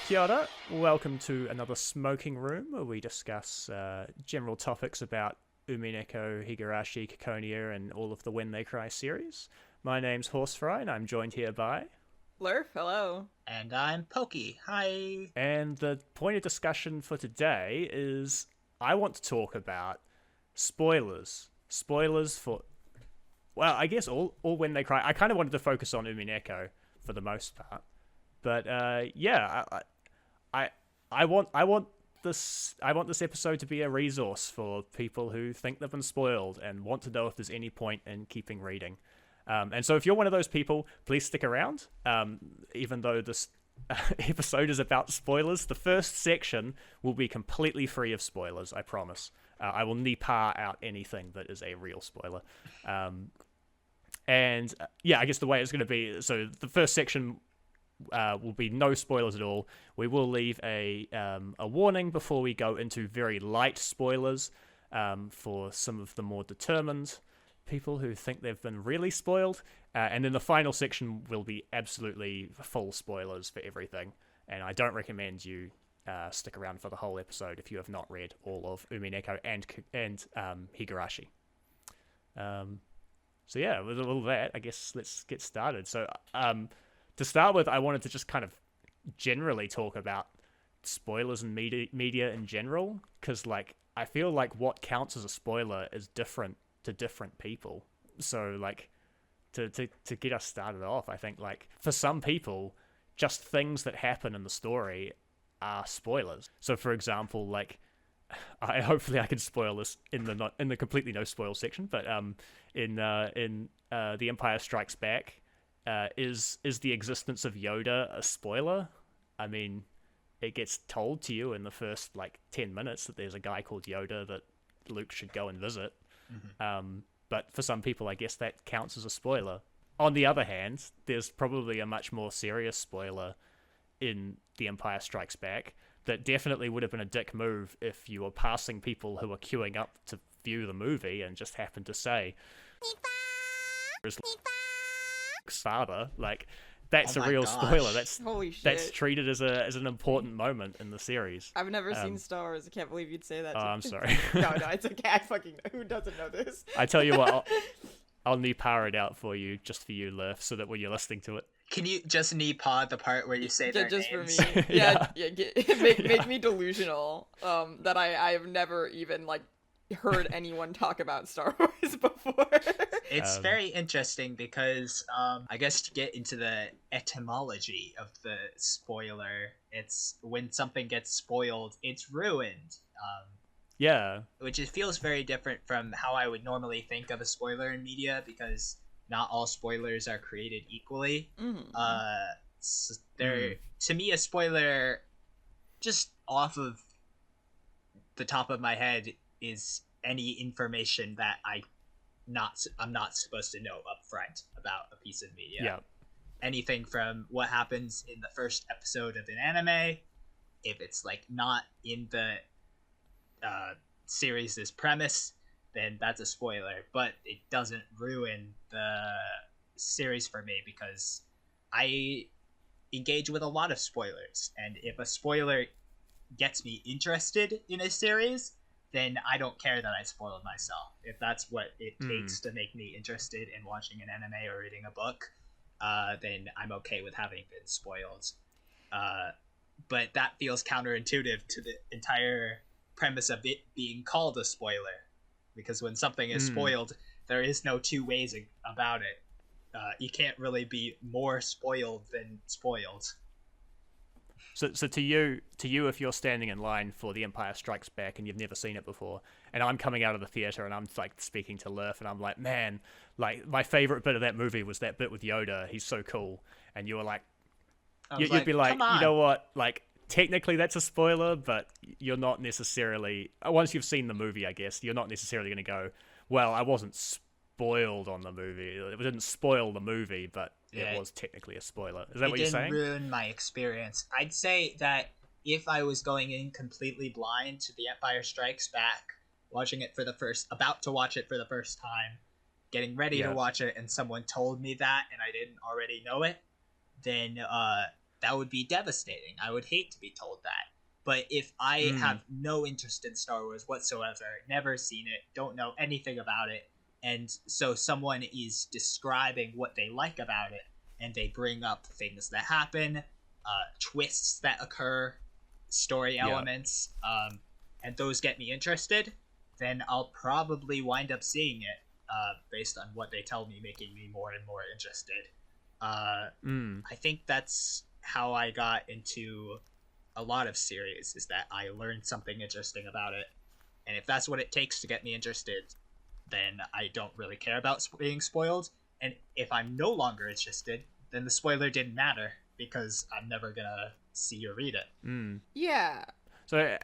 Kia ora. Welcome to another smoking room where we discuss general topics about Umineko, Higurashi, Ciconia, and all of the When They Cry series. My name's Horsefry, and I'm joined here by... Lurf, hello. And I'm Pokey. Hi. And the point of discussion for today is I want to talk about spoilers. Spoilers for... Well, I guess all When They Cry. I kind of wanted to focus on Umineko for the most part. But yeah, I want this episode to be a resource for people who think they've been spoiled and want to know if there's any point in keeping reading. And so if you're one of those people, please stick around. Even though this episode is about spoilers, the first section will be completely free of spoilers, I promise. I will nipa out anything that is a real spoiler. And yeah, I guess the way it's going to be, so the first section will be no spoilers at all. We will leave a warning before we go into very light spoilers for some of the more determined people who think they've been really spoiled. And then the final section will be absolutely full spoilers for everything. And I don't recommend you stick around for the whole episode if you have not read all of Umineko and Higurashi. So yeah, with all that, I guess let's get started. So to start with, I wanted to just kind of generally talk about spoilers and media in general, because like I feel like what counts as a spoiler is different to different people. So like to get us started off, I think like for some people, just things that happen in the story are spoilers. So for example, like hopefully I can spoil this in the completely no spoil section, but in The Empire Strikes Back, is the existence of Yoda a spoiler? I mean, it gets told to you in the first like 10 minutes that there's a guy called Yoda that Luke should go and visit. Mm-hmm. But for some people, I guess that counts as a spoiler. On the other hand, there's probably a much more serious spoiler in The Empire Strikes Back that definitely would have been a dick move if you were passing people who were queuing up to view the movie and just happened to say father. Like that's a real spoiler. Holy shit. That's treated as an important moment in the series. I've never seen Star Wars. I can't believe you'd say that. Oh, I'm sorry. No, it's okay. I fucking who doesn't know this? I tell you what, I'll nipa it out for you, just for you, Lurf, so that when you're listening to it. Can you just nipa the part where you say their just names? For me? Yeah. Make me delusional. That I have never even like heard anyone talk about Star Wars before. It's very interesting because I guess to get into the etymology of the spoiler, it's when something gets spoiled, it's ruined. Yeah. Which it feels very different from how I would normally think of a spoiler in media, because not all spoilers are created equally. Mm-hmm. To me, a spoiler, just off of the top of my head, is any information that I'm not supposed to know up front about a piece of media. Yeah. Anything from what happens in the first episode of an anime, if it's like not in the series' premise, then that's a spoiler. But it doesn't ruin the series for me, because I engage with a lot of spoilers, and if a spoiler gets me interested in a series, then I don't care that I spoiled myself. If that's what it takes to make me interested in watching an anime or reading a book, then I'm okay with having been spoiled. But that feels counterintuitive to the entire premise of it being called a spoiler, because when something is spoiled, there is no two ways about it. You can't really be more spoiled than spoiled. So to you, if you're standing in line for The Empire Strikes Back and you've never seen it before, and I'm coming out of the theater and I'm like speaking to Lurf and I'm like, man, like my favorite bit of that movie was that bit with Yoda. He's so cool. And you were like, you'd be like, you know what, like technically that's a spoiler, but you're not necessarily, once you've seen the movie, I guess, you're not necessarily going to go, well, I wasn't spoiled on the movie. It didn't spoil the movie, but it was technically a spoiler. Is that what you're saying? It didn't ruin my experience. I'd say that if I was going in completely blind to The Empire Strikes Back, about to watch it for the first time, getting ready to watch it, and someone told me that and I didn't already know it, then that would be devastating. I would hate to be told that. But if I have no interest in Star Wars whatsoever, never seen it, don't know anything about it, and so someone is describing what they like about it, and they bring up things that happen, twists that occur, story elements, and those get me interested, then I'll probably wind up seeing it based on what they tell me, making me more and more interested. I think that's how I got into a lot of series, is that I learned something interesting about it, and if that's what it takes to get me interested, then I don't really care about being spoiled. And if I'm no longer interested, then the spoiler didn't matter, because I'm never gonna see or read it. Yeah. So,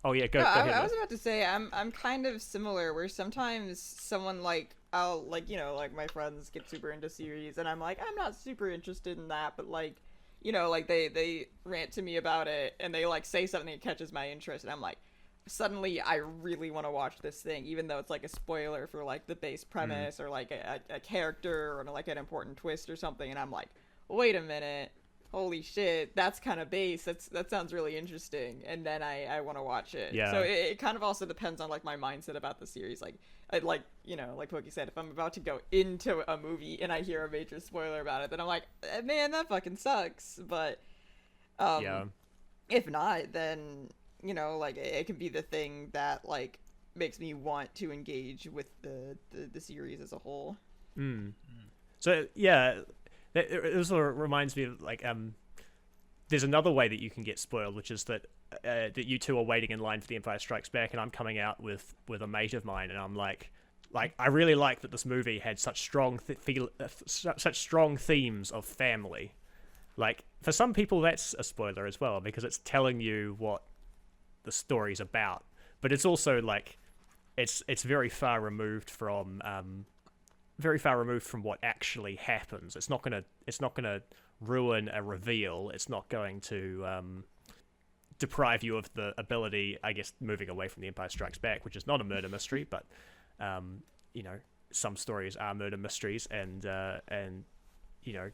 oh yeah, go No, ahead. I was about to say I'm kind of similar, where sometimes someone like I'll like, you know, like my friends get super into series and I'm like, I'm not super interested in that, but like, you know, like they rant to me about it and they like say something that catches my interest and I'm like, suddenly I really want to watch this thing, even though it's like a spoiler for like the base premise or like a character or like an important twist or something, and I'm like, wait a minute, holy shit, that's kind of base, that sounds really interesting, and then I want to watch it. Yeah. So it kind of also depends on like my mindset about the series. Like I'd like, you know, like Pokey said, if I'm about to go into a movie and I hear a major spoiler about it, then I'm like, man, that fucking sucks. But if not, then, you know, like it can be the thing that like makes me want to engage with the series as a whole. So yeah, it also reminds me of like there's another way that you can get spoiled, which is that that you two are waiting in line for The Empire Strikes Back, and I'm coming out with a mate of mine, and I'm like I really like that this movie had such strong such strong themes of family. Like for some people that's a spoiler as well, because it's telling you what the story's about, but it's also like it's very far removed from what actually happens. It's not gonna ruin a reveal. It's not going to deprive you of the ability, I guess, moving away from The Empire Strikes Back, which is not a murder mystery, but you know, some stories are murder mysteries, and you know,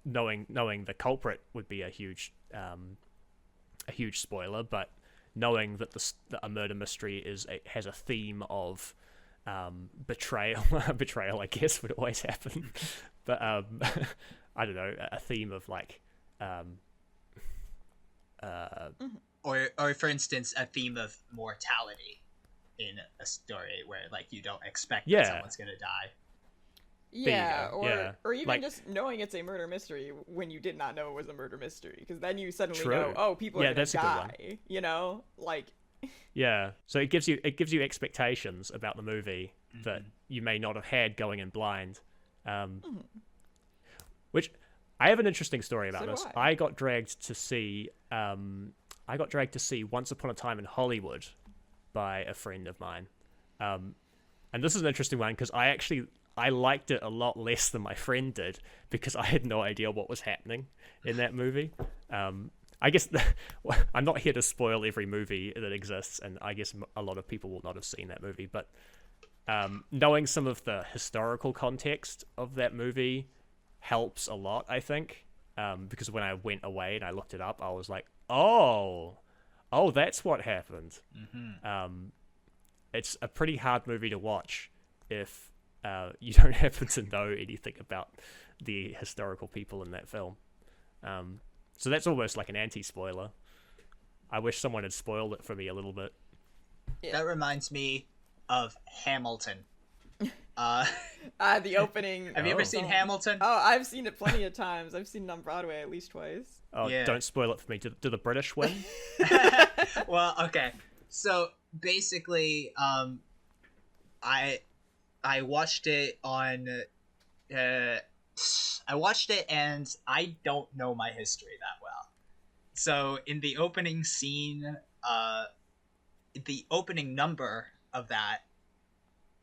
knowing the culprit would be a huge spoiler, but knowing that a murder mystery has a theme of betrayal, I guess, would always happen, but I don't know, a theme of like or for instance, a theme of mortality in a story where like you don't expect that someone's gonna die. Yeah, or even like, just knowing it's a murder mystery when you did not know it was a murder mystery, because then you suddenly know, oh, people are gonna die. You know, like. Yeah, so it gives you expectations about the movie that you may not have had going in blind. Which I have an interesting story about this. I got dragged to see Once Upon a Time in Hollywood by a friend of mine. And this is an interesting one because I liked it a lot less than my friend did, because I had no idea what was happening in that movie. I guess I'm not here to spoil every movie that exists, and I guess a lot of people will not have seen that movie, but knowing some of the historical context of that movie helps a lot, I think, because when I went away and I looked it up, I was like, oh, that's what happened. It's a pretty hard movie to watch if you don't happen to know anything about the historical people in that film. So that's almost like an anti-spoiler. I wish someone had spoiled it for me a little bit. Yeah. That reminds me of Hamilton. The opening. Have you ever seen Hamilton? Oh, I've seen it plenty of times. I've seen it on Broadway at least twice. Oh, yeah. Don't spoil it for me. Do the British win? Well, okay. So basically, I watched it on. I watched it and I don't know my history that well. So in the opening scene, the opening number of that.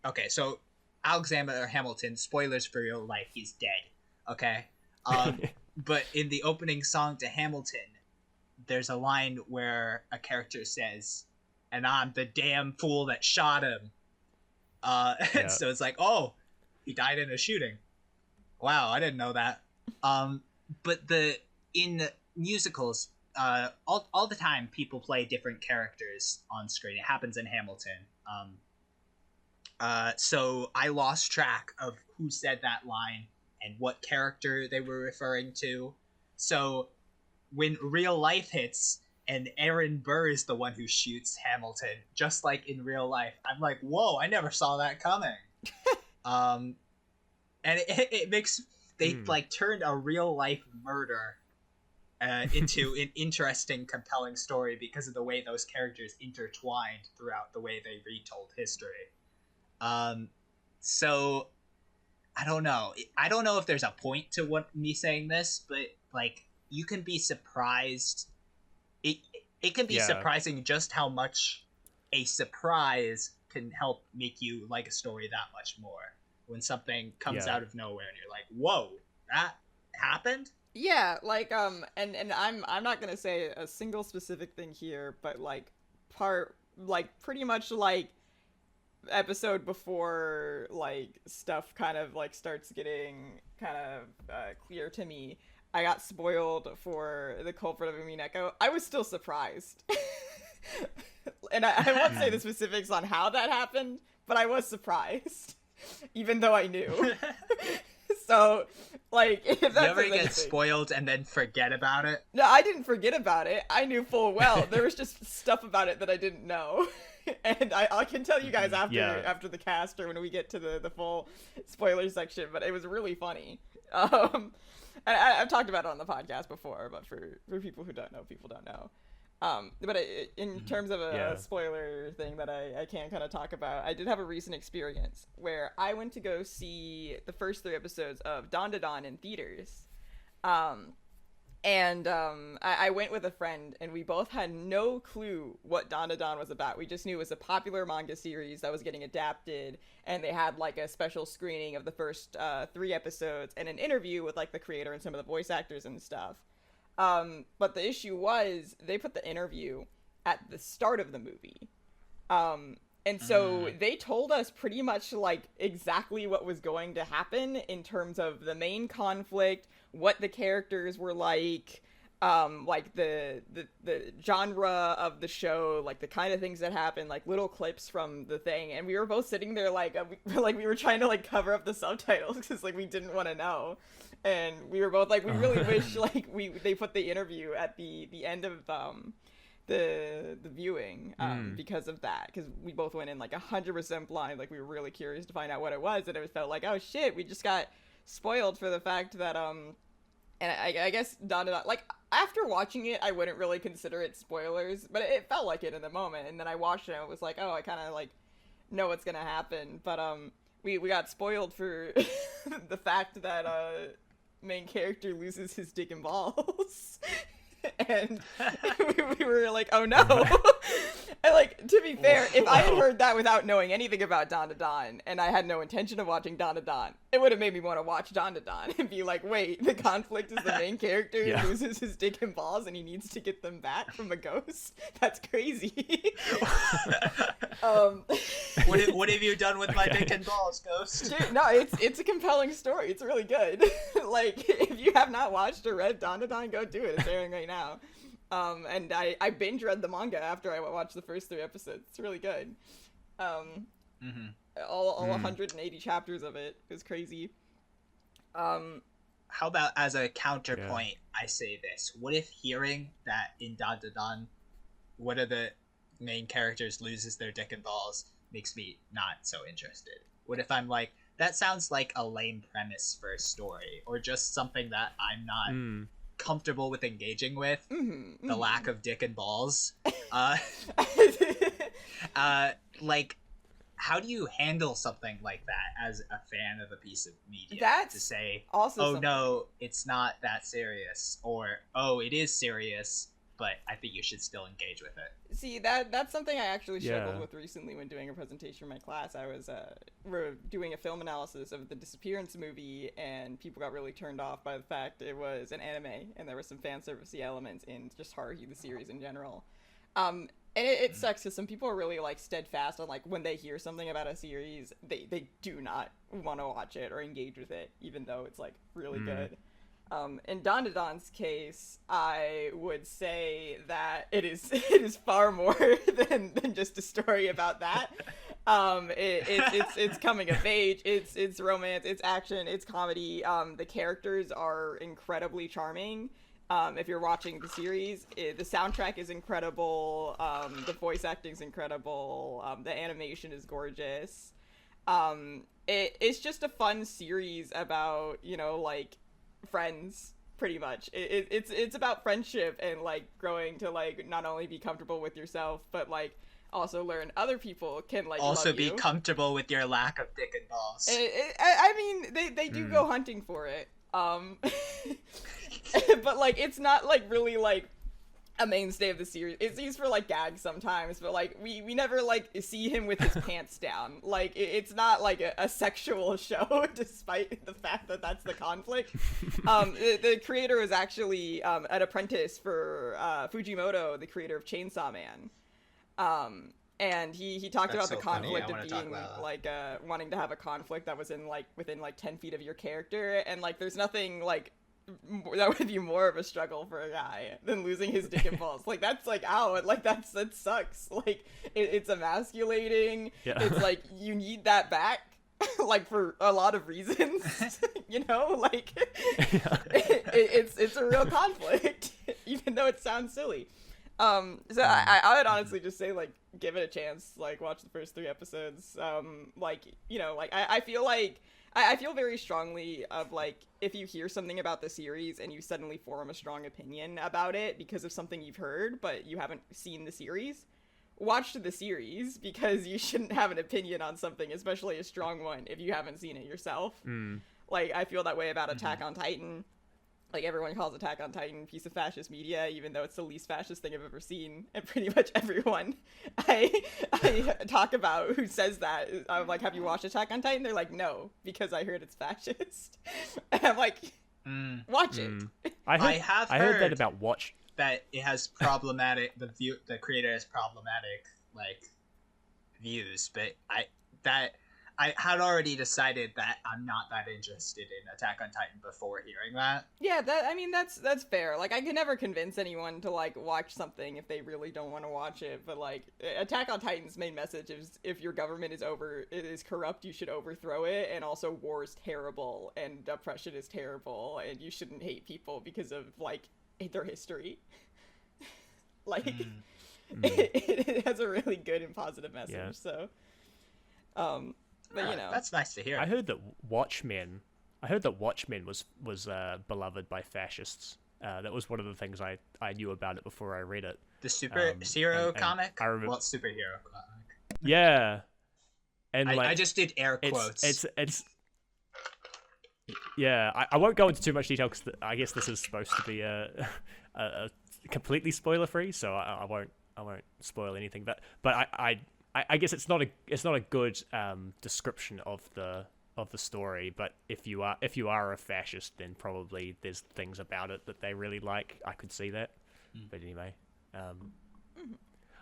Okay, so Alexander Hamilton, spoilers for real life, he's dead. Okay, but in the opening song to Hamilton, there's a line where a character says, "And I'm the damn fool that shot him." So it's like, oh, he died in a shooting. Wow, I didn't know that. But in musicals, all the time people play different characters on screen. It happens in Hamilton. So I lost track of who said that line and what character they were referring to. So when real life hits and Aaron Burr is the one who shoots Hamilton, just like in real life, I'm like, whoa, I never saw that coming. And it makes, they like turned a real life murder into an interesting, compelling story because of the way those characters intertwined throughout the way they retold history. So I don't know. I don't know if there's a point to what me saying this, but like you can be surprised. It can be surprising just how much a surprise can help make you like a story that much more when something comes out of nowhere and you're like, "Whoa, that happened?" Yeah, like and I'm not gonna say a single specific thing here, but like pretty much like episode before like stuff kind of like starts getting kind of clear to me, I got spoiled for the culprit of Umineko. I was still surprised. And I won't say the specifics on how that happened, but I was surprised, even though I knew. So, like, if that's you ever get anything, spoiled and then forget about it? No, I didn't forget about it. I knew full well. There was just stuff about it that I didn't know. And I can tell you guys after the cast or when we get to the full spoiler section, but it was really funny. And I've talked about it on the podcast before, but for people who don't know, people don't know. But in terms of a spoiler thing that I can kind of talk about, I did have a recent experience where I went to go see the first 3 episodes of Dandadan in theaters. I went with a friend, and we both had no clue what Dandadan was about. We just knew it was a popular manga series that was getting adapted, and they had like a special screening of the first 3 episodes and an interview with like the creator and some of the voice actors and stuff. But the issue was they put the interview at the start of the movie. And so they told us pretty much like exactly what was going to happen in terms of the main conflict, what the characters were like the genre of the show, like the kind of things that happen, like little clips from the thing. And we were both sitting there like we were trying to like cover up the subtitles because like we didn't want to know. And we were both like, we really wish like they put the interview at the end of the viewing because of that, because we both went in like 100% blind. Like we were really curious to find out what it was, and it felt like, oh shit, we just got spoiled for the fact that and I guess like after watching it I wouldn't really consider it spoilers, but it felt like it in the moment. And then I watched it and it was like, oh, I kind of like know what's gonna happen. But we got spoiled for the fact that main character loses his dick and balls. And we were like, oh no. And like, to be fair, if I had heard that without knowing anything about Dandadan and I had no intention of watching Dandadan, it would have made me want to watch Dandadan and be like, wait, the conflict is the main character who loses his dick and balls and he needs to get them back from a ghost? That's crazy. What have you done with my dick and balls, Ghost? Dude, no, it's a compelling story. It's really good. Like, if you have not watched or read Dandadan, go do it. It's airing right now. And I binge read the manga after I watched the first 3 episodes. It's really good. All 180 chapters of it is crazy. How about as a counterpoint, I say this. What if hearing that in Dandadan, one of the main characters loses their dick and balls makes me not so interested? What if I'm like, that sounds like a lame premise for a story, or just something that I'm not comfortable with engaging with, the lack of dick and balls. Like, how do you handle something like that as a fan of a piece of media? That's to say, also oh something. No, it's not that serious, or oh, it is serious, but I think you should still engage with it. See, that's something I actually struggled with recently when doing a presentation in my class. I was doing a film analysis of the Disappearance movie, and people got really turned off by the fact it was an anime, and there were some fan servicey elements in just Haruhi the series in general. And it sucks because some people are really like steadfast on like when they hear something about a series, they do not want to watch it or engage with it, even though it's like really good. In Dandadan's case, I would say that it is far more than just a story about that. It's coming of age, it's romance, it's action, it's comedy. The characters are incredibly charming. If you're watching the series, the soundtrack is incredible. The voice acting is incredible. The animation is gorgeous. It's just a fun series about, like, friends, pretty much. It's about friendship and, like, growing to, like, not only be comfortable with yourself, but, like, also learn other people can, like, Also love be you. comfortable with your lack of dick and balls. I mean, they do go hunting for it. But, like, it's not, like, really, like, a mainstay of the series. It's used for, like, gags sometimes, but, like, we never, like, see him with his pants down. Like, it's not, like, a sexual show, despite the fact that that's the conflict. The creator is actually an apprentice for Fujimoto, the creator of Chainsaw Man. And he talked That's about the so funny. conflict I of wanna talk being, about that. like, wanting to have a conflict that was within, like, 10 feet of your character, and, like, there's nothing, like, that would be more of a struggle for a guy than losing his dick and balls. Like, that's, like, ow, like, that sucks. Like, it's emasculating. Yeah. It's like, you need that back, like, for a lot of reasons. Like, it's a real conflict, even though it sounds silly. So I would honestly just say, like, give it a chance, like, watch the first 3 episodes. Like, like, I feel like I feel very strongly of, like, if you hear something about the series and you suddenly form a strong opinion about it because of something you've heard, but you haven't seen the series, watch the series, because you shouldn't have an opinion on something, especially a strong one, if you haven't seen it yourself. Like, I feel that way about Attack on Titan. Like, everyone calls Attack on Titan a piece of fascist media, even though it's the least fascist thing I've ever seen. And pretty much everyone I talk about who says that, I'm like, have you watched Attack on Titan? They're like, no, because I heard it's fascist. And I'm like, watch it. I have I heard that heard about Watch. that it has problematic the creator has problematic, like, views, but I had already decided that I'm not that interested in Attack on Titan before hearing that. Yeah, that's fair. Like, I can never convince anyone to, like, watch something if they really don't want to watch it. But, like, Attack on Titan's main message is, if your government is corrupt, you should overthrow it. And also, war is terrible and oppression is terrible, and you shouldn't hate people because of, like, their history. Like, it has a really good and positive message. Yeah. So, but That's nice to hear. I heard that Watchmen was beloved by fascists. That was one of the things I knew about it before I read it. The superhero and comic? I remember, Well, it's superhero comic. yeah, and like, I just did air quotes. It's yeah. I won't go into too much detail because I guess this is supposed to be a completely spoiler free, so I won't spoil anything. But I guess it's not a good description of the story. But if you are a fascist, then probably there's things about it that they really like. I could see that. But anyway,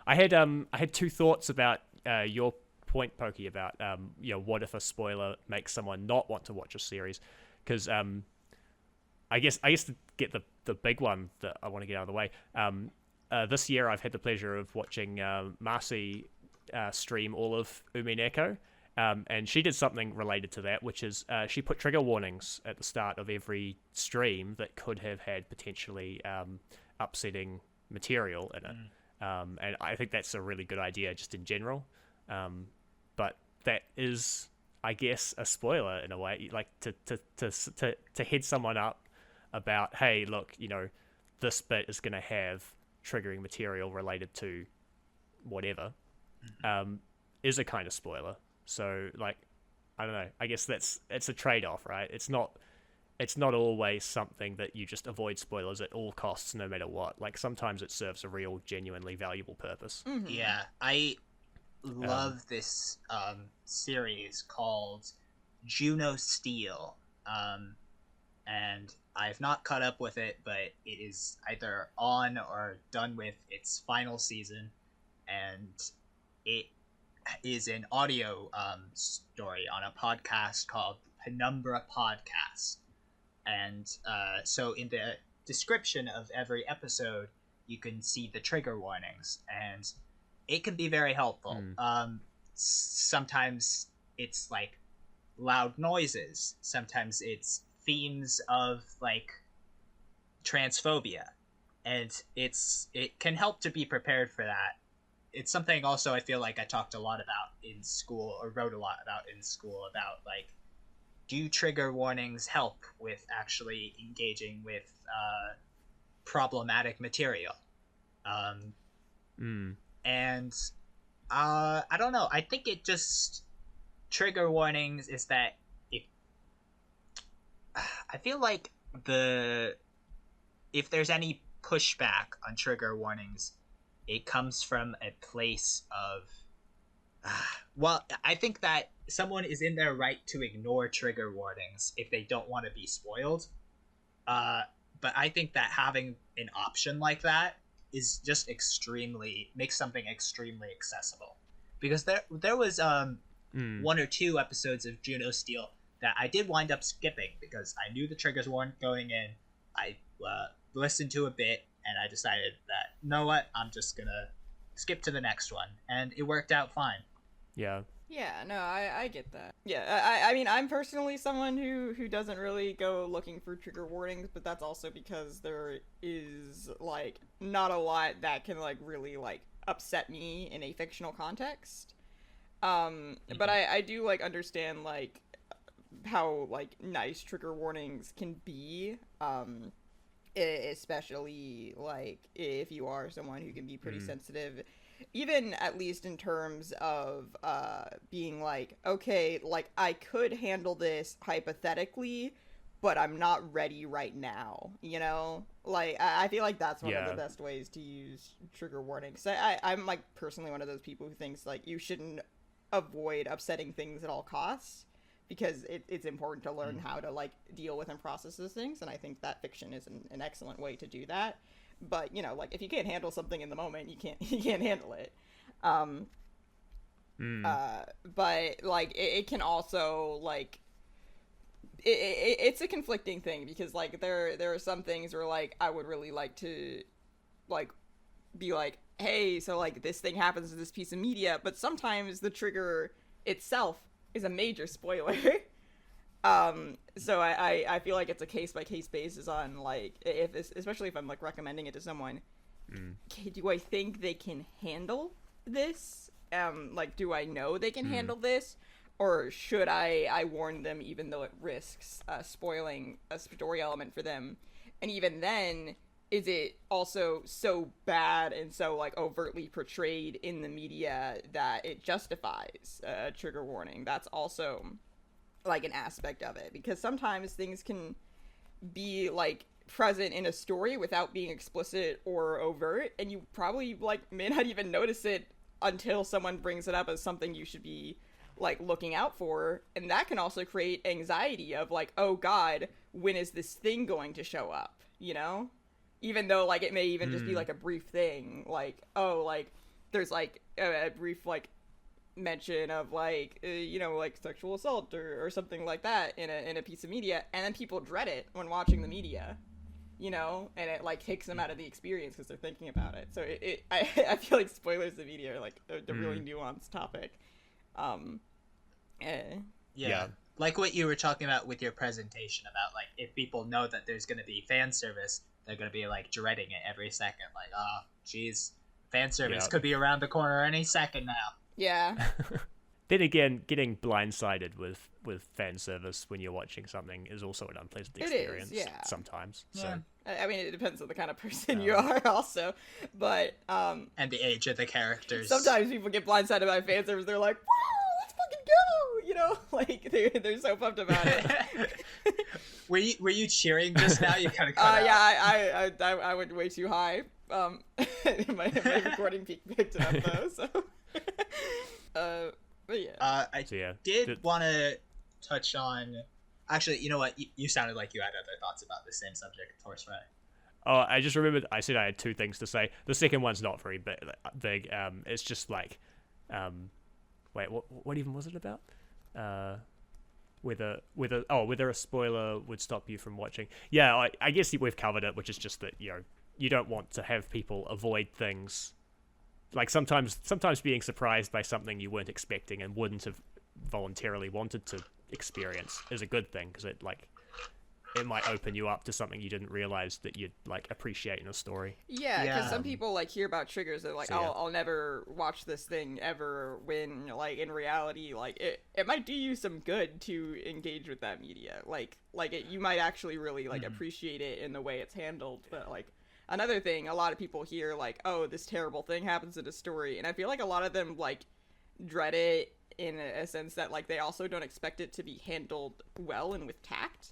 I had 2 thoughts about your point, Pokey, about what if a spoiler makes someone not want to watch a series? Because I guess to get the big one that I want to get out of the way. This year I've had the pleasure of watching Marcy stream all of Umineko, and she did something related to that, which is she put trigger warnings at the start of every stream that could have had potentially upsetting material in it. And I think that's a really good idea just in general. But that is, I guess, a spoiler in a way, like to head someone up about, hey, look, this bit is going to have triggering material related to whatever, is a kind of spoiler. So, like, I don't know. I guess it's a trade-off, right? It's not always something that you just avoid spoilers at all costs, no matter what. Like, sometimes it serves a real, genuinely valuable purpose. Yeah, I love this series called Juno Steel, and I've not caught up with it, but it is either on or done with its final season, and it is an audio story on a podcast called Penumbra Podcast. And so in the description of every episode, you can see the trigger warnings, and it can be very helpful. Sometimes it's like loud noises. Sometimes it's themes of like transphobia, and it can help to be prepared for that. It's something also I feel like I talked a lot about in school, or wrote a lot about in school, about like, do trigger warnings help with actually engaging with problematic material? And I don't know. I think it just, trigger warnings is that I feel like if there's any pushback on trigger warnings, it comes from a place of well, I think that someone is in their right to ignore trigger warnings if they don't want to be spoiled. But I think that having an option like that is just makes something extremely accessible. Because there was one or two episodes of Juno Steel that I did wind up skipping because I knew the triggers weren't going in. I listened to a bit and I decided that, you know what, I'm just gonna skip to the next one, and it worked out fine. Yeah. Yeah, no, I get that. Yeah, I mean, I'm personally someone who doesn't really go looking for trigger warnings, but that's also because there is, like, not a lot that can, like, really, like, upset me in a fictional context. But I do, like, understand, like, how, like, nice trigger warnings can be, especially, like, if you are someone who can be pretty sensitive, even at least in terms of being like, okay, like, I could handle this hypothetically, but I'm not ready right now, you know? Like, I feel like that's one of the best ways to use trigger warnings. I'm, like, personally one of those people who thinks, like, you shouldn't avoid upsetting things at all costs, because it's important to learn how to, like, deal with and process those things, and I think that fiction is an excellent way to do that. But, you know, like, if you can't handle something in the moment, you can't handle it. But, like, it can also, like, it's a conflicting thing, because, like, there are some things where, like, I would really like to, like, be like, hey, so, like, this thing happens to this piece of media, but sometimes the trigger itself is a major spoiler. So I feel like it's a case-by-case basis on, like, especially if I'm, like, recommending it to someone. Do I think they can handle this? Like, do I know they can handle this? Or should I warn them even though it risks spoiling a story element for them? And even then, is it also so bad and so, like, overtly portrayed in the media that it justifies a trigger warning? That's also, like, an aspect of it, because sometimes things can be, like, present in a story without being explicit or overt, and you probably, like, may not even notice it until someone brings it up as something you should be, like, looking out for. And that can also create anxiety of, like, oh god, when is this thing going to show up, you know? Even though, like, it may even just be, like, a brief thing, like, oh, like, there's, like, a brief, like, mention of, like, you know, like, sexual assault or something like that in a piece of media, and then people dread it when watching the media, you know, and it, like, takes them out of the experience because they're thinking about it. So I feel like spoilers in media are, like, a really nuanced topic. Yeah, like what you were talking about with your presentation about, like, if people know that there's going to be fan service, they're going to be, like, dreading it every second, like, oh geez, fan service could be around the corner any second now. Yeah. Then again, getting blindsided with fan service when you're watching something is also an unpleasant experience. Sometimes. So I mean, it depends on the kind of person you are also, but and the age of the characters. Sometimes people get blindsided by fan service. They're like, "Whoa, let's fucking go!" You know, like they're so pumped about it. Were you cheering just now? You kind of cut out. Yeah, I went way too high. My recording picked it up though. So. But yeah. I did want to touch on. Actually, you know what? You sounded like you had other thoughts about the same subject, Torres, right? Oh, I just remembered. I said I had two things to say. The second one's not very big. It's just like, wait, what even was it about? whether a spoiler would stop you from watching. Yeah, I guess we've covered it, which is just that you don't want to have people avoid things. Like sometimes being surprised by something you weren't expecting and wouldn't have voluntarily wanted to experience is a good thing, because it might open you up to something you didn't realize that you'd like appreciate in a story. Yeah, because some people like hear about triggers. They're like, I'll never watch this thing ever. When like in reality, like it might do you some good to engage with that media. You might actually really like appreciate it in the way it's handled. But like another thing, a lot of people hear like, oh, this terrible thing happens in a story, and I feel like a lot of them like dread it in a sense that like they also don't expect it to be handled well and with tact.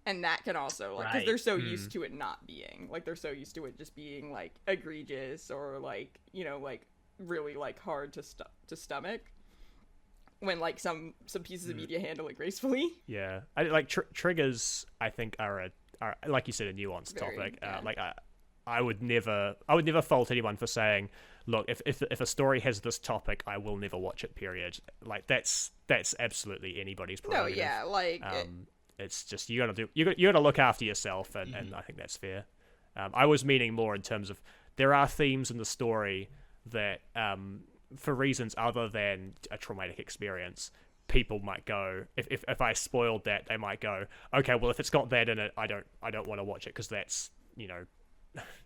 And that can also, like, because they're so used to it not being, like, they're so used to it just being, like, egregious or, like, like, really, like, hard to stomach. When, like, some pieces of media handle it gracefully. Yeah. Triggers, I think, are like you said, a nuanced topic. Yeah. I would never fault anyone for saying, look, if a story has this topic, I will never watch it, period. Like, that's absolutely anybody's prerogative. No, yeah, like... It's just you gotta look after yourself, and I think that's fair. I was meaning more in terms of there are themes in the story that, for reasons other than a traumatic experience, people might go, if I spoiled that, they might go, okay, well if it's got that in it, I don't want to watch it because that's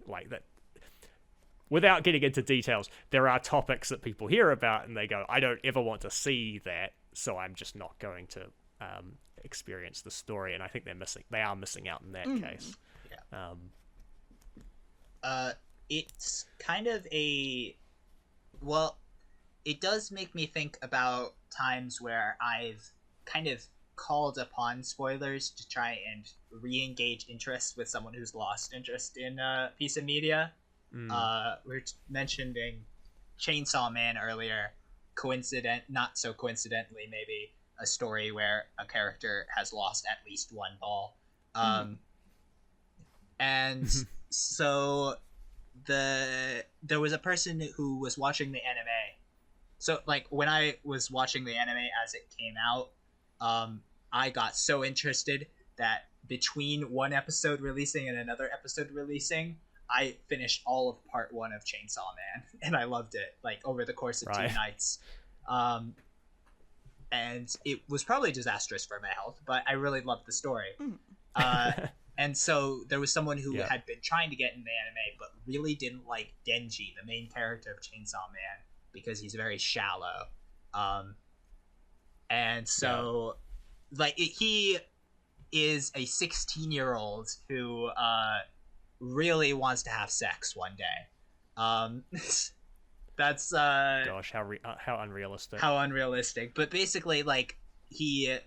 like that. Without getting into details, there are topics that people hear about and they go, I don't ever want to see that, so I'm just not going to experience the story. And I think they are missing out in that case. It's kind of it does make me think about times where I've kind of called upon spoilers to try and re-engage interest with someone who's lost interest in a piece of media. We were mentioning Chainsaw Man earlier. Not so coincidentally, maybe a story where a character has lost at least one ball. And so there was a person who was watching the anime. So like when I was watching the anime as it came out, I got so interested that between one episode releasing and another episode releasing, I finished all of part 1 of Chainsaw Man, and I loved it, like, over the course of 2 nights. And it was probably disastrous for my health, but I really loved the story. And so there was someone who had been trying to get in the anime, but really didn't like Denji, the main character of Chainsaw Man, because he's very shallow. And so, he is a 16-year-old who really wants to have sex one day. That's gosh, how unrealistic. How unrealistic. But basically, like, he's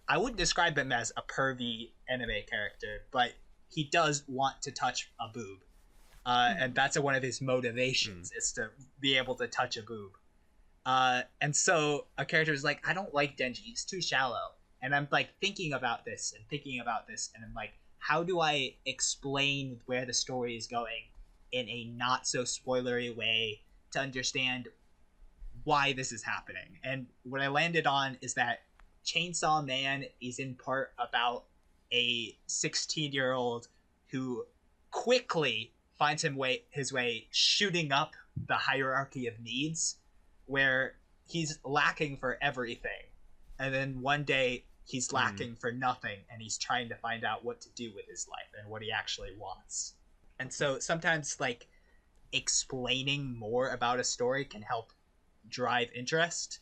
I wouldn't describe him as a pervy anime character, but he does want to touch a boob. And that's one of his motivations, is to be able to touch a boob. And so a character is like, I don't like Denji, he's too shallow. And I'm like thinking about this, and I'm like, how do I explain where the story is going in a not so spoilery way to understand why this is happening? And what I landed on is that Chainsaw Man is in part about a 16-year-old who quickly finds his way shooting up the hierarchy of needs, where he's lacking for everything, and then one day he's lacking for nothing, and he's trying to find out what to do with his life and what he actually wants. And so sometimes, like, explaining more about a story can help drive interest,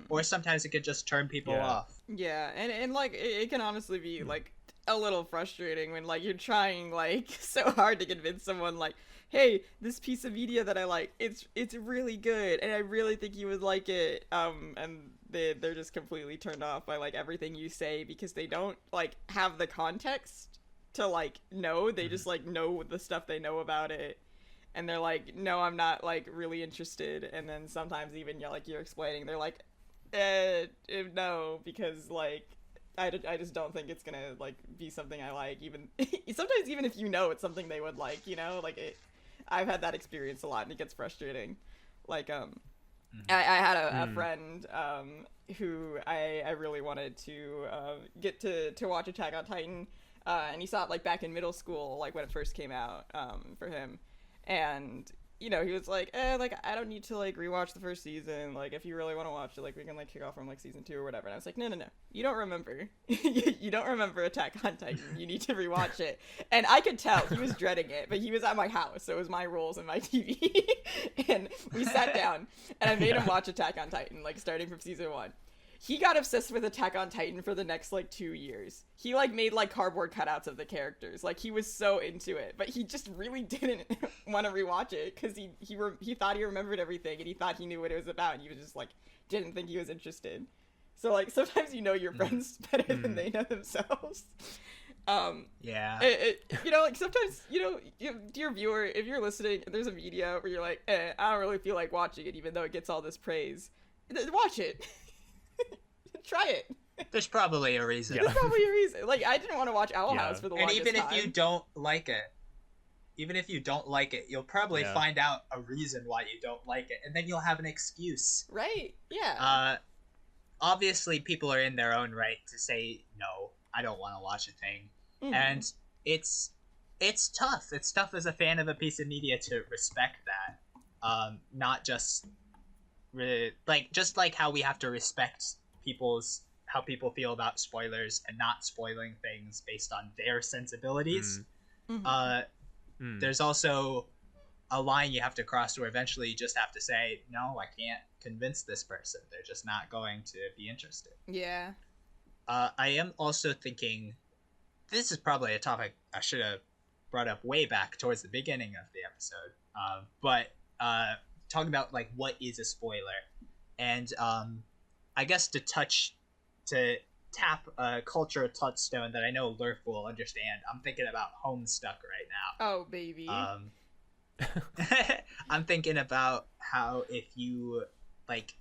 or sometimes it can just turn people off. Yeah, and like, it can honestly be, like, a little frustrating when, like, you're trying, like, so hard to convince someone, like, hey, this piece of media that I like, it's really good, and I really think you would like it, and they're just completely turned off by, like, everything you say, because they don't, like, have the context to, like, know. They just, like, know the stuff they know about it, and they're like, no, I'm not, like, really interested. And then sometimes even you're explaining, they're like, no, because, like, I just don't think it's gonna, like, be something I like. Even sometimes, even if you know it's something they would like, like, I've had that experience a lot, and it gets frustrating. Like, I had a friend who I really wanted to get to watch Attack on Titan, and he saw it like back in middle school, like when it first came out for him, and you know, he was like, like I don't need to like rewatch the first season. Like if you really want to watch it, like we can like kick off from like season 2 or whatever. And I was like, no, you don't remember. You don't remember Attack on Titan. You need to rewatch it. And I could tell he was dreading it, but he was at my house, so it was my rules and my TV. And we sat down, and I made him watch Attack on Titan, like starting from season 1. He got obsessed with Attack on Titan for the next like 2 years. He like made like cardboard cutouts of the characters. Like he was so into it, but he just really didn't want to rewatch it because he thought he remembered everything and he thought he knew what it was about, and he was just like didn't think he was interested. So like sometimes you know your friends better than they know themselves. Yeah. You know, like sometimes, you know, dear viewer, if you're listening, there's a media where you're like, I don't really feel like watching it, even though it gets all this praise. Watch it. Try it. There's probably a reason. There's probably a reason. Like I didn't want to watch Owl House for the longest time. And even if you don't like it, you'll probably find out a reason why you don't like it, and then you'll have an excuse. Right? Yeah. Obviously, people are in their own right to say no. I don't want to watch a thing, and it's tough. It's tough as a fan of a piece of media to respect that. Not just just like how we have to respect how people feel about spoilers and not spoiling things based on their sensibilities. There's also a line you have to cross where eventually you just have to say, no, I can't convince this person. They're just not going to be interested. Yeah. I am also thinking, this is probably a topic I should have brought up way back towards the beginning of the episode. But talking about like what is a spoiler, and I guess to tap a cultural touchstone that I know Lurf will understand, I'm thinking about Homestuck right now. Oh, baby. I'm thinking about how if you like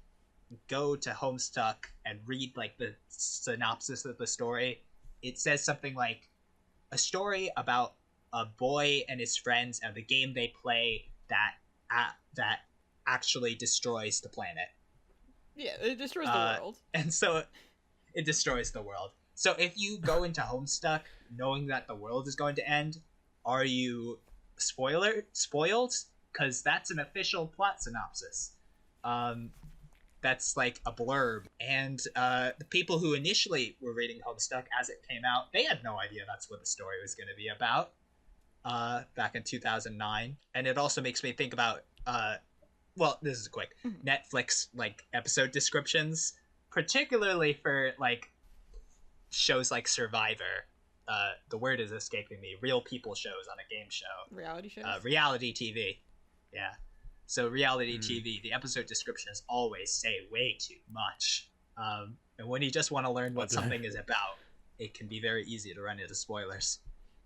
go to Homestuck and read like the synopsis of the story, it says something like a story about a boy and his friends and the game they play that actually destroys the planet. Yeah, it destroys the world. And so it destroys the world. So if you go into Homestuck knowing that the world is going to end, are you spoiled? Because that's an official plot synopsis. That's like a blurb. And the people who initially were reading Homestuck as it came out, they had no idea that's what the story was going to be about back in 2009. And it also makes me think about... well, this is quick. Netflix like episode descriptions, particularly for like shows like Survivor. The word is escaping me. Real people shows on a game show. Reality shows. Reality TV. Yeah. So reality TV. The episode descriptions always say way too much. And when you just want to learn what something is about, it can be very easy to run into spoilers.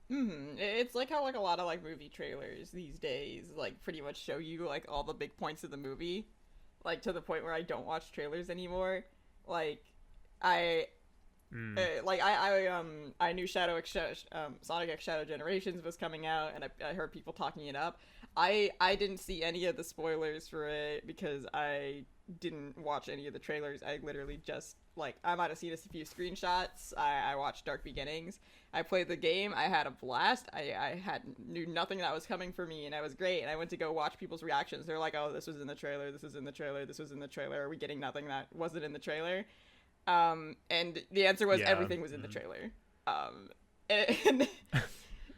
It's like how like a lot of like movie trailers these days like pretty much show you like all the big points of the movie, like to the point where I don't watch trailers anymore. Like I knew Sonic X Shadow Generations was coming out, and I heard people talking it up. I didn't see any of the spoilers for it because I didn't watch any of the trailers. I literally just like I might have seen a few screenshots. I watched Dark Beginnings. I played the game. I had a blast. I knew nothing that was coming for me, and I was great. And I went to go watch people's reactions. They're like, "Oh, this was in the trailer. This was in the trailer. This was in the trailer. Are we getting nothing that wasn't in the trailer?" And the answer was everything was in the trailer. And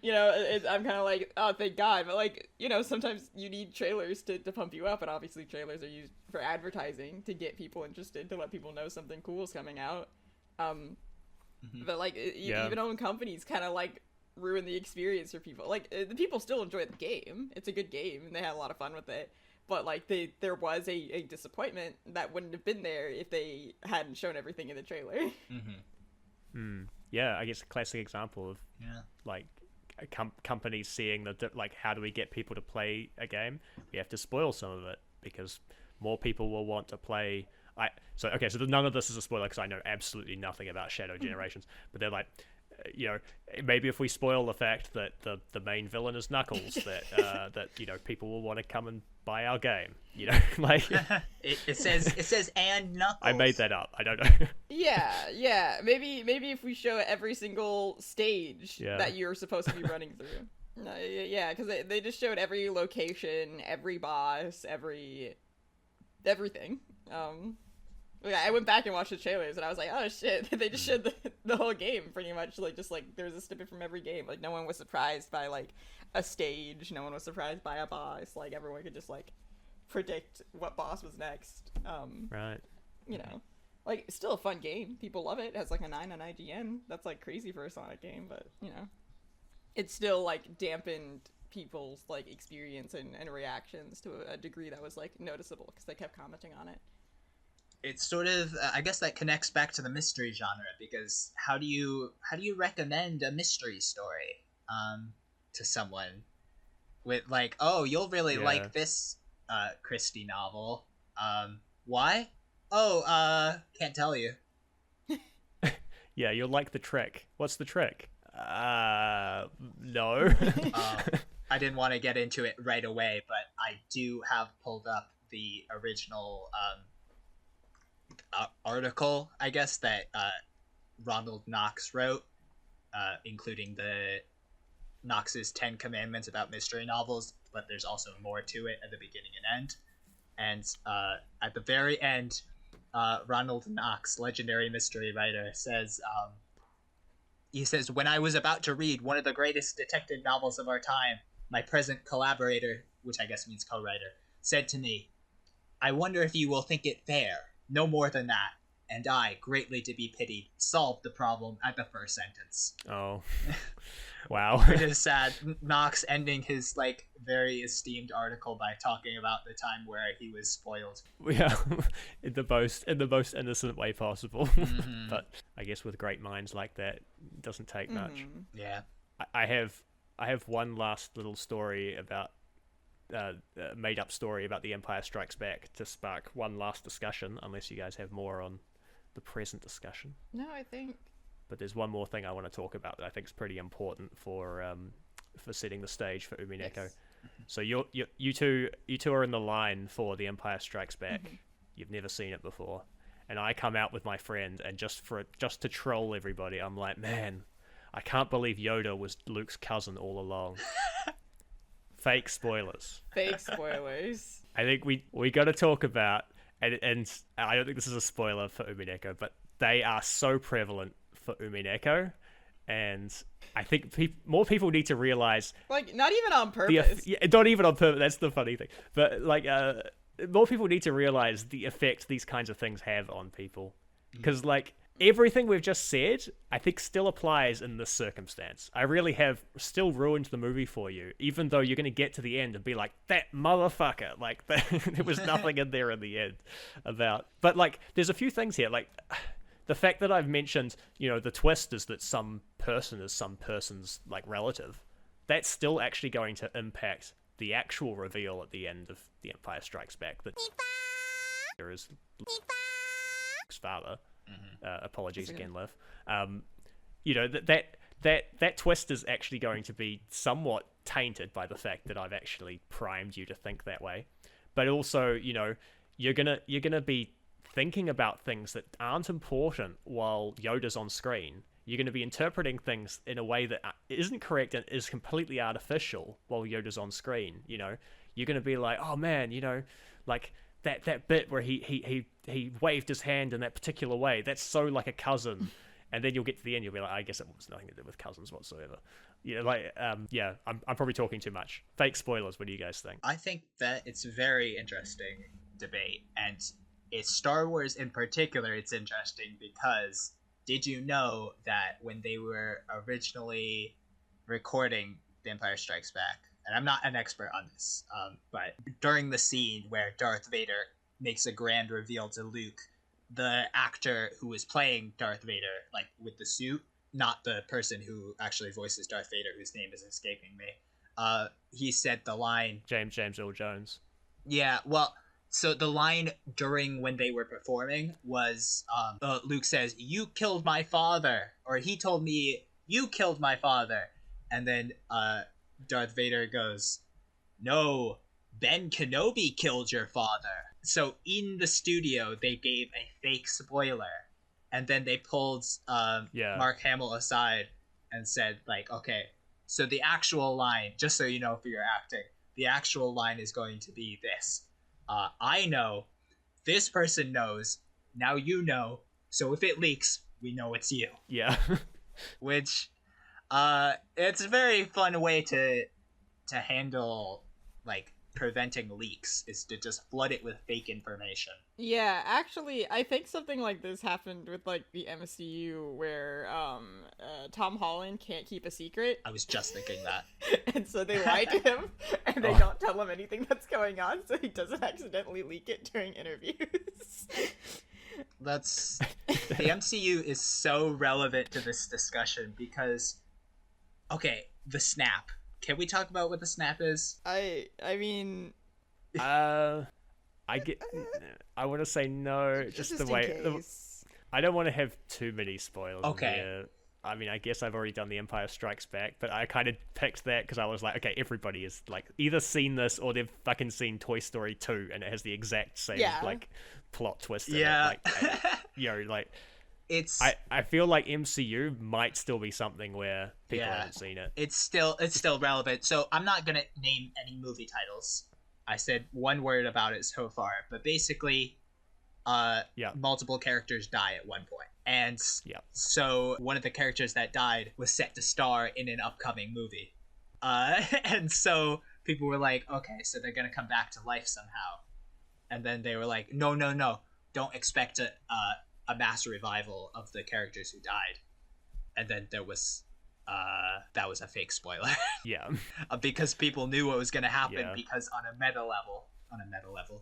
you know, I'm kind of like, oh, thank God. But like, you know, sometimes you need trailers to pump you up, and obviously trailers are used for advertising to get people interested, to let people know something cool is coming out. But like, even own companies kind of like ruin the experience for people. Like, the people still enjoy the game. It's a good game, and they had a lot of fun with it. But like, there was a disappointment that wouldn't have been there if they hadn't shown everything in the trailer. Yeah, I guess a classic example of like companies seeing that like, how do we get people to play a game? We have to spoil some of it because more people will want to play. So none of this is a spoiler because I know absolutely nothing about Shadow Generations, but they're like, you know, maybe if we spoil the fact that the main villain is Knuckles, that that people will want to come and buy our game. Like it says and Knuckles. I made that up. I don't know. Yeah. Maybe if we show every single stage Yeah. that you're supposed to be running through. No, yeah, because they just showed every location, every boss, everything. I went back and watched the trailers, and I was like, oh shit, they just showed the whole game pretty much. Like, just like there's a snippet from every game. Like, no one was surprised by like a stage. No one was surprised by a boss. Like, everyone could just like predict what boss was next. Right. Like, it's still a fun game. People love it. It has like a 9 on IGN. That's like crazy for a Sonic game, but it's still like dampened people's like experience and reactions to a degree that was like noticeable because they kept commenting on it. It's sort of I guess that connects back to the mystery genre, because how do you recommend a mystery story to someone with like, oh, you'll really like this Christie novel, why? Oh, can't tell you. Yeah, you'll like the trick. What's the trick? No. I didn't want to get into it right away, but I do have pulled up the original article, I guess, that Ronald Knox wrote, including the Knox's 10 Commandments about mystery novels, but there's also more to it at the beginning and end. And at the very end, Ronald Knox, legendary mystery writer, says, he says, when I was about to read one of the greatest detective novels of our time, my present collaborator, which I guess means co-writer, said to me, I wonder if you will think it fair. No more than that. And I, greatly to be pitied, solved the problem at the first sentence. Oh. Wow. It is sad. Knox ending his, like, very esteemed article by talking about the time where he was spoiled. Yeah, in the most innocent way possible. Mm-hmm. But I guess with great minds like that, it doesn't take much. Yeah. I have one last little story about made up story about The Empire Strikes Back to spark one last discussion, unless you guys have more on the present discussion. No, I think. But there's one more thing I want to talk about that I think is pretty important for setting the stage for Umineko. Yes. So you two are in the line for The Empire Strikes Back. You've never seen it before, and I come out with my friend, and just to troll everybody, I'm like, man, I can't believe Yoda was Luke's cousin all along. Fake spoilers. Fake spoilers. I think we got to talk about, and I don't think this is a spoiler for Umineko, but they are so prevalent for Umineko, and I think more people need to realize, like, not even on purpose. Not even on purpose. That's the funny thing. But like, more people need to realize the effect these kinds of things have on people, because like everything we've just said, I think still applies in this circumstance. I really have still ruined the movie for you, even though you're going to get to the end and be like, that motherfucker, like there was nothing in there in the end about. But like, there's a few things here, like the fact that I've mentioned, the twist is that some person is some person's like relative. That's still actually going to impact the actual reveal at the end of The Empire Strikes Back that there is Luke's father. Apologies again, Liv. That twist is actually going to be somewhat tainted by the fact that I've actually primed you to think that way. But also, you're gonna be thinking about things that aren't important while Yoda's on screen. You're gonna be interpreting things in a way that isn't correct and is completely artificial while Yoda's on screen. You're gonna be like, oh man, like that bit where he waved his hand in that particular way, that's so like a cousin. And then you'll get to the end, you'll be like, I guess it was nothing to do with cousins whatsoever. I'm probably talking too much. Fake spoilers, what do you guys think? I think that it's a very interesting debate, and it's Star Wars in particular, it's interesting because did you know that when they were originally recording The Empire Strikes Back, and I'm not an expert on this, but during the scene where Darth Vader makes a grand reveal to Luke, the actor who was playing Darth Vader, like with the suit, not the person who actually voices Darth Vader, whose name is escaping me, he said the line... James Earl Jones. Yeah, well, so the line during when they were performing was, Luke says, "You killed my father," or he told me you killed my father. And then Darth Vader goes, no, Ben Kenobi killed your father. So in the studio, they gave a fake spoiler, and then they pulled Mark Hamill aside and said, like, okay, so the actual line, just so you know for your acting, the actual line is going to be this. I know, this person knows, now you know, so if it leaks, we know it's you. Yeah. Which, it's a very fun way to handle, like, preventing leaks, is to just flood it with fake information. Yeah, actually, I think something like this happened with, like, the MCU, where, Tom Holland can't keep a secret. I was just thinking that. And so they lie to him, and they don't tell him anything that's going on, so he doesn't accidentally leak it during interviews. The MCU is so relevant to this discussion because, okay, the snap. Can we talk about what the snap is? I mean... I want to say no, just the way... I don't want to have too many spoilers in here. I mean, I guess I've already done The Empire Strikes Back, but I kind of picked that because I was like, okay, everybody has, like, either seen this or they've fucking seen Toy Story 2 and it has the exact same, like, plot twist in it. Like, like... I feel like MCU might still be something where people haven't seen it. It's still relevant. So I'm not gonna name any movie titles. I said one word about it so far, but basically, multiple characters die at one point. And so one of the characters that died was set to star in an upcoming movie. And so people were like, okay, so they're gonna come back to life somehow. And then they were like, no, don't expect a mass revival of the characters who died. And then there was that was a fake spoiler. Because people knew what was going to happen, because on a meta level,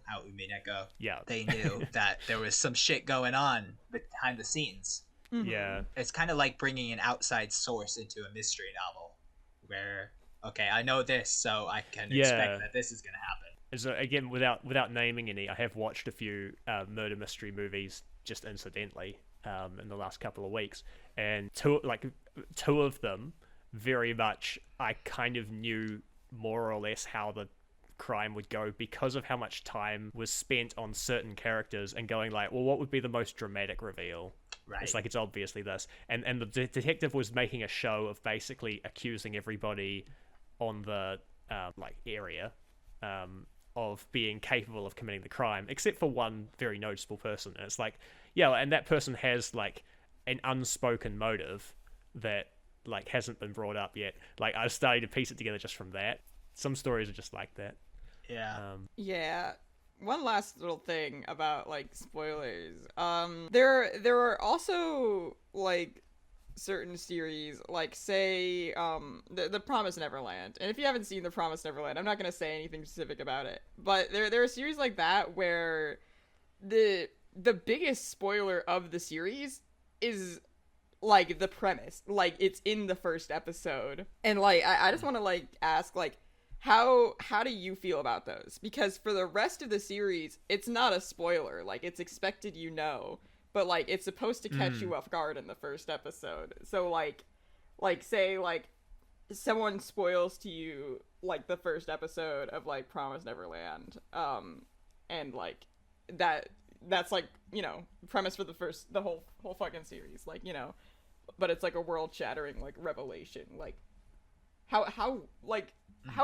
how Umineko, they knew that there was some shit going on behind the scenes. It's kind of like bringing an outside source into a mystery novel where, okay, I know this, so I can expect that this is going to happen. So again, without naming any, I have watched a few murder mystery movies just incidentally in the last couple of weeks, and two of them very much I kind of knew more or less how the crime would go because of how much time was spent on certain characters and going like, well, what would be the most dramatic reveal? Right. It's like, it's obviously this, and the detective was making a show of basically accusing everybody on the area of being capable of committing the crime, except for one very noticeable person. And it's like, and that person has like an unspoken motive that like hasn't been brought up yet. Like, I started to piece it together just from that. Some stories are just like that. One last little thing about like spoilers. There are also like certain series, like say the Promised Neverland, and if you haven't seen the Promised Neverland, I'm not gonna say anything specific about it, but there are series like that where the biggest spoiler of the series is like the premise, like it's in the first episode, and like I just want to like ask, like, how do you feel about those? Because for the rest of the series, it's not a spoiler, like it's expected, but like it's supposed to catch you off guard in the first episode. So like say like someone spoils to you like the first episode of like Promised Neverland, and like that's like, premise for the whole fucking series, like, but it's like a world shattering like revelation. Like how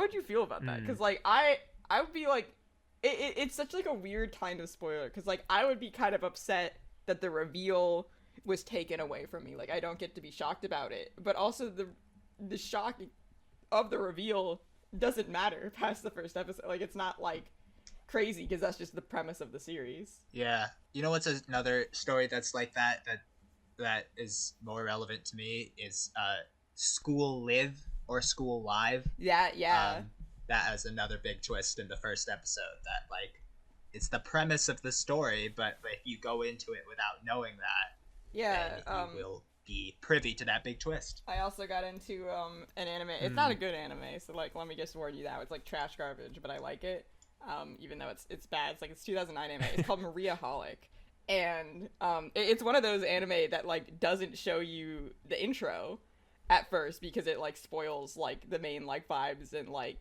would you feel about that? Because like I would be like, it's such like a weird kind of spoiler, because like I would be kind of upset that the reveal was taken away from me. Like, I don't get to be shocked about it, but also the shock of the reveal doesn't matter past the first episode. Like, it's not like crazy, because that's just the premise of the series. Yeah. You know what's another story that's like that is more relevant to me is School Live or School Live. Yeah. That has another big twist in the first episode, that like it's the premise of the story, but if you go into it without knowing that, then you will be privy to that big twist. I also got into an anime. It's not a good anime, so like let me just warn you that it's like trash garbage, but I like it. Even though it's bad. It's 2009 anime. It's called Mariaholic, and it's one of those anime that like doesn't show you the intro, at first because it like spoils like the main like vibes and like,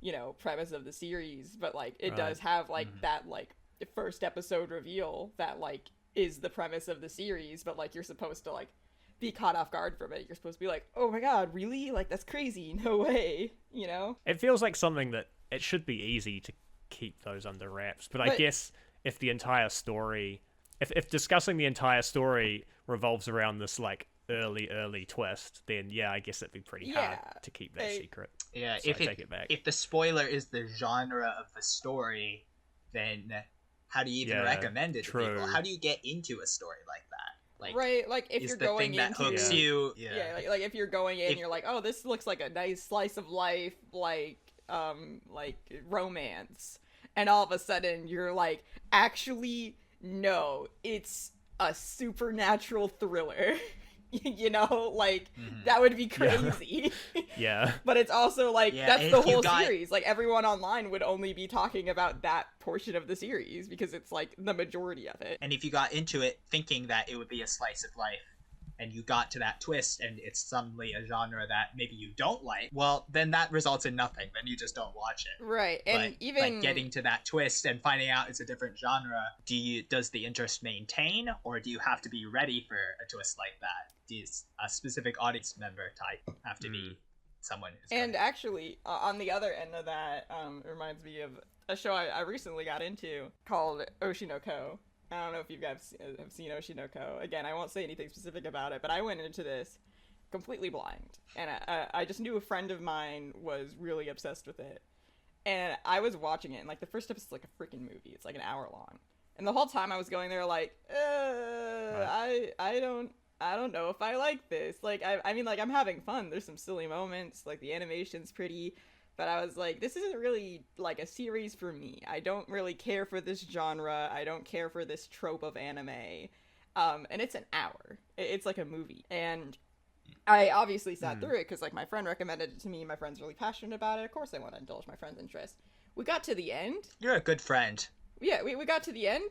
you know, premise of the series, but like it does have like that like first episode reveal that like is the premise of the series, but like you're supposed to like be caught off guard from it. You're supposed to be like, oh my god, really? Like that's crazy. No way, you know? It feels like something that it should be easy to keep those under wraps, but I guess if the entire story, if discussing the entire story revolves around this like early twist, then yeah, I guess it'd be pretty hard to keep that secret. Yeah, so if the spoiler is the genre of the story, then how do you even recommend it to people? How do you get into a story like that? Like, right, like if you're going into that hooks you, like if you're going in, you're like, oh, this looks like a nice slice of life, like romance, and all of a sudden you're like, actually, no, it's a supernatural thriller. You know, like that would be crazy. Yeah. But it's also like that's the whole series. Like everyone online would only be talking about that portion of the series because it's like the majority of it. And if you got into it thinking that it would be a slice of life, and you got to that twist and it's suddenly a genre that maybe you don't like, well, then that results in nothing. Then you just don't watch it. Right. And but, even like, getting to that twist and finding out it's a different genre, does the interest maintain, or do you have to be ready for a twist like that? Does a specific audience member type have to be someone who's and actually on the other end of that, it reminds me of a show I recently got into called Oshinoko. I don't know if you guys have seen Oshinoko. Again, I won't say anything specific about it, but I went into this completely blind. And I just knew a friend of mine was really obsessed with it. And I was watching it, and like the first episode's like a freaking movie. It's like an hour long. And the whole time I was going there like, I don't know if I like this. Like, I mean, like, I'm having fun. There's some silly moments. Like, the animation's pretty. But I was like, this isn't really, like, a series for me. I don't really care for this genre. I don't care for this trope of anime. And it's an hour. It's like a movie. And I obviously sat through it because, like, my friend recommended it to me. My friend's really passionate about it. Of course I want to indulge my friend's interest. We got to the end. You're a good friend. Yeah, we got to the end.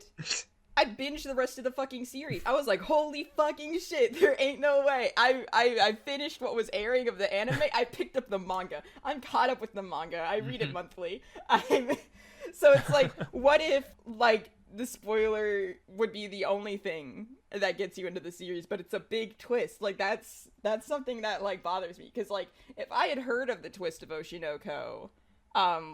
I binged the rest of the fucking series. I was like, holy fucking shit, there ain't no way. I finished what was airing of the anime. I picked up the manga. I'm caught up with the manga. I read it monthly. So it's like, what if, like, the spoiler would be the only thing that gets you into the series, but it's a big twist. Like, that's something that, like, bothers me. Because, like, if I had heard of the twist of Oshinoko,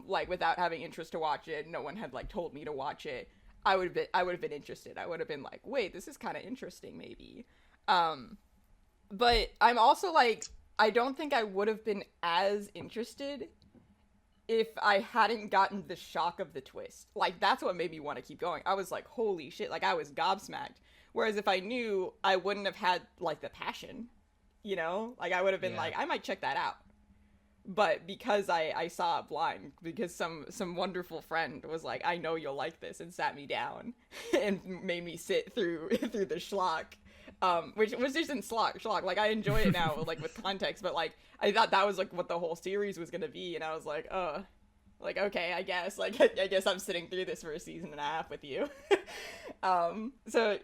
like, without having interest to watch it, no one had, like, told me to watch it, I would have been interested. I would have been like, wait, this is kind of interesting, maybe. But I'm also like, I don't think I would have been as interested if I hadn't gotten the shock of the twist. Like, that's what made me want to keep going. I was like, holy shit, like, I was gobsmacked. Whereas if I knew, I wouldn't have had, like, the passion, you know? Like, I would have been like, I might check that out. But because I saw it blind, because some wonderful friend was like, I know you'll like this, and sat me down and made me sit through the schlock, which isn't schlock. Like, I enjoy it now, like, with context, but, like, I thought that was, like, what the whole series was gonna be, and I was like, like, okay, I guess, like, I guess I'm sitting through this for a season and a half with you. So...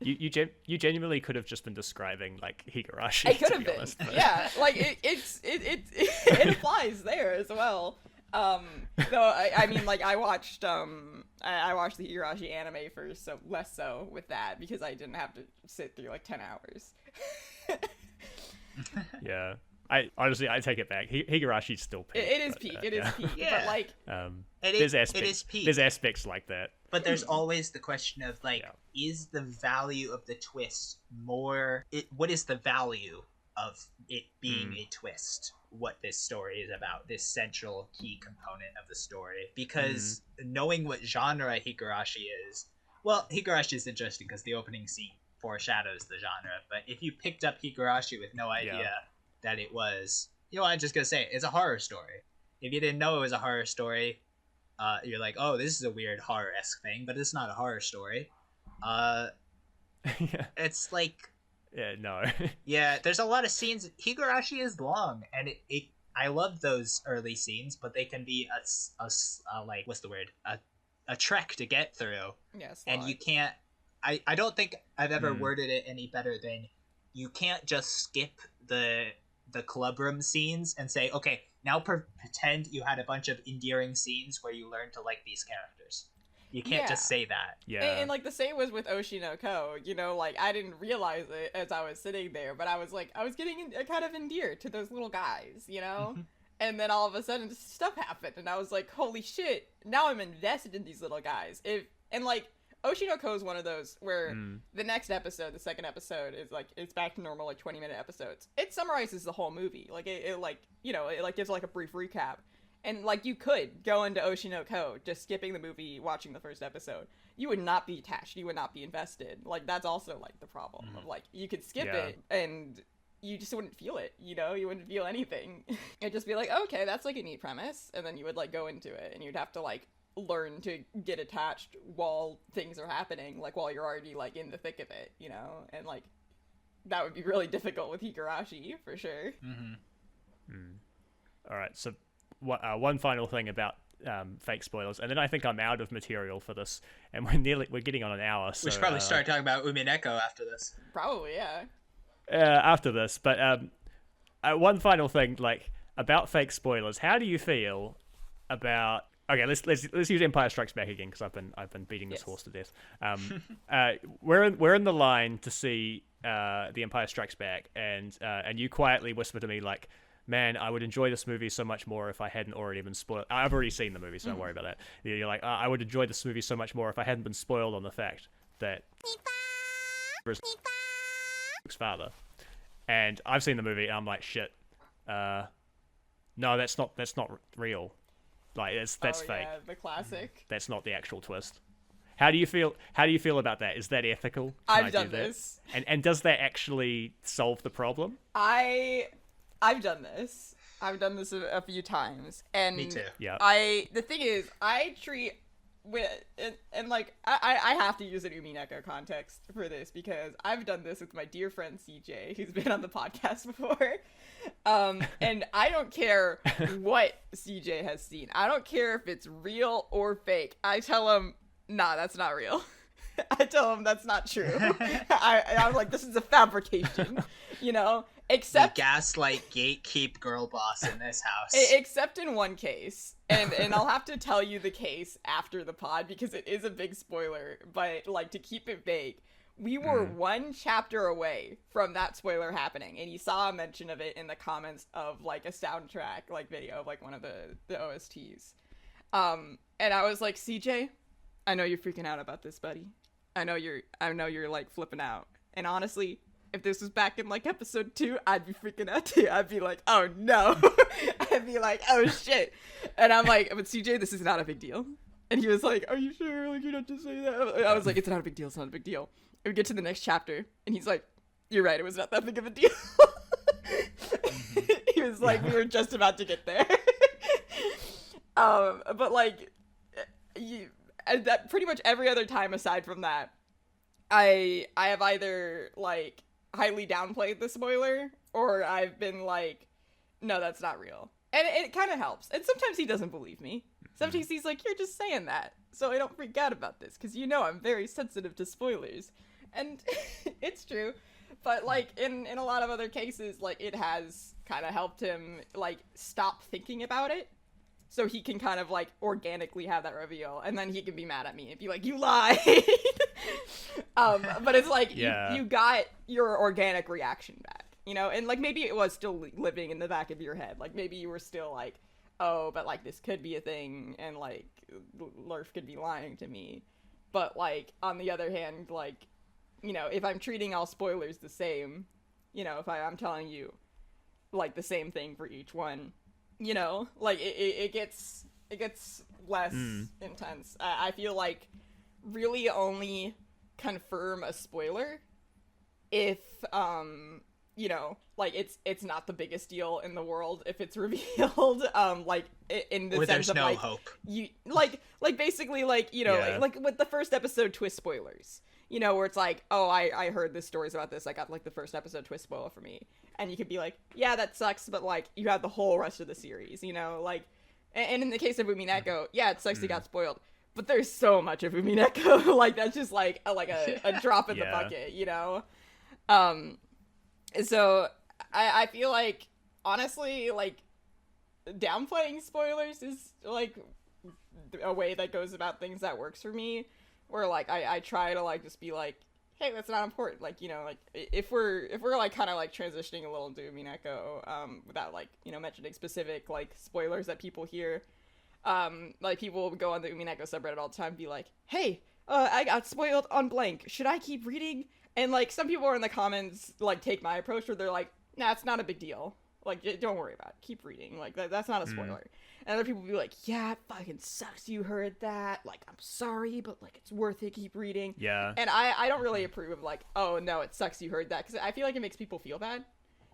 You genuinely could have just been describing like Higurashi. I could have been, but... yeah. Like it applies there as well. Though I mean, like I watched the Higurashi anime first, so less so with that because I didn't have to sit through like 10 hours. Yeah, I honestly take it back. Higurashi's still peak. It is peak. It is peak. Yeah. But like, there's aspects like that. But there's always the question of like, is the value of the twist more? What is the value of it being a twist? What this story is about, this central key component of the story. Because knowing what genre Higurashi is, well, Higurashi is interesting because the opening scene foreshadows the genre. But if you picked up Higurashi with no idea that it was, I'm just gonna say it's a horror story. If you didn't know it was a horror story, you're like, oh, this is a weird horror-esque thing, but it's not a horror story. It's like, no. There's a lot of scenes. Higurashi is long, and I love those early scenes, but they can be a like, what's the word? A trek to get through. Yes. And you can't. I don't think I've ever worded it any better than you can't just skip the clubroom scenes and say, okay, now pretend you had a bunch of endearing scenes where you learned to like these characters. You can't just say that. Yeah. And like the same was with Oshinoko, you know, like I didn't realize it as I was sitting there, but I was getting kind of endeared to those little guys, you know? And then all of a sudden stuff happened and I was like, holy shit, now I'm invested in these little guys. And like Oshinoko is one of those where the next episode, the second episode, is like it's back to normal, like 20-minute episodes. It summarizes the whole movie, like it like, you know, it like gives like a brief recap, and like you could go into Oshinoko just skipping the movie, watching the first episode. You would not be attached. You would not be invested. Like that's also like the problem of like you could skip it and you just wouldn't feel it, you know? You wouldn't feel anything. It'd just be like, oh, okay, that's like a neat premise, and then you would like go into it, and you'd have to like learn to get attached while things are happening, like while you're already like in the thick of it, you know? And like that would be really difficult with Higurashi for sure. All right, so one final thing about fake spoilers, and then I think I'm out of material for this, and we're getting on an hour, so we should probably start talking about Umineko after this. Probably, yeah. After this, but one final thing, like about fake spoilers. How do you feel about? Okay, let's use Empire Strikes Back again because I've been beating this horse to death. We're in the line to see the Empire Strikes Back, and you quietly whisper to me like, "Man, I would enjoy this movie so much more if I hadn't already been spoiled." I've already seen the movie, so don't worry about that. You're like, I would enjoy this movie so much more if I hadn't been spoiled on the fact that Luke's father. And I've seen the movie, and I'm like, shit. No, that's not real. Like that's fake. Yeah, the classic. That's not the actual twist. How do you feel about that? Is that ethical? I've done this. And does that actually solve the problem? I've done this. I've done this a few times. And me too. Yeah. The thing is, I treat and like I have to use an Umineko context for this because I've done this with my dear friend CJ, who's been on the podcast before. And I don't care what CJ has seen. I don't care if it's real or fake. I tell him, nah, that's not real. I tell him that's not true. I'm like, this is a fabrication, you know? Except the gaslight gatekeep girl boss in this house. Except in one case. And I'll have to tell you the case after the pod because it is a big spoiler, but like to keep it vague. We were one chapter away from that spoiler happening, and you saw a mention of it in the comments of like a soundtrack like video of like one of the OSTs. And I was like, CJ, I know you're freaking out about this, buddy. I know you're like flipping out. And honestly, if this was back in like episode 2, I'd be freaking out too. I'd be like, oh no. I'd be like, oh shit. And I'm like, but CJ, this is not a big deal. And he was like, are you sure? Like, you don't just say that. I was like, it's not a big deal. It's not a big deal. And we get to the next chapter, and he's like, you're right. It was not that big of a deal. He was like, we were just about to get there. But like, that pretty much every other time aside from that, I have either like highly downplayed the spoiler, or I've been like, no, that's not real. And it kind of helps. And sometimes he doesn't believe me. Sometimes he's like, you're just saying that, so I don't freak out about this, because you know I'm very sensitive to spoilers. And it's true. But, like, in a lot of other cases, like, it has kind of helped him, like, stop thinking about it. So he can kind of, like, organically have that reveal. And then he can be mad at me and be like, you lied! But it's like, you got your organic reaction back, you know? And, like, maybe it was still living in the back of your head. Like, maybe you were still like, oh, but, like, this could be a thing, and, like, Lurf could be lying to me. But, like, on the other hand, like, you know, if I'm treating all spoilers the same, you know, if I'm telling you, like, the same thing for each one, you know, like, it gets less intense. I feel like really only confirm a spoiler if, you know, like, it's not the biggest deal in the world if it's revealed, like, in the sense of, like, hope. You, like, basically, like, you know, like, with the first episode twist spoilers, you know, where it's like, oh, I heard the stories about this, I got, like, the first episode twist spoiler for me, and you could be like, yeah, that sucks, but, like, you have the whole rest of the series, you know, like, and in the case of Umineko, yeah, it sucks he got spoiled, but there's so much of Umineko, like, that's just, like, a drop in the bucket, you know, So I feel like, honestly, like, downplaying spoilers is like a way that goes about things that works for me, where like I try to like just be like, hey, that's not important, like, you know, like if we're like kind of like transitioning a little into Umineko, without like, you know, mentioning specific like spoilers that people hear, like people would go on the Umineko subreddit all the time and be like, hey, I got spoiled on blank, should I keep reading? And like some people are in the comments like take my approach where they're like, nah, it's not a big deal, like, don't worry about it, keep reading, like that's not a spoiler. And other people will be like, yeah, it fucking sucks you heard that, like, I'm sorry, but like it's worth it, keep reading. Yeah. And I don't really approve of like, oh no, it sucks you heard that, because I feel like it makes people feel bad,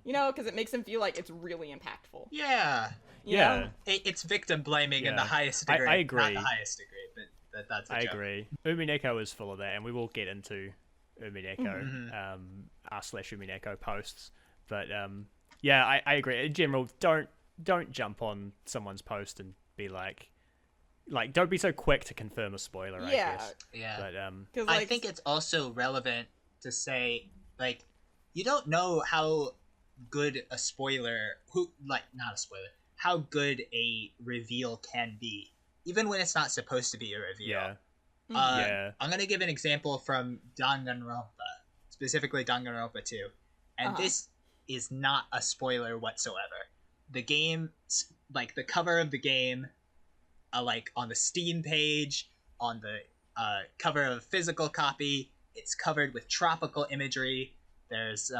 you know, because it makes them feel like it's really impactful. Yeah. You Yeah. know? It's victim blaming in Yeah. the highest degree. I agree. Not the highest degree, but that's a I joke. agree. Umineko is full of that, and we will get into Umineko, r/Umineko posts. But yeah, I agree. In general, don't jump on someone's post and be like don't be so quick to confirm a spoiler. I guess. Yeah. But 'Cause, I like, think it's also relevant to say, like, you don't know how good a spoiler, not a spoiler, how good a reveal can be, even when it's not supposed to be a reveal. yeah, Yeah. I'm gonna give an example from Danganronpa, specifically Danganronpa 2, and this is not a spoiler whatsoever. The game, like the cover of the game, like on the Steam page, on the cover of a physical copy, it's covered with tropical imagery. There's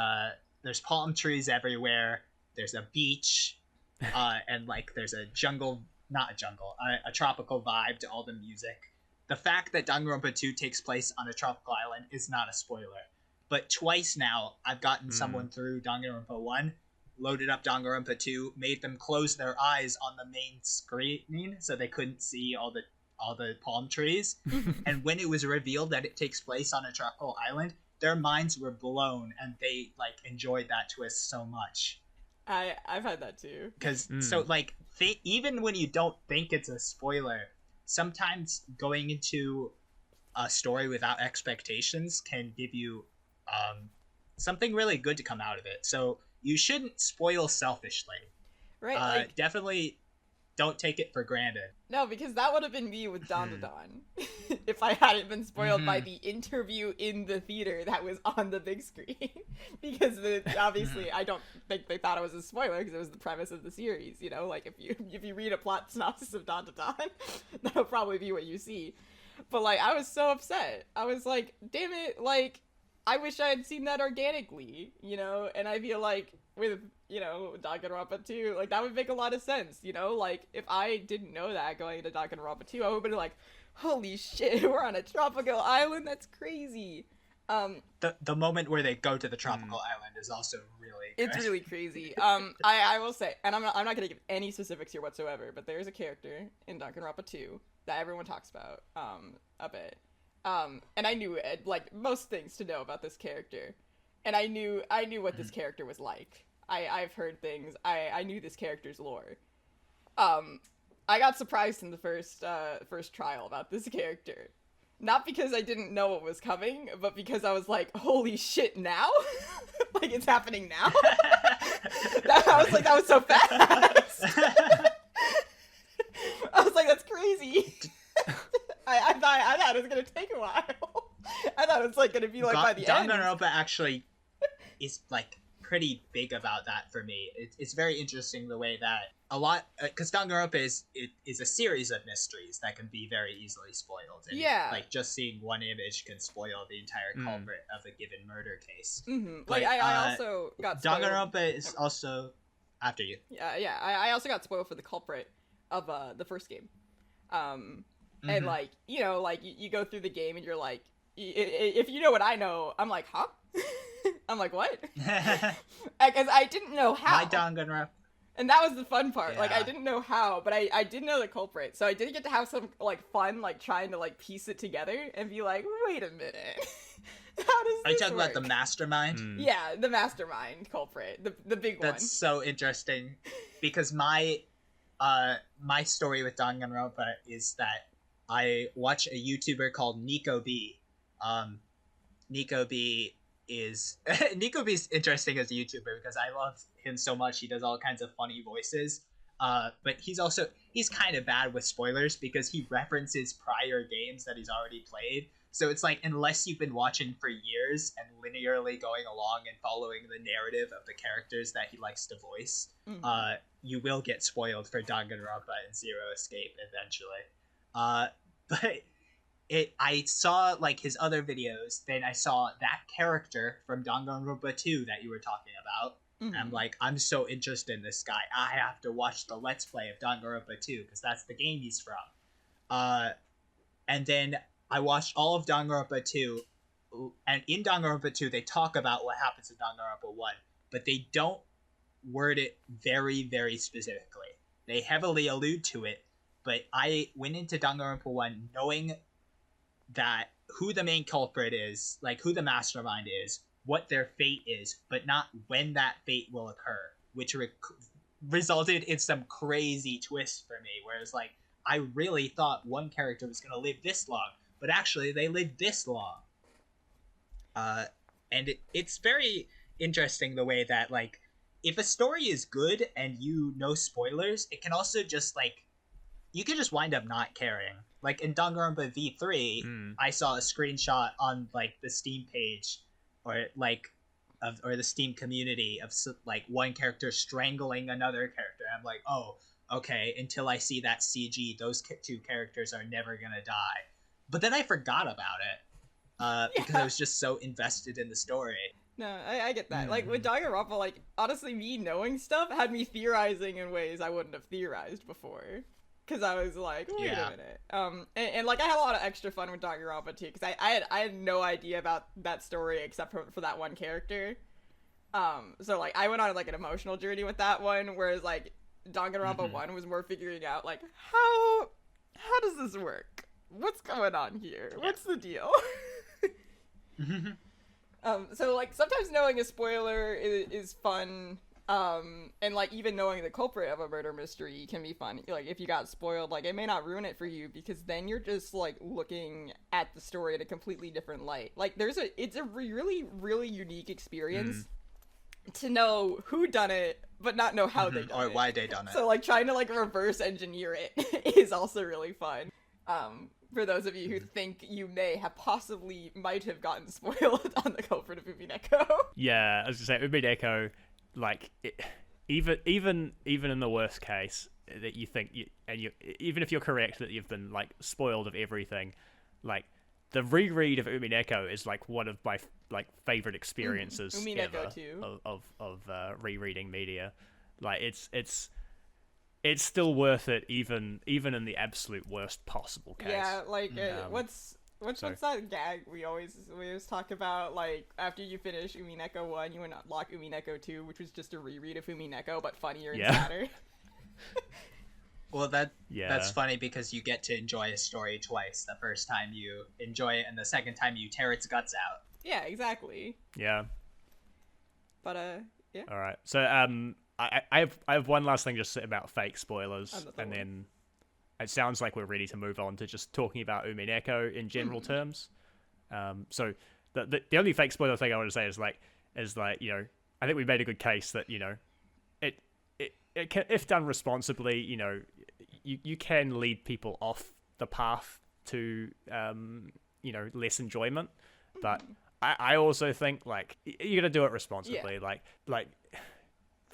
palm trees everywhere. There's a beach, and like there's a jungle, not a jungle, a tropical vibe to all the music. The fact that Danganronpa 2 takes place on a tropical island is not a spoiler. But twice now, I've gotten someone through Danganronpa 1, loaded up Danganronpa 2, made them close their eyes on the main screen so they couldn't see all the palm trees. And when it was revealed that it takes place on a tropical island, their minds were blown, and they like enjoyed that twist so much. I've had that too. Because so like even when you don't think it's a spoiler, sometimes going into a story without expectations can give you something really good to come out of it. So you shouldn't spoil selfishly. Right. Like, definitely don't take it for granted. no, because that would have been me with Don to Don if I hadn't been spoiled by the interview in the theater that was on the big screen. Because obviously I don't think they thought it was a spoiler because it was the premise of the series, you know? Like, if you read a plot synopsis of Don to Don, that'll probably be what you see. But like, I was so upset. I was like, damn it, like, I wish I had seen that organically, you know? And I feel like with, you know, Danganronpa 2, like, that would make a lot of sense, you know? Like, if I didn't know that going into Danganronpa 2, I would have been like, holy shit, we're on a tropical island? That's crazy. The moment where they go to the tropical island is also really good. It's really crazy. I will say, and I'm not gonna give any specifics here whatsoever, but there's a character in Danganronpa 2 that everyone talks about a bit. And I knew like most things to know about this character, and I knew what this character was like. I've heard things. I knew this character's lore. I got surprised in the first trial about this character. Not because I didn't know what was coming, but because I was like, holy shit, now? Like, it's happening now? I was like, that was so fast! I was like, that's crazy! I thought it was gonna take a while. I thought it was like gonna be like by the end. Danganronpa actually is like pretty big about that for me. It's very interesting the way that a lot, because Danganronpa is a series of mysteries that can be very easily spoiled. And like just seeing one image can spoil the entire culprit of a given murder case. Like I also got spoiled. Danganronpa is also after you. Yeah. I also got spoiled for the culprit of the first game. And like, you know, like you go through the game and you're like, if you know what I know, I'm like, huh? I'm like, what? Because I didn't know how. My Danganronpa. And that was the fun part. Yeah. Like, I didn't know how, but I did know the culprit. So I did get to have some, like, fun, like, trying to, like, piece it together and be like, wait a minute. How does Are you this talking work? about the mastermind? Yeah, the mastermind culprit. The big one. That's so interesting. Because my story with Danganronpa is that I watch a YouTuber called Nico B. Nico B is Nikobe's interesting as a YouTuber because I love him so much. He does all kinds of funny voices. But he's kind of bad with spoilers because he references prior games that he's already played. So it's like, unless you've been watching for years and linearly going along and following the narrative of the characters that he likes to voice, you will get spoiled for Danganronpa and Zero Escape eventually. But I saw like his other videos, then I saw that character from Danganronpa 2 that you were talking about. And I'm like, I'm so interested in this guy. I have to watch the Let's Play of Danganronpa 2 because that's the game he's from. And then I watched all of Danganronpa 2, and in Danganronpa 2 they talk about what happens in Danganronpa 1, but they don't word it very, very specifically. They heavily allude to it, but I went into Danganronpa 1 knowing that who the main culprit is, like who the mastermind is, what their fate is, but not when that fate will occur, which resulted in some crazy twist for me, whereas like I really thought one character was going to live this long, but actually they lived this long. And it's very interesting the way that like if a story is good and you know spoilers, it can also just like you can just wind up not caring. Like in Danganronpa V3, I saw a screenshot on like the Steam page or like or the Steam community of like one character strangling another character. I'm like, oh, okay, until I see that CG, those two characters are never gonna die. But then I forgot about it because I was just so invested in the story. No, I get that. Like with Danganronpa, like honestly, me knowing stuff had me theorizing in ways I wouldn't have theorized before. Because I was like, wait a minute. And like I had a lot of extra fun with Danganronpa too, because I had no idea about that story except for that one character. So like I went on like an emotional journey with that one, whereas like Danganronpa 1 was more figuring out like how does this work? What's going on here? What's the deal? So like sometimes knowing a spoiler is fun. And like even knowing the culprit of a murder mystery can be fun. Like if you got spoiled, like it may not ruin it for you because then you're just like looking at the story in a completely different light. Like it's a really, really unique experience to know who done it, but not know how they done it. Or why they done it. So like trying to like reverse engineer it is also really fun. For those of you who think you might have gotten spoiled on the culprit of Umineko. Yeah, as I say, Umineko, like even in the worst case that you think even if you're correct that you've been like spoiled of everything, like the reread of Umineko is like one of my like favorite experiences ever too. of rereading media. Like it's still worth it even in the absolute worst possible case. Yeah, like what's that gag we always talk about? Like after you finish Umineko 1, you unlock Umineko 2, which was just a reread of Umineko but funnier and sadder. Well, that's funny because you get to enjoy a story twice. The first time you enjoy it, and the second time you tear its guts out. Yeah, exactly. Yeah. But yeah. All right. So I have one last thing just about fake spoilers, and then it sounds like we're ready to move on to just talking about Umineko in general terms. So the only fake spoiler thing I want to say is like you know, I think we made a good case that, you know, it can, if done responsibly, you know, you can lead people off the path to you know, less enjoyment, but I also think like you got to do it responsibly. Like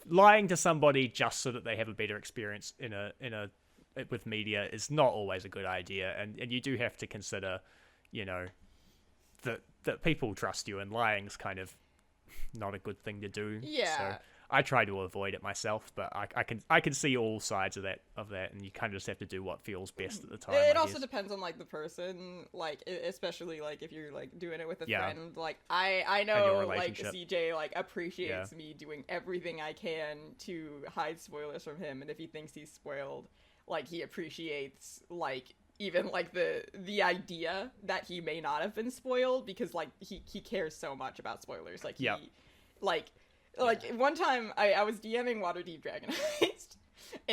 lying to somebody just so that they have a better experience in a with media is not always a good idea, and you do have to consider, you know, that people trust you, and lying's kind of not a good thing to do. Yeah. So I try to avoid it myself, but I can see all sides of that, and you kind of just have to do what feels best at the time. It also depends on like the person, like especially like if you're like doing it with a friend. Like I know like CJ like appreciates me doing everything I can to hide spoilers from him, and if he thinks he's spoiled, like he appreciates like even like the idea that he may not have been spoiled because like he cares so much about spoilers. Like like one time I was DMing Waterdeep Dragon Heist,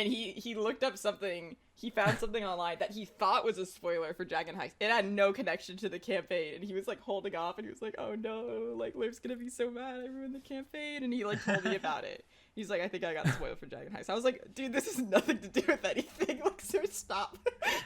and he looked up something. He found something online that he thought was a spoiler for Dragon Heist. It had no connection to the campaign, and he was like holding off, and he was like, "Oh no, like Liv's gonna be so mad I ruined the campaign," and he like told me about it. He's like, "I think I got a spoiler for Dragon Heist." I was like, "Dude, this has nothing to do with anything. Like, sir, stop.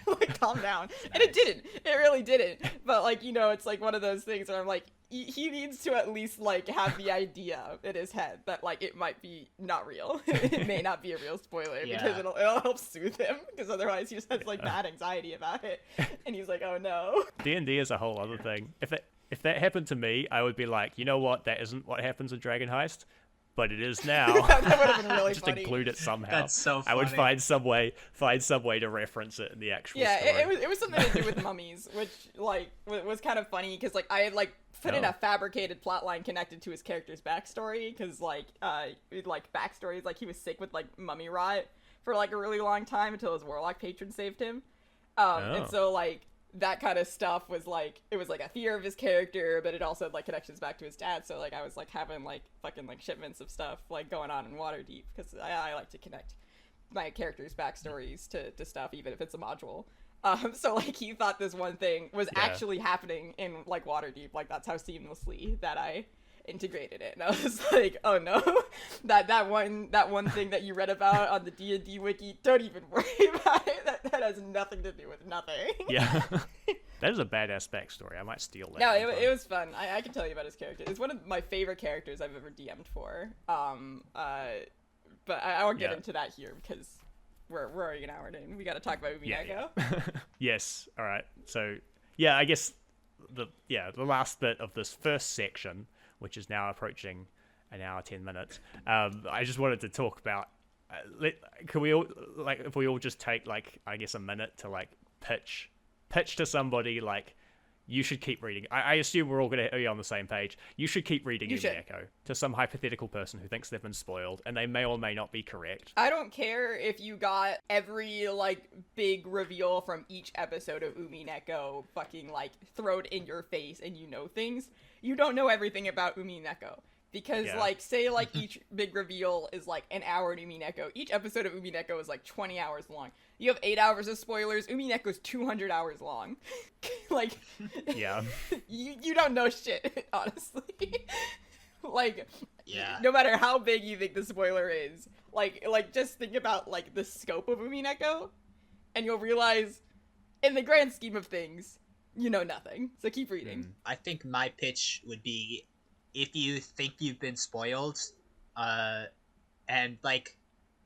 Like, calm down." And it didn't. It really didn't. But like, you know, it's like one of those things where I'm like, he needs to at least like have the idea in his head that like it might be not real. It may not be a real spoiler because it'll help soothe him, because otherwise he just has like bad anxiety about it, and he's like, oh no. D&D is a whole other thing. If that happened to me, I would be like, you know what, that isn't what happens in Dragon Heist, but it is now. That would have been really just funny. include it somehow. That's so funny. I would find some way to reference it in the actual story. It was something to do with mummies, which like was kind of funny because like I had like put in a fabricated plotline connected to his character's backstory, because like backstories, like he was sick with like mummy rot for like a really long time until his warlock patron saved him, and so like that kind of stuff was like, it was like a fear of his character, but it also had like connections back to his dad. So like I was like having like fucking like shipments of stuff like going on in Waterdeep, because I like to connect my characters' backstories to stuff, even if it's a module. So like he thought this one thing was actually happening in like Waterdeep, like that's how seamlessly that I integrated it, and I was like, oh no, that one thing that you read about on the D&D wiki, don't even worry about it. That has nothing to do with nothing. Yeah. That is a badass backstory. I might steal that. No, it was fun. I can tell you about his character. It's one of my favorite characters I've ever DM'd for. But I won't get into that here because we're already an hour in. We got to talk about Umineko. Yeah. Yes. All right. So yeah, I guess the last bit of this first section, which is now approaching an hour 10 minutes. I just wanted to talk about. Can we all if we all just take like I guess a minute to like pitch to somebody like, you should keep reading. I assume we're all going to be on the same page. You should keep reading Umineko to some hypothetical person who thinks they've been spoiled, and they may or may not be correct. I don't care if you got every, like, big reveal from each episode of Umineko fucking, like, thrown in your face and you know things. You don't know everything about Umineko. Because, like, say, like, each big reveal is, like, an hour in Umineko. Each episode of Umineko is, like, 20 hours long. You have 8 hours of spoilers. Umineko's 200 hours long. Like, yeah. you don't know shit, honestly. Like, no matter how big you think the spoiler is, like, just think about, like, the scope of Umineko, and you'll realize, in the grand scheme of things, you know nothing. So keep reading. I think my pitch would be, if you think you've been spoiled, and like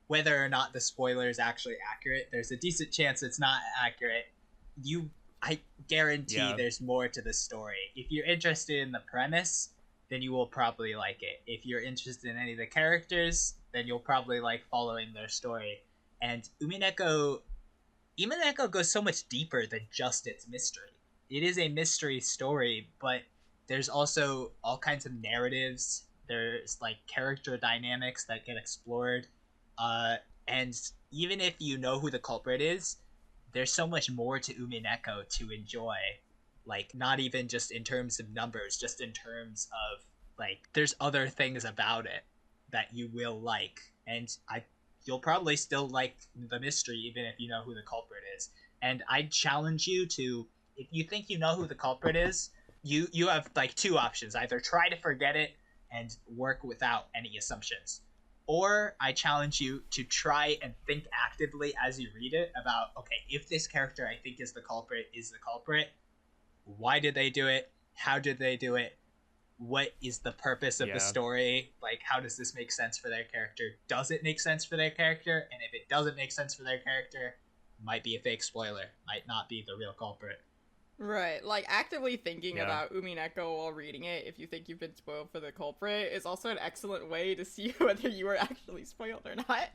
whether or not the spoiler is actually accurate, there's a decent chance it's not accurate. I guarantee there's more to the story. If you're interested in the premise, then you will probably like it. If you're interested in any of the characters, then you'll probably like following their story. And Umineko goes so much deeper than just its mystery. It is a mystery story, but there's also all kinds of narratives. There's like character dynamics that get explored. And even if you know who the culprit is, there's so much more to Umineko to enjoy. Like, not even just in terms of numbers, just in terms of, like, there's other things about it that you will like. And you'll probably still like the mystery even if you know who the culprit is. And I challenge you to, if you think you know who the culprit is, you have like two options. Either try to forget it and work without any assumptions, or I challenge you to try and think actively as you read it about, okay, if this character I think is the culprit, why did they do it? How did they do it? What is the purpose of the story? Like, how does this make sense for their character? Does it make sense for their character? And if it doesn't make sense for their character, might be a fake spoiler, might not be the real culprit. Right, like, actively thinking about Umineko while reading it, if you think you've been spoiled for the culprit, is also an excellent way to see whether you were actually spoiled or not.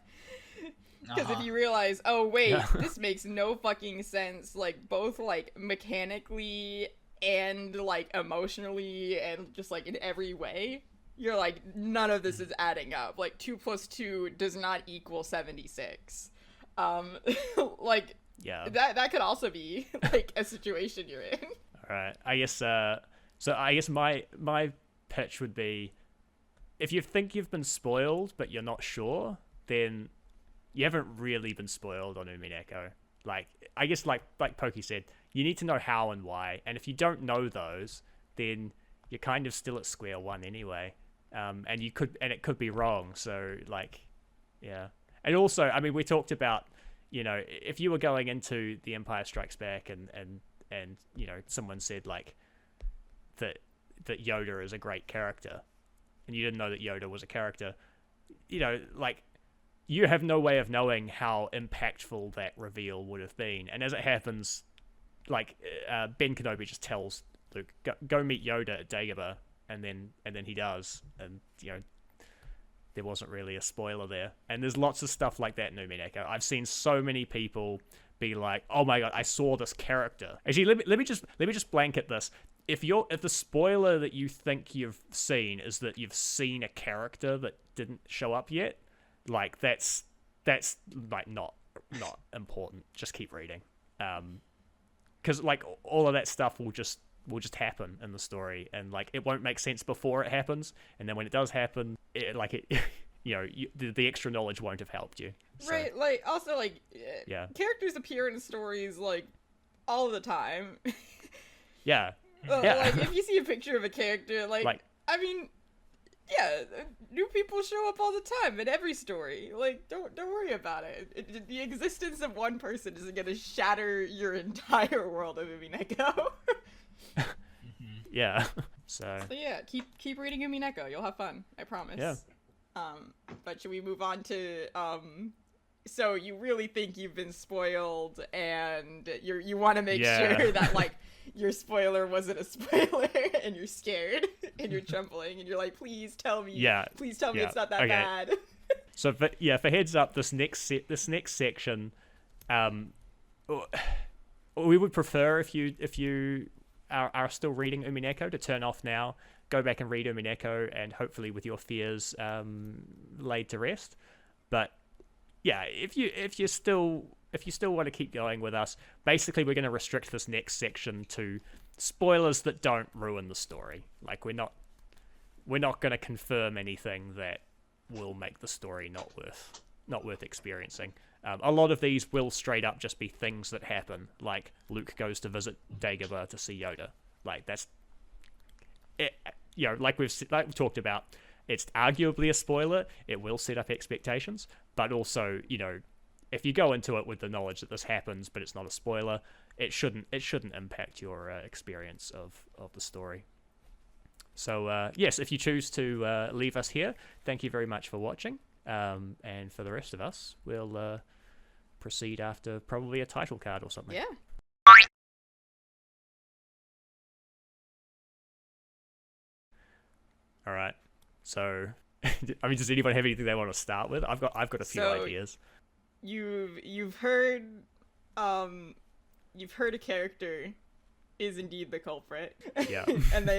Because if you realize, oh wait, this makes no fucking sense, like, both, like, mechanically and, like, emotionally and just, like, in every way, you're like, none of this is adding up. Like, 2 + 2 does not equal 76. Like... Yeah, that could also be like a situation you're in. All right, I guess. So I guess my pitch would be, if you think you've been spoiled but you're not sure, then you haven't really been spoiled on Umineko. Like, I guess like Pokey said, you need to know how and why, and if you don't know those, then you're kind of still at square one anyway. And it could be wrong. So like, yeah. And also, I mean, we talked about, you know, if you were going into The Empire Strikes Back and you know, someone said like that Yoda is a great character, and you didn't know that Yoda was a character, you know, like, you have no way of knowing how impactful that reveal would have been. And as it happens, like, Ben Kenobi just tells Luke, go meet Yoda at Dagobah, and then he does, and you know, there wasn't really a spoiler there. And there's lots of stuff like that in Umineko. I've seen so many people be like, "Oh my god, I saw this character." Actually, let me just blanket this. If the spoiler that you think you've seen is that you've seen a character that didn't show up yet, like that's like not important. Just keep reading, because like all of that stuff will just happen in the story, and like it won't make sense before it happens, and then when it does happen, you know, the extra knowledge won't have helped you. So, right, like, also, like, yeah, characters appear in stories like all the time. yeah. Like, if you see a picture of a character, like I mean, yeah, new people show up all the time in every story. Like, don't worry about it. The existence of one person isn't gonna shatter your entire world of Umineko. Yeah. So yeah, keep reading Umineko. You'll have fun. I promise. Yeah. But should we move on to so you really think you've been spoiled, and you want to make sure that like your spoiler wasn't a spoiler, and you're scared and you're trembling and you're like, please tell me, please tell me it's not that bad. So for heads up, this next section, we would prefer if you are still reading Umineko to turn off now, go back and read Umineko, and hopefully with your fears laid to rest. But yeah, if you still want to keep going with us, basically we're going to restrict this next section to spoilers that don't ruin the story. Like, we're not going to confirm anything that will make the story not worth experiencing. A lot of these will straight up just be things that happen, like Luke goes to visit Dagobah to see Yoda. Like, that's it, you know, like we've talked about. It's arguably a spoiler. It will set up expectations, but also, you know, if you go into it with the knowledge that this happens, but it's not a spoiler, it shouldn't impact your experience of the story. So yes, if you choose to leave us here, thank you very much for watching. And for the rest of us, we'll proceed after probably a title card or something. Yeah. All right. So, I mean, does anyone have anything they want to start with? I've got a few ideas. You've heard a character is indeed the culprit. Yeah. And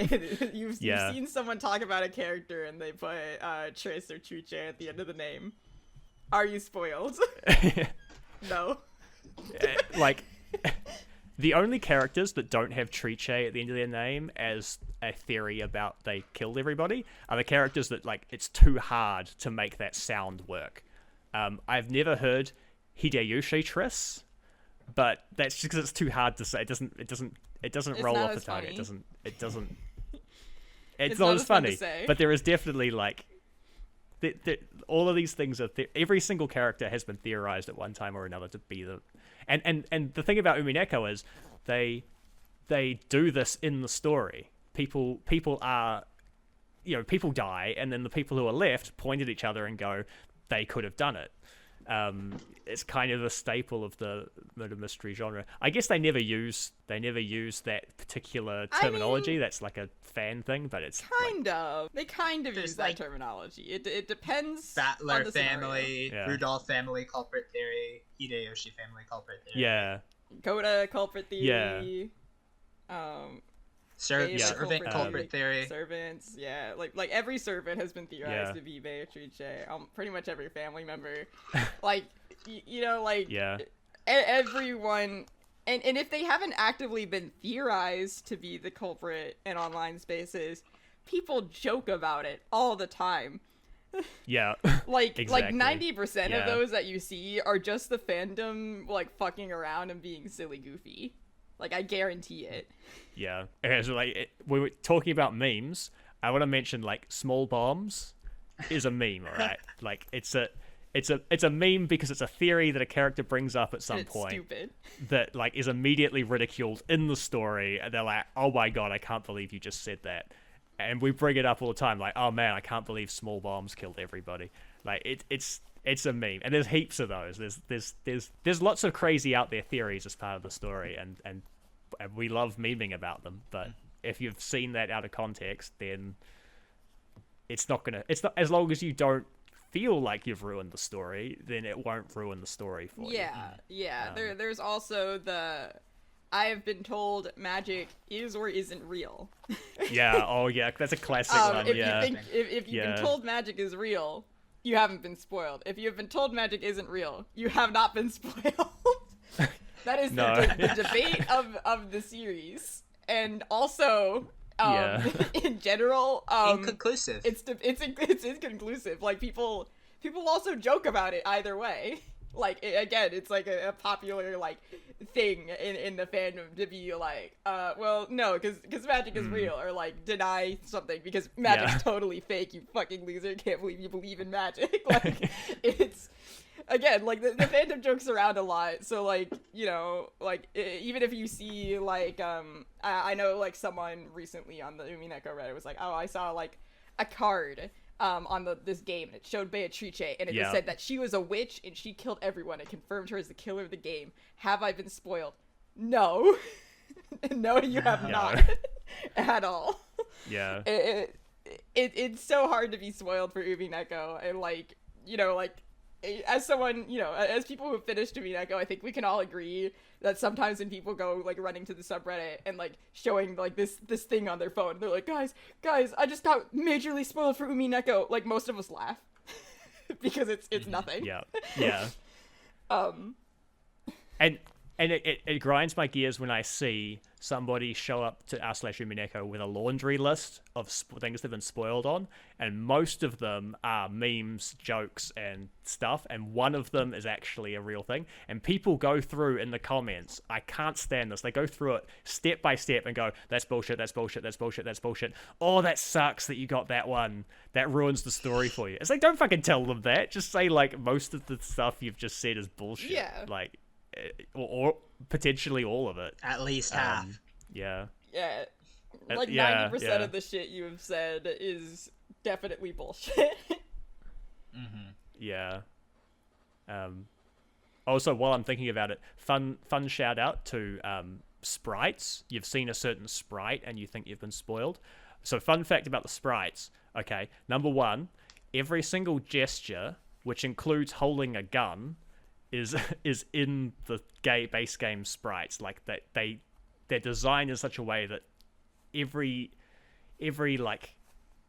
you've seen someone talk about a character and they put Triss or Trice at the end of the name. Are you spoiled? No. Like, the only characters that don't have Trice at the end of their name as a theory about they killed everybody are the characters that, like, it's too hard to make that sound work. I've never heard Hideyoshi Triss, but that's just because it's too hard to say. It doesn't roll off the tongue. It doesn't. It's not as funny. But there is definitely, like, all of these things are every single character has been theorized at one time or another to be the, and the thing about Umineko is they do this in the story. People are, you know, people die, and then the people who are left point at each other and go, they could have done it. It's kind of a staple of the murder mystery genre. I guess they never use that particular terminology. I mean, that's like a fan thing, but it's they kind of use that terminology. It depends. Battler on the family, Rudolph family culprit theory, Hideyoshi family culprit theory. Yeah. Coda culprit theory. Yeah. Servant culprit theory. Servants, yeah, like every servant has been theorized to be Beatrice. Pretty much every family member, like you know, like everyone, and if they haven't actively been theorized to be the culprit in online spaces, people joke about it all the time. Yeah. Like Exactly. 90% of Yeah. those that you see are just the fandom like fucking around and being silly goofy. Like I guarantee it. Yeah. Okay, so like we were talking about memes. I want to mention like small bombs is a meme, all right? Like it's a meme because it's a theory that a character brings up at some It's point stupid. that like is immediately ridiculed in the story, and they're like, "Oh my god, I can't believe you just said that." And we bring it up all the time, like, "Oh man, I can't believe small bombs killed everybody." Like it's a meme, and there's heaps of those. There's lots of crazy out there theories as part of the story, and we love memeing about them. But if you've seen that out of context, then it's not as long as you don't feel like you've ruined the story, then it won't ruin the story for you. Yeah. There's also the I have been told magic is or isn't real. Yeah. Oh yeah, that's a classic one. If Yeah. you think if you've Yeah. been told magic is real, you haven't been spoiled. If you have been told magic isn't real, you have not been spoiled. That is No. the debate of the series, and also Yeah. in general, Inconclusive. it's inconclusive. Like people also joke about it either way. Like again, it's like a popular like thing in the fandom to be like, well, no, because magic is real, or like deny something because magic's Yeah. totally fake. You fucking loser! Can't believe you believe in magic. Like it's. Again, like the fandom jokes around a lot, so like, you know, like even if you see like I know like someone recently on the Umineko Reddit was like, oh, I saw like a card on this game and it showed Beatrice and it just said that she was a witch and she killed everyone. It confirmed her as the killer of the game. Have I been spoiled? No. No, you have not at all. Yeah. It's so hard to be spoiled for Umineko, and like, you know, like as someone, you know, as people who have finished Umineko, I think we can all agree that sometimes when people go like running to the subreddit and like showing like this thing on their phone, they're like, guys, I just got majorly spoiled for Umineko. Like most of us laugh because it's nothing. Yeah. And it grinds my gears when I see somebody show up to r/Umineko with a laundry list of things they've been spoiled on, and most of them are memes, jokes, and stuff, and one of them is actually a real thing. And people go through in the comments, I can't stand this, they go through it step by step and go, that's bullshit, that's bullshit, that's bullshit, that's bullshit. Oh, that sucks that you got that one. That ruins the story for you. It's like, don't fucking tell them that. Just say, like, most of the stuff you've just said is bullshit. Yeah. Like, or potentially all of it. At least half. Yeah. Yeah. Like yeah, 90% yeah. of the shit you have said is definitely bullshit. Yeah. Also, while I'm thinking about it, fun shout out to sprites. You've seen a certain sprite and you think you've been spoiled. So, fun fact about the sprites. Okay, number one, every single gesture, which includes holding a gun, is in the base game sprites. Like that, they're designed in such a way that every like,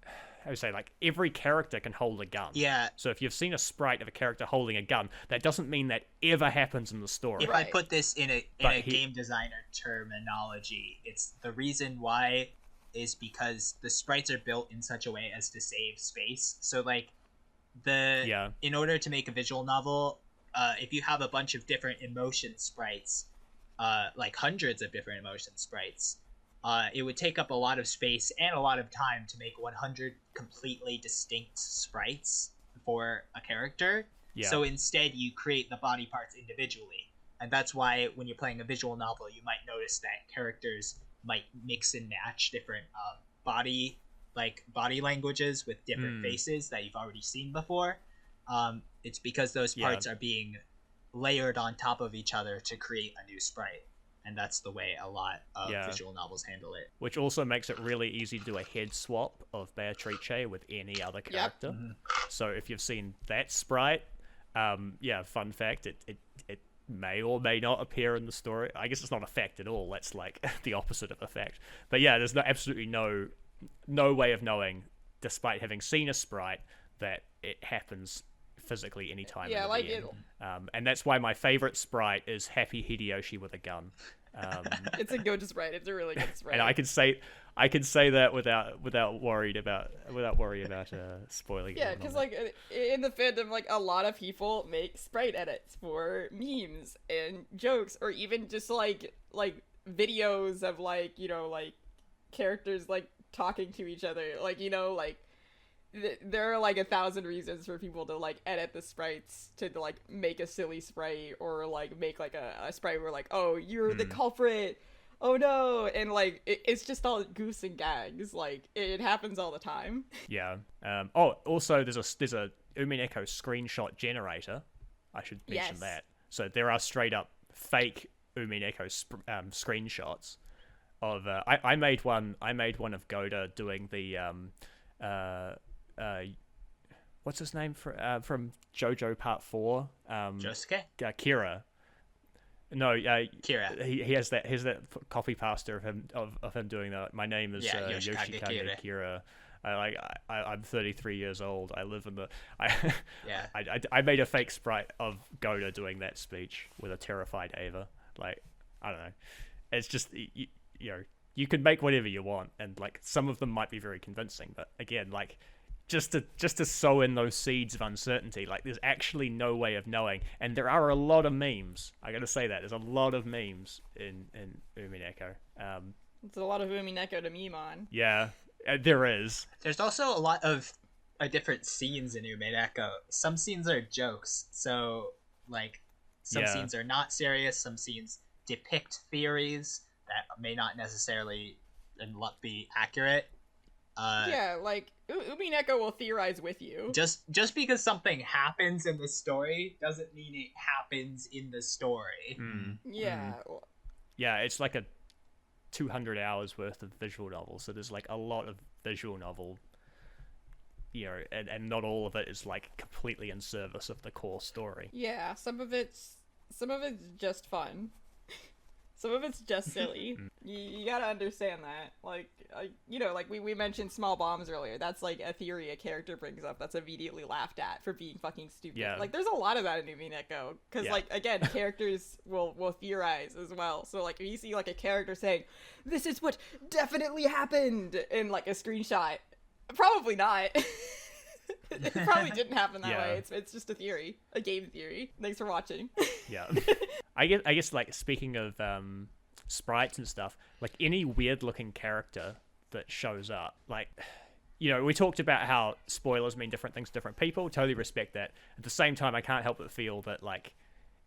how do you say, like every character can hold a gun. Yeah. So if you've seen a sprite of a character holding a gun, that doesn't mean that ever happens in the story. If I put this in a game designer terminology, it's the reason why is because the sprites are built in such a way as to save space. So like in order to make a visual novel, if you have a bunch of different emotion sprites, like hundreds of different emotion sprites, it would take up a lot of space and a lot of time to make 100 completely distinct sprites for a character. Yeah. So instead, you create the body parts individually. And that's why when you're playing a visual novel, you might notice that characters might mix and match different body languages with different faces that you've already seen before. It's because those parts are being layered on top of each other to create a new sprite. And that's the way a lot of visual novels handle it. Which also makes it really easy to do a head swap of Beatrice with any other character. So if you've seen that sprite, fun fact, it may or may not appear in the story. I guess it's not a fact at all. That's like the opposite of a fact. But yeah, there's absolutely no way of knowing, despite having seen a sprite, that it happens physically anytime. And that's why my favorite sprite is Happy Hideyoshi with a gun. It's a good sprite. It's a really good sprite. And I can say that without worrying about spoiling. Yeah, because like in the fandom, like a lot of people make sprite edits for memes and jokes, or even just like videos of like like characters like talking to each other. Like like there are like 1,000 reasons for people to like edit the sprites to like make a silly sprite, or like make like a sprite where like, oh, you're the culprit, oh no, and like it's just all goose and gags. Like it happens all the time. Yeah. Also there's a Umineko screenshot generator. I should mention that. So there are straight up fake Umineko screenshots of I made one of Goda doing the what's his name from JoJo Part 4? Josuke? Kira. No, Kira. He has that copy pasta of him doing that. My name is Yoshikage Kira. I'm 33 years old. I live in the. I made a fake sprite of Goda doing that speech with a terrified Ava. Like, I don't know. It's just you can make whatever you want, and like some of them might be very convincing, but again, like just to sow in those seeds of uncertainty. Like there's actually no way of knowing, and there are a lot of memes. I gotta say that there's a lot of memes in Umineko. It's a lot of Umineko to meme on. Yeah, there is. There's also a lot of different scenes in Umineko. Some scenes are jokes, so like some scenes are not serious. Some scenes depict theories that may not necessarily be accurate. Like Umineko will theorize with you. Just because something happens in the story doesn't mean it happens in the story. Yeah. Yeah, it's like a 200 hours worth of visual novel, so there's like a lot of visual novel, and not all of it is like completely in service of the core story. Yeah, some of it's just fun. Some of it's just silly. You gotta understand that. Like, like we mentioned small bombs earlier. That's like a theory a character brings up that's immediately laughed at for being fucking stupid. Yeah. Like, there's a lot of that in Umineko. Because, like, again, characters will theorize as well. So, like, if you see, like, a character saying, this is what definitely happened in, like, a screenshot, probably not. It probably didn't happen that way. It's just a theory, a game theory. Thanks for watching. Yeah. I guess like speaking of sprites and stuff, like any weird looking character that shows up, like we talked about how spoilers mean different things to different people. Totally respect that. At the same time, I can't help but feel that like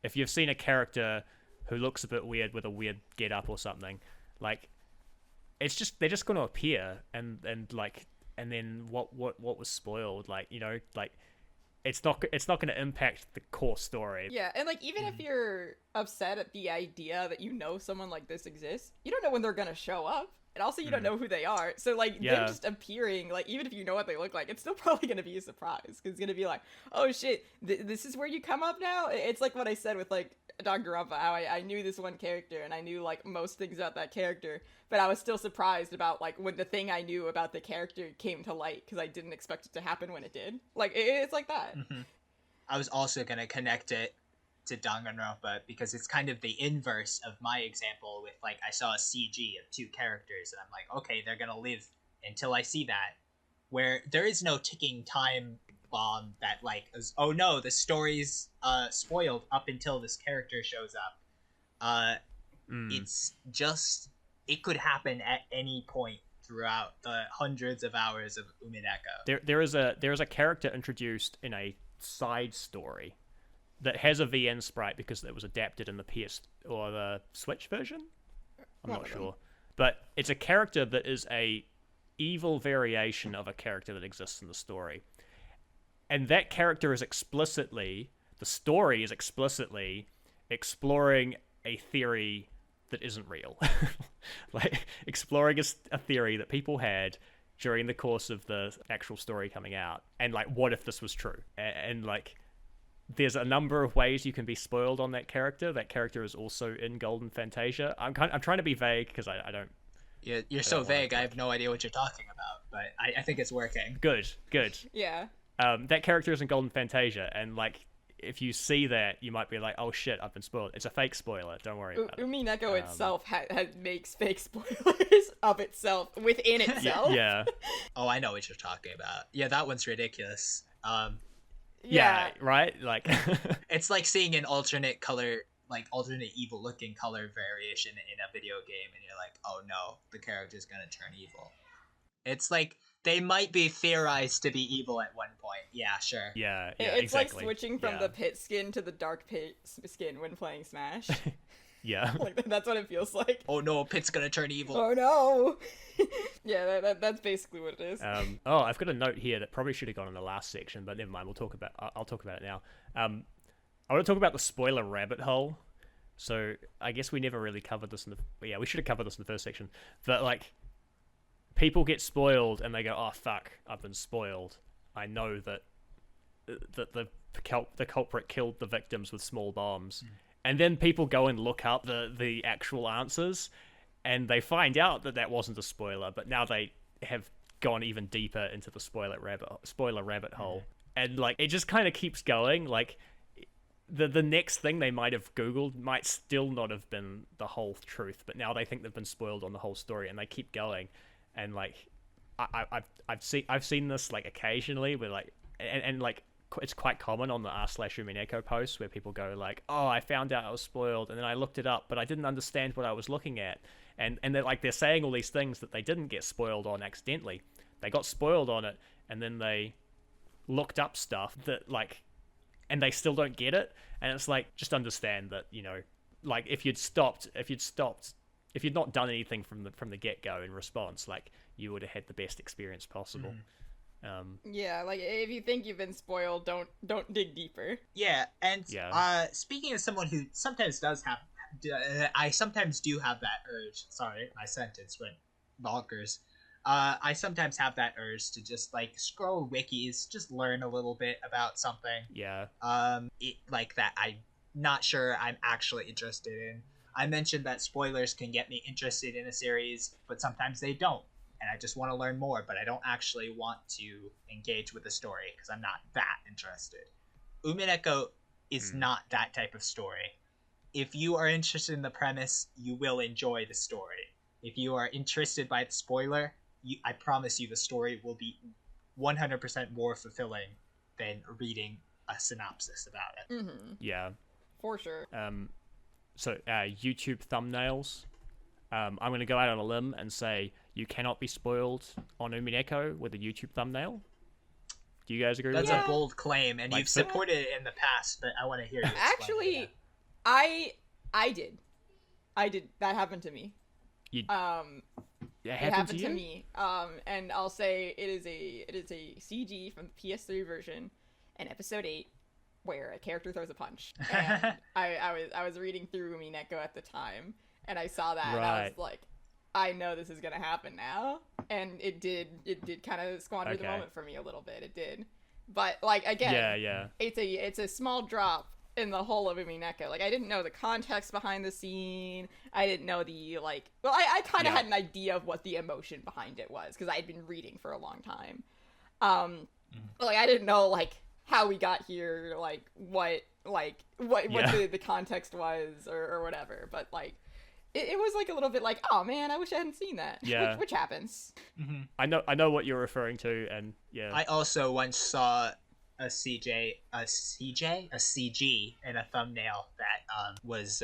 if you've seen a character who looks a bit weird with a weird get up or something, like they're just going to appear and then what was spoiled, like it's not going to impact the core story. Yeah, and like even if you're upset at the idea that someone like this exists, you don't know when they're gonna show up, and also you don't know who they are. So like them just appearing, like even if you know what they look like, it's still probably gonna be a surprise because it's gonna be like, oh shit, this is where you come up now. It's like what I said with like Danganronpa, how I knew this one character and I knew like most things about that character, but I was still surprised about like when the thing I knew about the character came to light because I didn't expect it to happen when it did. Like it's like that. I was also gonna connect it to Danganronpa because it's kind of the inverse of my example with like I saw a CG of two characters and I'm like, okay, they're gonna live until I see that, where there is no ticking time bomb that like is, oh no, the story's spoiled up until this character shows up. It's just, it could happen at any point throughout the hundreds of hours of Umineko. There is a character introduced in a side story that has a VN sprite because it was adapted in the PS or the Switch version. I'm not sure, but it's a character that is a evil variation of a character that exists in the story. And that character is the story is explicitly exploring a theory that isn't real. Like, exploring a theory that people had during the course of the actual story coming out. And, like, what if this was true? And like, there's a number of ways you can be spoiled on that character. That character is also in Golden Fantasia. I'm trying to be vague because I don't... You're so vague, I have no idea what you're talking about. But I think it's working. Good. Yeah. That character is in Golden Fantasia, and like if you see that, you might be like, oh shit, I've been spoiled. It's a fake spoiler. Don't worry about it. Umineko itself makes fake spoilers of itself within itself. Yeah. Oh, I know what you're talking about. Yeah, that one's ridiculous. Yeah, right? Like It's like seeing an alternate evil looking color variation in a video game, and you're like, oh no, the character's gonna turn evil. It's like they might be theorized to be evil at one point. Yeah, sure. Yeah, It's exactly. like switching from the pit skin to the dark pit skin when playing Smash. Yeah. Like, that's what it feels like. Oh no, Pit's gonna turn evil. Oh no. Yeah, that's basically what it is. I've got a note here that probably should have gone in the last section, but never mind. I'll talk about it now. I want to talk about the spoiler rabbit hole. So I guess we never really covered this we should have covered this in the first section. But like, people get spoiled and they go, "Oh fuck, I've been spoiled. I know that the culprit killed the victims with small bombs." And then people go and look up the actual answers, and they find out that wasn't a spoiler, but now they have gone even deeper into the spoiler rabbit hole. And like, it just kind of keeps going. Like, the next thing they might have Googled might still not have been the whole truth, but now they think they've been spoiled on the whole story, and they keep going. And like, I've seen this like occasionally with like, and like, it's quite common on the r/Umineko posts where people go like, "Oh, I found out I was spoiled, and then I looked it up, but I didn't understand what I was looking at." And they're saying all these things that they didn't get spoiled on accidentally. They got spoiled on it, and then they looked up stuff that like, and they still don't get it. And it's like, just understand that, you know, like if you'd not done anything from the get-go in response, like, you would have had the best experience possible. Yeah, like, if you think you've been spoiled, don't dig deeper. Yeah, and speaking as someone who sometimes I sometimes do have that urge. Sorry, my sentence went bonkers. I sometimes have that urge to just like scroll wikis, just learn a little bit about something. Yeah. Like that I'm not sure I'm actually interested in. I mentioned that spoilers can get me interested in a series, but sometimes they don't. And I just want to learn more, but I don't actually want to engage with the story because I'm not that interested. Umineko is not that type of story. If you are interested in the premise, you will enjoy the story. If you are interested by the spoiler, I promise you the story will be 100% more fulfilling than reading a synopsis about it. Mm-hmm. Yeah. For sure. So YouTube thumbnails. I'm going to go out on a limb and say you cannot be spoiled on Umineko with a YouTube thumbnail. Do you guys agree with that? That's a bold claim, and like, you've supported it in the past, but I want to hear you. Actually, I did. That happened to me. It happened to me. And I'll say it is a CG from the PS3 version in episode 8 where a character throws a punch. And I was reading through Umineko at the time, and I saw that, and I was like, I know this is gonna happen now. And it did kind of squander the moment for me a little bit. It did. But like, again, it's a small drop in the whole of Umineko. Like, I didn't know the context behind the scene. I didn't know I kind of had an idea of what the emotion behind it was because I had been reading for a long time. But like, I didn't know like how we got here, like what the context was or whatever. But like, it was like a little bit like, oh man, I wish I hadn't seen that. Yeah. Which happens. Mm-hmm. I know what you're referring to, and yeah. I also once saw a CG in a thumbnail that was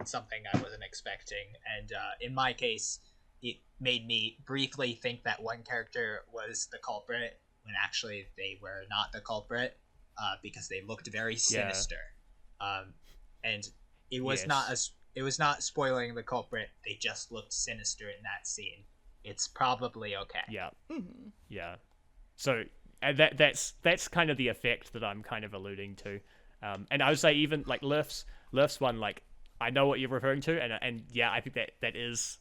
something I wasn't expecting, and in my case, it made me briefly think that one character was the culprit when actually they were not the culprit, because they looked very sinister, and it was not spoiling the culprit. They just looked sinister in that scene. It's probably okay. Yeah. Mm-hmm. Yeah. So that's kind of the effect that I'm kind of alluding to. And I would say even like Lurf's one, like, I know what you're referring to, and yeah, I think that is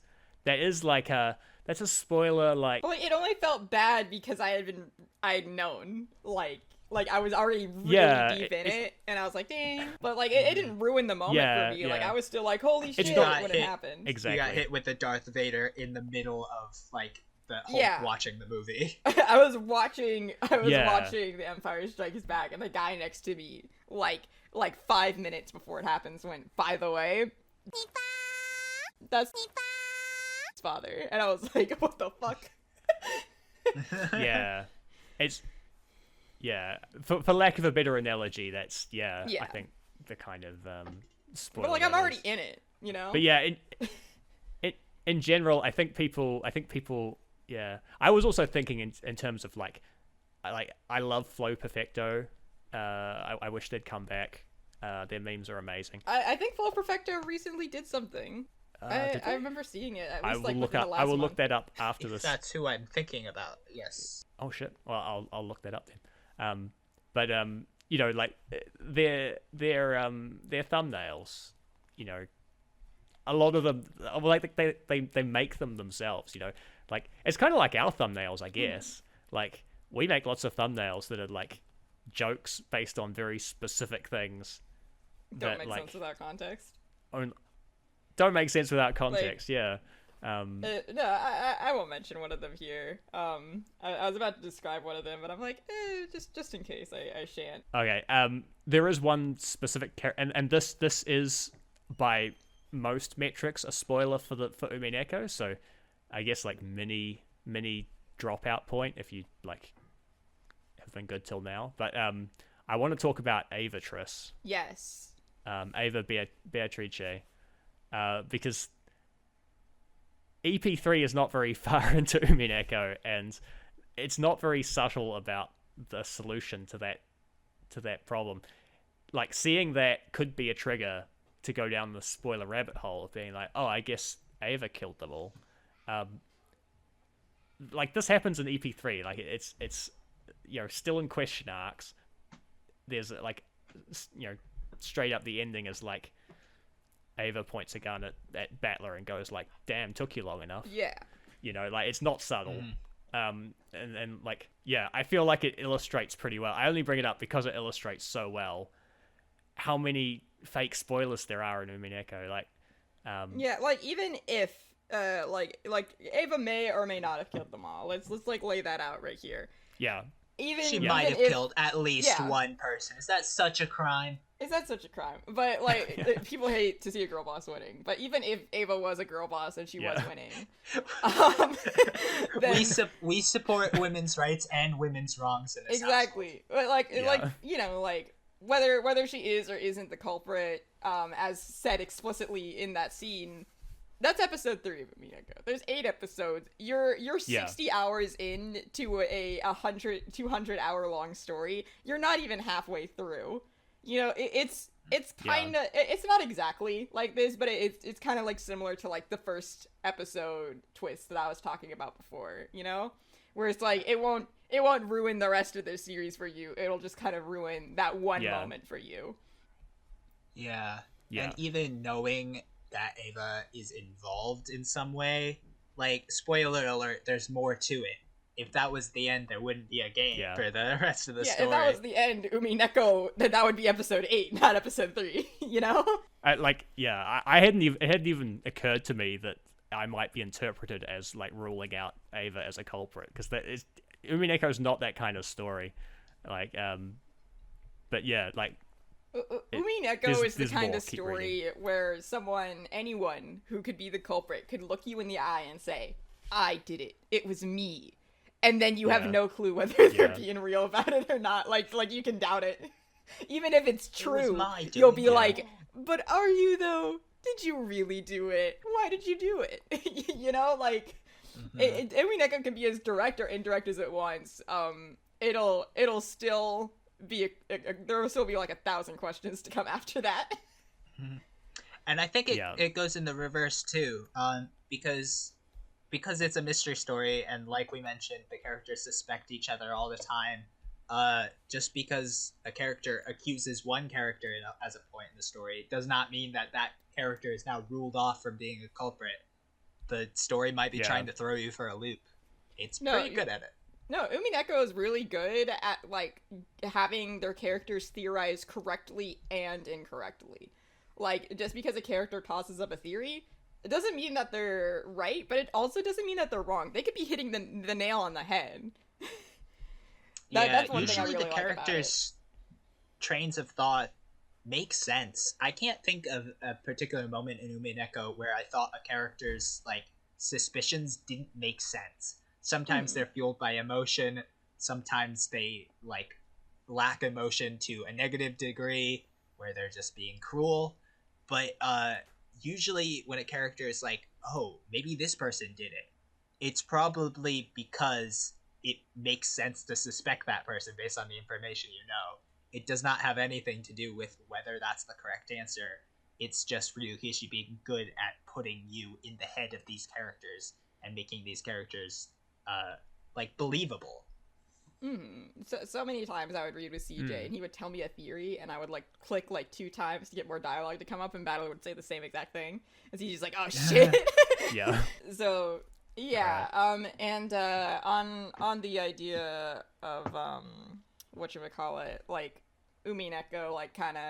like that's a spoiler, like. Well, it only felt bad because I'd known, like I was already really deep in it, and I was like, dang. But like, it didn't ruin the moment for me. Yeah. Like, I was still like, holy shit, when it happened. Exactly. You got hit with the Darth Vader in the middle of like the whole watching the movie. I was watching The Empire Strikes Back, and the guy next to me like 5 minutes before it happens went, by the way, that's his father. And I was like, what the fuck? Yeah. It's for lack of a better analogy, that's I think the kind of spoiler. But like, I'm already in it, you know. But yeah, in general, I think people yeah. I was also thinking in terms of like I love Flow Perfecto. I wish they'd come back. Their memes are amazing. I think Flow Perfecto recently did something. I remember seeing it. At least, I will look that up after this. That's who I'm thinking about. Yes. Oh shit. Well, I'll look that up then. But you know, like their thumbnails, you know, a lot of them, like they make them themselves. You know, like it's kind of like our thumbnails, I guess. Like we make lots of thumbnails that are like jokes based on very specific things. Don't make sense without context. Don't make sense without context. Yeah. No, I won't mention one of them here. I was about to describe one of them, but I'm like, just in case, I shan't. Okay. There is one specific and this is by most metrics a spoiler for Umineko, so I guess like mini dropout point if you like have been good till now. But I want to talk about Ava Triss. Yes. Ava Beatrice, because EP3 is not very far into Umineko, and it's not very subtle about the solution to that problem. Like, seeing that could be a trigger to go down the spoiler rabbit hole of being like, oh, I guess Ava killed them all. Like, this happens in EP3. Like, it's you know, still in question arcs. There's like, you know, straight up the ending is like Ava points a gun at Battler and goes like, damn, took you long enough. Yeah. You know, like, it's not subtle. And like, yeah, I feel like it illustrates pretty well. I only bring it up because it illustrates so well how many fake spoilers there are in Umineko. Like, yeah, like, even if like Ava may or may not have killed them all. Let's like lay that out right here. Yeah. She might have killed at least one person. Is that such a crime? Is that such a crime? But like, people hate to see a girl boss winning. But even if Ava was a girl boss and she was winning, then... we support women's rights and women's wrongs in this exactly. household. But like you know, like whether she is or isn't the culprit, as said explicitly in that scene. That's episode 3 of Umineko. There's 8 episodes. You're 60 hours into a 200 hour long story. You're not even halfway through. You know, it's kind of it's not exactly like this, but it's kind of like similar to like the first episode twist that I was talking about before. You know, where it's like it won't ruin the rest of the series for you. It'll just kind of ruin that one moment for you. Yeah. And even knowing that Ava is involved in some way, like, spoiler alert, there's more to it. If that was the end, there wouldn't be a game for the rest of the story. If that was the end, Umineko, then that would be episode 8, not episode 3, you know? I hadn't even, it hadn't even occurred to me that I might be interpreted as, like, ruling out Ava as a culprit, because Umineko's not that kind of story. Like, but yeah, like, Umineko is the kind of story where anyone who could be the culprit could look you in the eye and say, I did it. It was me. And then you have no clue whether they're being real about it or not. Like you can doubt it. Even if it's true, you'll be like, but are you though? Did you really do it? Why did you do it? You know, like, Umineko can be as direct or indirect as it wants. It'll still be there will still be like 1,000 questions to come after that. And I think it goes in the reverse too, because it's a mystery story, and like we mentioned, the characters suspect each other all the time. Just because a character accuses one character as a point in the story does not mean that character is now ruled off from being a culprit. The story might be trying to throw you for a loop. It's pretty good at it. No, Umineko is really good at, like, having their characters theorize correctly and incorrectly. Like, just because a character tosses up a theory, it doesn't mean that they're right, but it also doesn't mean that they're wrong. They could be hitting the nail on the head. That's one thing I really like about it. trains of thought make sense. I can't think of a particular moment in Umineko where I thought a character's like suspicions didn't make sense. Sometimes they're fueled by emotion, sometimes they like lack emotion to a negative degree where they're just being cruel. But usually when a character is like, oh, maybe this person did it, it's probably because it makes sense to suspect that person based on the information you know. It does not have anything to do with whether that's the correct answer. It's just Ryukishi being good at putting you in the head of these characters and making these characters like believable. So many times I would read with CJ and he would tell me a theory and I would like click like 2 times to get more dialogue to come up, and Battle would say the same exact thing. And CJ's like, oh shit. Yeah. So yeah, and on the idea of whatchamacallit, like Umineko, like kind of,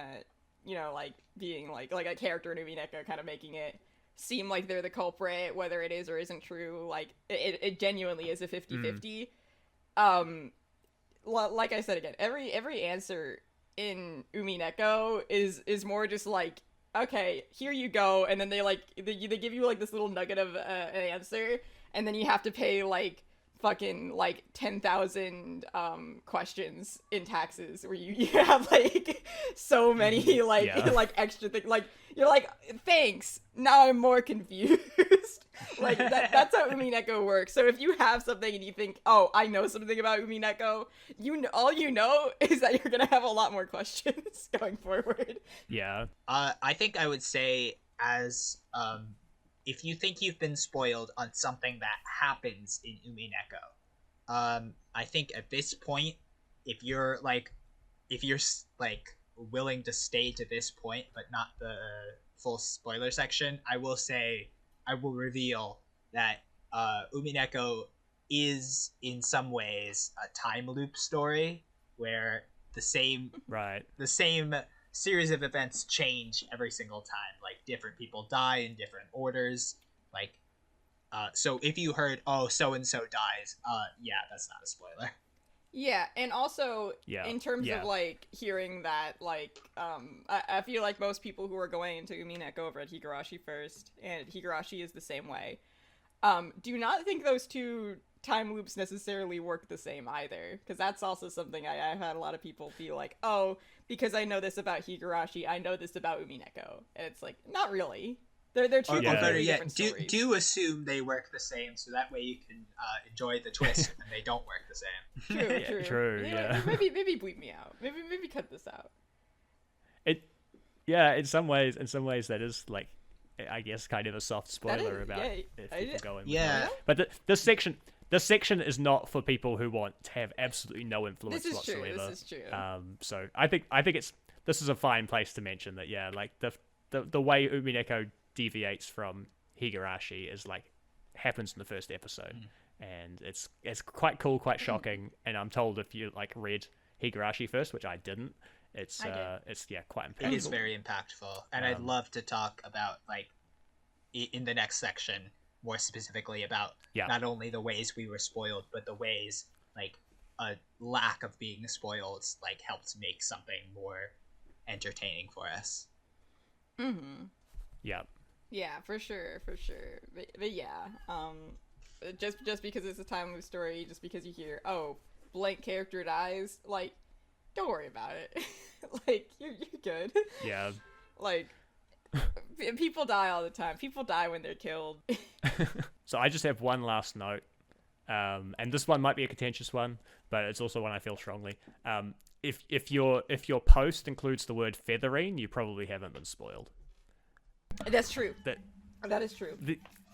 you know, like being like a character in Umineko, kind of making it seem like they're the culprit, whether it is or isn't true. Like it genuinely is a 50-50. Like I said again, every answer in Umineko is more just like, okay, here you go, and then they give you like this little nugget of an answer, and then you have to pay like fucking like 10,000 questions in taxes, where you have like so many like like extra things, like you're like, thanks, now I'm more confused. Like that's how Umineko works. So if you have something and you think, oh, I know something about Umineko, all you know is that you're gonna have a lot more questions going forward. Yeah. I think I would say, as if you think you've been spoiled on something that happens in Umineko, I think at this point, if you're willing to stay to this point but not the full spoiler section, I will reveal that Umineko is in some ways a time loop story where the same series of events change every single time. Like different people die in different orders. Like, so if you heard, oh, so and so dies, yeah, that's not a spoiler. Yeah, and also in terms of like hearing that, like, I feel like most people who are going into Umineko over at Higurashi first, and Higurashi is the same way, do not think those two time loops necessarily work the same either, because that's also something I've had a lot of people feel like, oh, because I know this about Higurashi, I know this about Umineko, and it's like, not really. They're two completely different stories. Do assume they work the same, so that way you can enjoy the twist and they don't work the same. True. Yeah. Maybe bleep me out. Maybe cut this out. In some ways that is like, I guess, kind of a soft spoiler about if people go in. Yeah. But this section is not for people who want to have absolutely no influence whatsoever. This is true. So I think this is a fine place to mention that, like the way Umineko deviates from Higurashi is like happens in the first episode, and it's quite cool, quite shocking. And I'm told if you like read Higurashi first, which I didn't, it's quite impactful. It is very impactful, and I'd love to talk about, like, in the next section more specifically about not only the ways we were spoiled, but the ways like a lack of being spoiled like helped make something more entertaining for us. Yeah, for sure. But yeah, just because it's a time loop story, just because you hear, oh, blank character dies, like, don't worry about it. Like, you're good. Yeah. Like, people die all the time. People die when they're killed. So I just have one last note, and this one might be a contentious one, but it's also one I feel strongly. If your post includes the word featherine, you probably haven't been spoiled. That's true. That is true.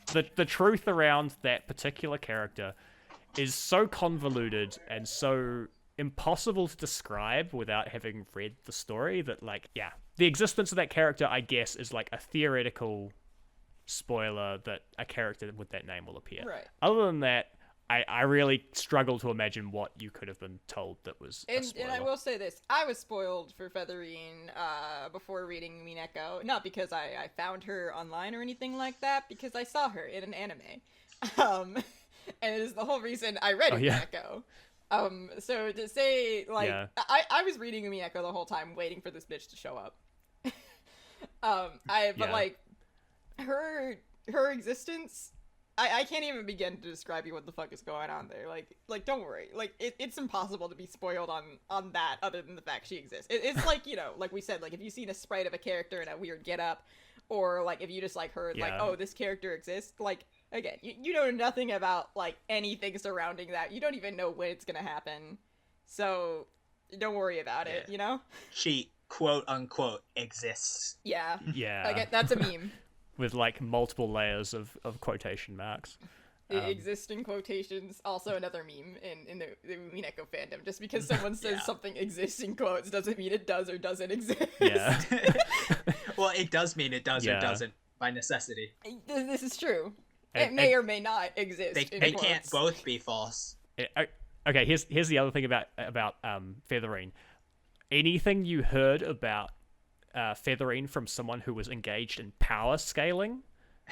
The truth around that particular character is so convoluted and so impossible to describe without having read the story that, like, the existence of that character, I guess, is like a theoretical spoiler that a character with that name will appear. Right. Other than that, I really struggle to imagine what you could have been told that was a spoiler. And I will say this, I was spoiled for Featherine before reading Umineko, not because I found her online or anything like that, because I saw her in an anime. And it is the whole reason I read Umineko. So to say, like, Yeah. I was reading Umineko the whole time, waiting for this bitch to show up. But Yeah. like, her existence, I can't even begin to describe you what the fuck is going on there. Like don't worry. Like, it's impossible to be spoiled on that, other than the fact she exists. It's like, you know, like we said, like, if you've seen a sprite of a character in a weird getup, or like if you just like heard like, Yeah. oh, this character exists, like, again, you know nothing about like anything surrounding that. You don't even know when it's gonna happen, so don't worry about it. Yeah. You know? She quote unquote exists. Yeah. Yeah. Like, that's a meme. With like multiple layers of quotation marks. Exist in quotations, also another meme in the Umineko fandom. Just because someone says Yeah. something exists in quotes doesn't mean it does or doesn't exist. Yeah. Well, it does mean it does Yeah. or doesn't by necessity. This is true. It And- may and- or may not exist. They in can't quotes. both be false. Okay, here's the other thing about Featherine. Anything you heard about Featherine from someone who was engaged in power scaling,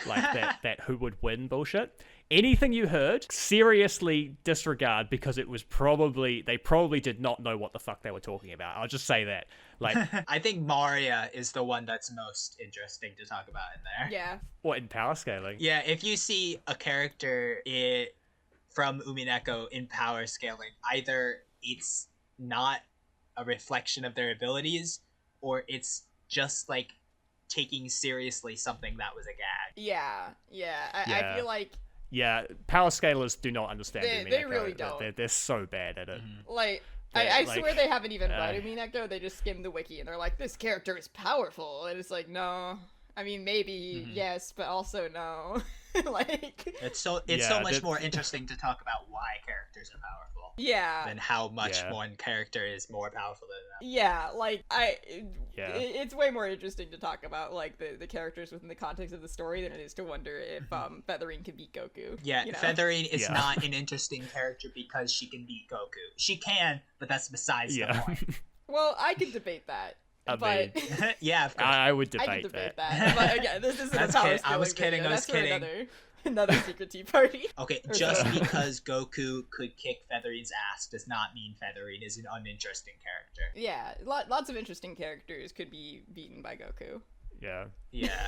like that who would win bullshit, anything you heard, seriously disregard, because they probably did not know what the fuck they were talking about. I'll just say that. Like, I think Maria is the one that's most interesting to talk about in there. Yeah. what, in power scaling? Yeah, if you see a character from Umineko in power scaling, either it's not a reflection of their abilities, or it's just like taking seriously something that was a gag. Yeah. I Yeah. feel like Yeah, power scalers do not understand They Umineko. really don't. They're so bad at it. like Yeah, I like, swear they haven't even read Umineko. They just skimmed the wiki and they're like, this character is powerful, and it's like, no. I mean, maybe yes, but also no. Like, It's so Yeah, much that- more interesting to talk about why characters are powerful yeah. than how much Yeah. one character is more powerful than them. Yeah, like Yeah. it's way more interesting to talk about like the characters within the context of the story than it is to wonder if Featherine can beat Goku. Yeah, you know? Featherine is Yeah. not an interesting character because she can beat Goku. She can, but that's besides the Yeah. point. Well, I could debate that, I but mean, Yeah, of course. I would I debate could debate that. that. But again, this isn't That's a power kidding. I was scaling kidding, video. I was That's for kidding. another secret tea party. Okay, Or just so. because Goku could kick Featherine's ass does not mean Featherine is an uninteresting character. Yeah, lots of interesting characters could be beaten by Goku. Yeah. Yeah,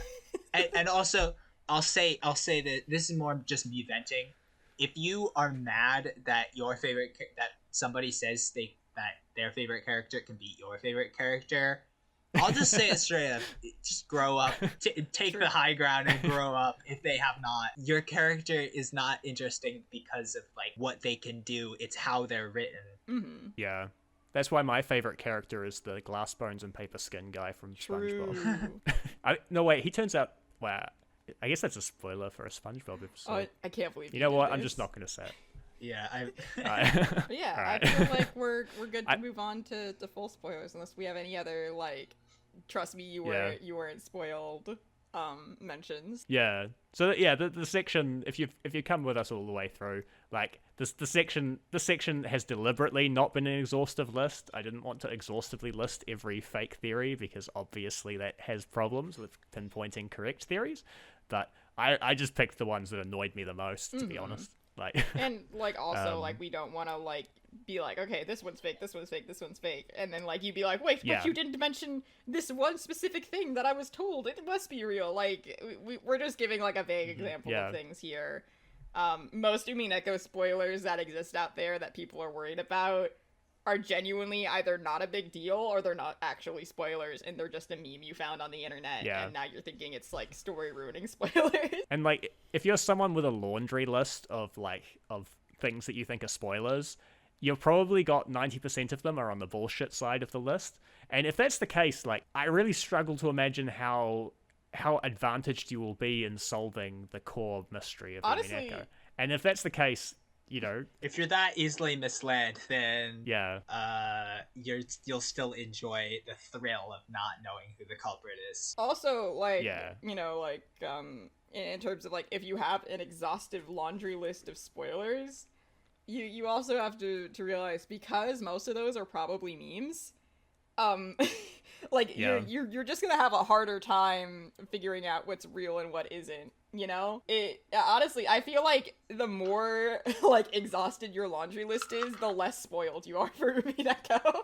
and also I'll say that this is more just me venting. If you are mad that that somebody says that their favorite character can beat your favorite character, I'll just say it straight up. Just grow up. Take the high ground and grow up if they have not. Your character is not interesting because of like what they can do. It's how they're written. Mm-hmm. Yeah. That's why my favorite character is the glass bones and paper skin guy from SpongeBob. True. No, wait, he turns out... Wow. I guess that's a spoiler for a SpongeBob episode. I can't believe You know did what? I'm this. just not going to say it. Yeah, Alright. But yeah, Alright. I feel like we're good to I- move on to full spoilers unless we have any other like, trust me, you weren't spoiled mentions. Yeah. So yeah, the section, if you come with us all the way through, like the section has deliberately not been an exhaustive list. I didn't want to exhaustively list every fake theory because obviously that has problems with pinpointing correct theories. But I just picked the ones that annoyed me the most, to be honest. Like And like also like we don't want to like be like, okay, this one's fake, this one's fake, this one's fake, and then like you'd be like, wait, Yeah. but you didn't mention this one specific thing that I was told it must be real. Like we're just giving like a vague example Yeah. of things here. Most Umineko spoilers that exist out there that people are worried about are genuinely either not a big deal or they're not actually spoilers and they're just a meme you found on the internet Yeah. and now you're thinking it's like story ruining spoilers. And like, if you're someone with a laundry list of things that you think are spoilers, you've probably got 90% of them are on the bullshit side of the list. And if that's the case, like, I really struggle to imagine how advantaged you will be in solving the core mystery of Honestly- Umineko. And if that's the case, you know, if you're that easily misled, then yeah, you'll still enjoy the thrill of not knowing who the culprit is. Also, like, Yeah. you know, like, in terms of, like, if you have an exhaustive laundry list of spoilers, you also have to realize, because most of those are probably memes, like, Yeah. you're just gonna have a harder time figuring out what's real and what isn't. You know, it honestly, I feel like the more like exhausted your laundry list is, the less spoiled you are for Umineko.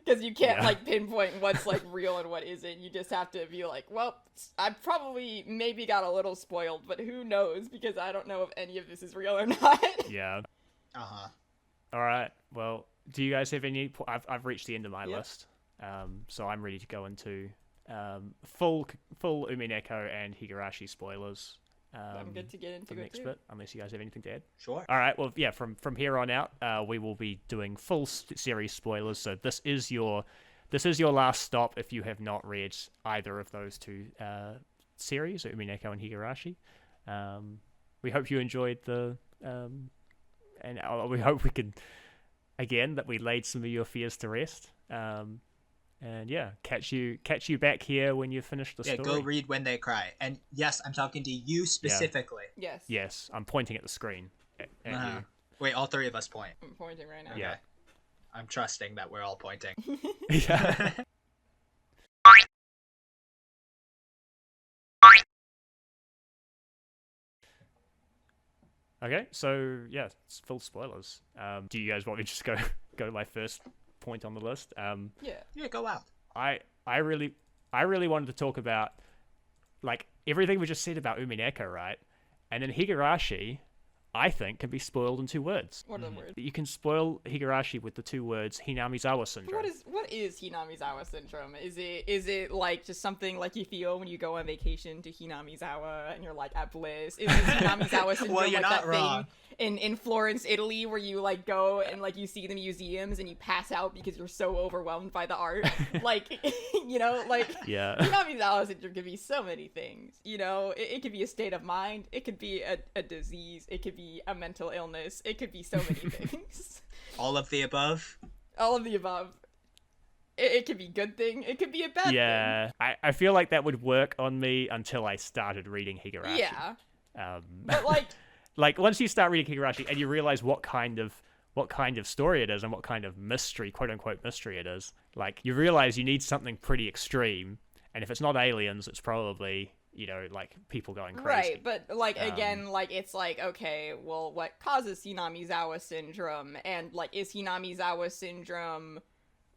Because you can't like pinpoint what's like real and what isn't. You just have to be like, well, I probably maybe got a little spoiled, but who knows? Because I don't know if any of this is real or not. Yeah. Uh-huh. All right. Well, do you guys have any? I've reached the end of my list, so I'm ready to go into full Umineko and Higurashi spoilers. I'm good to get into it too. Bit, unless you guys have anything to add. Sure. All right. Well, yeah. From here on out, we will be doing full series spoilers. So this is your last stop if you have not read either of those two series, Umineko and Higurashi. We hope you enjoyed the and we hope we could again that we laid some of your fears to rest. And yeah, catch you back here when you finish the story. Yeah, go read When They Cry. And yes, I'm talking to you specifically. Yes. Yes, I'm pointing at the screen at you. Wait, all three of us point. I'm pointing right now. Okay. Yeah. I'm trusting that we're all pointing. Yeah. Okay, so yeah, it's full spoilers. Do you guys want me to just go to my first point on the list? Yeah, go out. I really wanted to talk about like everything we just said about Umineko, right? And then Higurashi, I think, can be spoiled in 2 words. What are the words? You can spoil Higurashi with the 2 words Hinamizawa syndrome. What is Hinamizawa syndrome? Is it like just something like you feel when you go on vacation to Hinamizawa and you're like at bliss? Is Hinamizawa syndrome Well, you're like not that wrong. thing in Florence, Italy, where you like go and like you see the museums and you pass out because you're so overwhelmed by the art? Like, you know, like Yeah. Hinamizawa syndrome could be so many things. You know, it could be a state of mind. It could be a disease. It could be a mental illness. It could be so many things. All of the above? All of the above. It could be a good thing. It could be a bad thing. Yeah, I feel like that would work on me until I started reading Higurashi. Yeah. But like once you start reading Higurashi and you realize what kind of story it is and what kind of mystery, quote unquote mystery it is, like you realize you need something pretty extreme, and if it's not aliens, it's probably, you know, like people going crazy. Right, but like again, like it's like, okay, well, what causes Hinamizawa syndrome, and like is Hinamizawa syndrome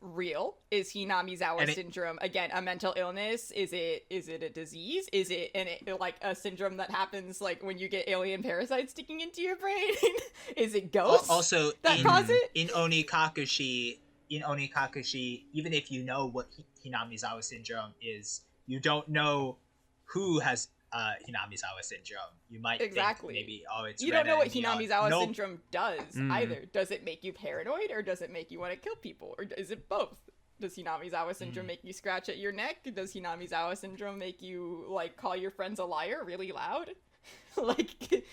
real? Is Hinamizawa syndrome again a mental illness? Is it a disease? Is it like a syndrome that happens like when you get alien parasites sticking into your brain? Is it ghosts Also, that cause it? In Onikakushi, even if you know what Hinamizawa syndrome is, you don't know who has Hinamizawa syndrome. You might think maybe, it's you don't know what Rena and Hinamizawa Nope. syndrome does either. Does it make you paranoid, or does it make you want to kill people, or is it both? Does Hinamizawa syndrome make you scratch at your neck? Does Hinamizawa syndrome make you like call your friends a liar really loud? Like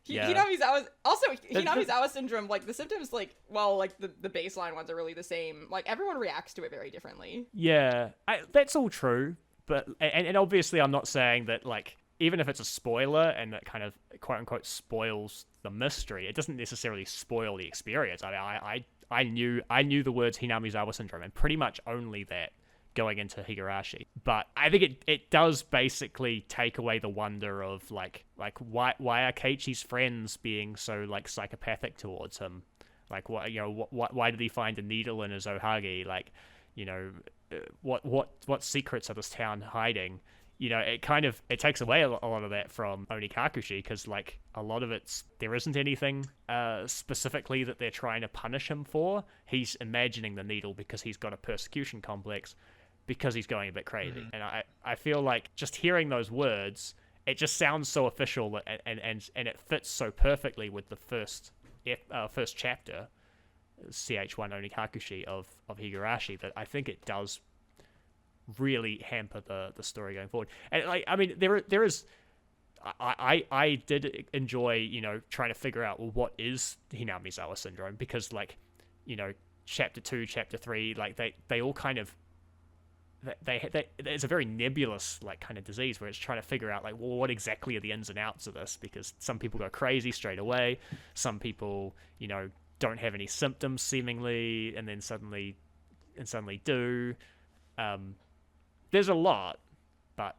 Yeah. Hinamizawa syndrome, like the symptoms, like, well, like the baseline ones are really the same. Like everyone reacts to it very differently. Yeah, that's all true. But and obviously I'm not saying that, like, even if it's a spoiler and that kind of quote unquote spoils the mystery, it doesn't necessarily spoil the experience. I mean, I knew the words Hinamizawa syndrome and pretty much only that going into Higurashi. But I think it does basically take away the wonder of like why are Keiichi's friends being so like psychopathic towards him? Like why did he find a needle in his ohagi? Like, you know, what secrets are this town hiding? You know, it takes away a lot of that from Onikakushi, because like a lot of there isn't anything specifically that they're trying to punish him for. He's imagining the needle because he's got a persecution complex, because he's going a bit crazy. And I feel like just hearing those words, it just sounds so official, and it fits so perfectly with the first chapter, CH1 Onikakushi of Higurashi, that I think it does really hamper the story going forward. And like, I mean, there is I did enjoy, you know, trying to figure out, well, what is Hinamizawa syndrome, because like, you know, chapter 2, chapter 3, like they all kind of it's a very nebulous like kind of disease where it's trying to figure out like, well, what exactly are the ins and outs of this, because some people go crazy straight away, some people, you know, don't have any symptoms seemingly, and then suddenly do. There's a lot, but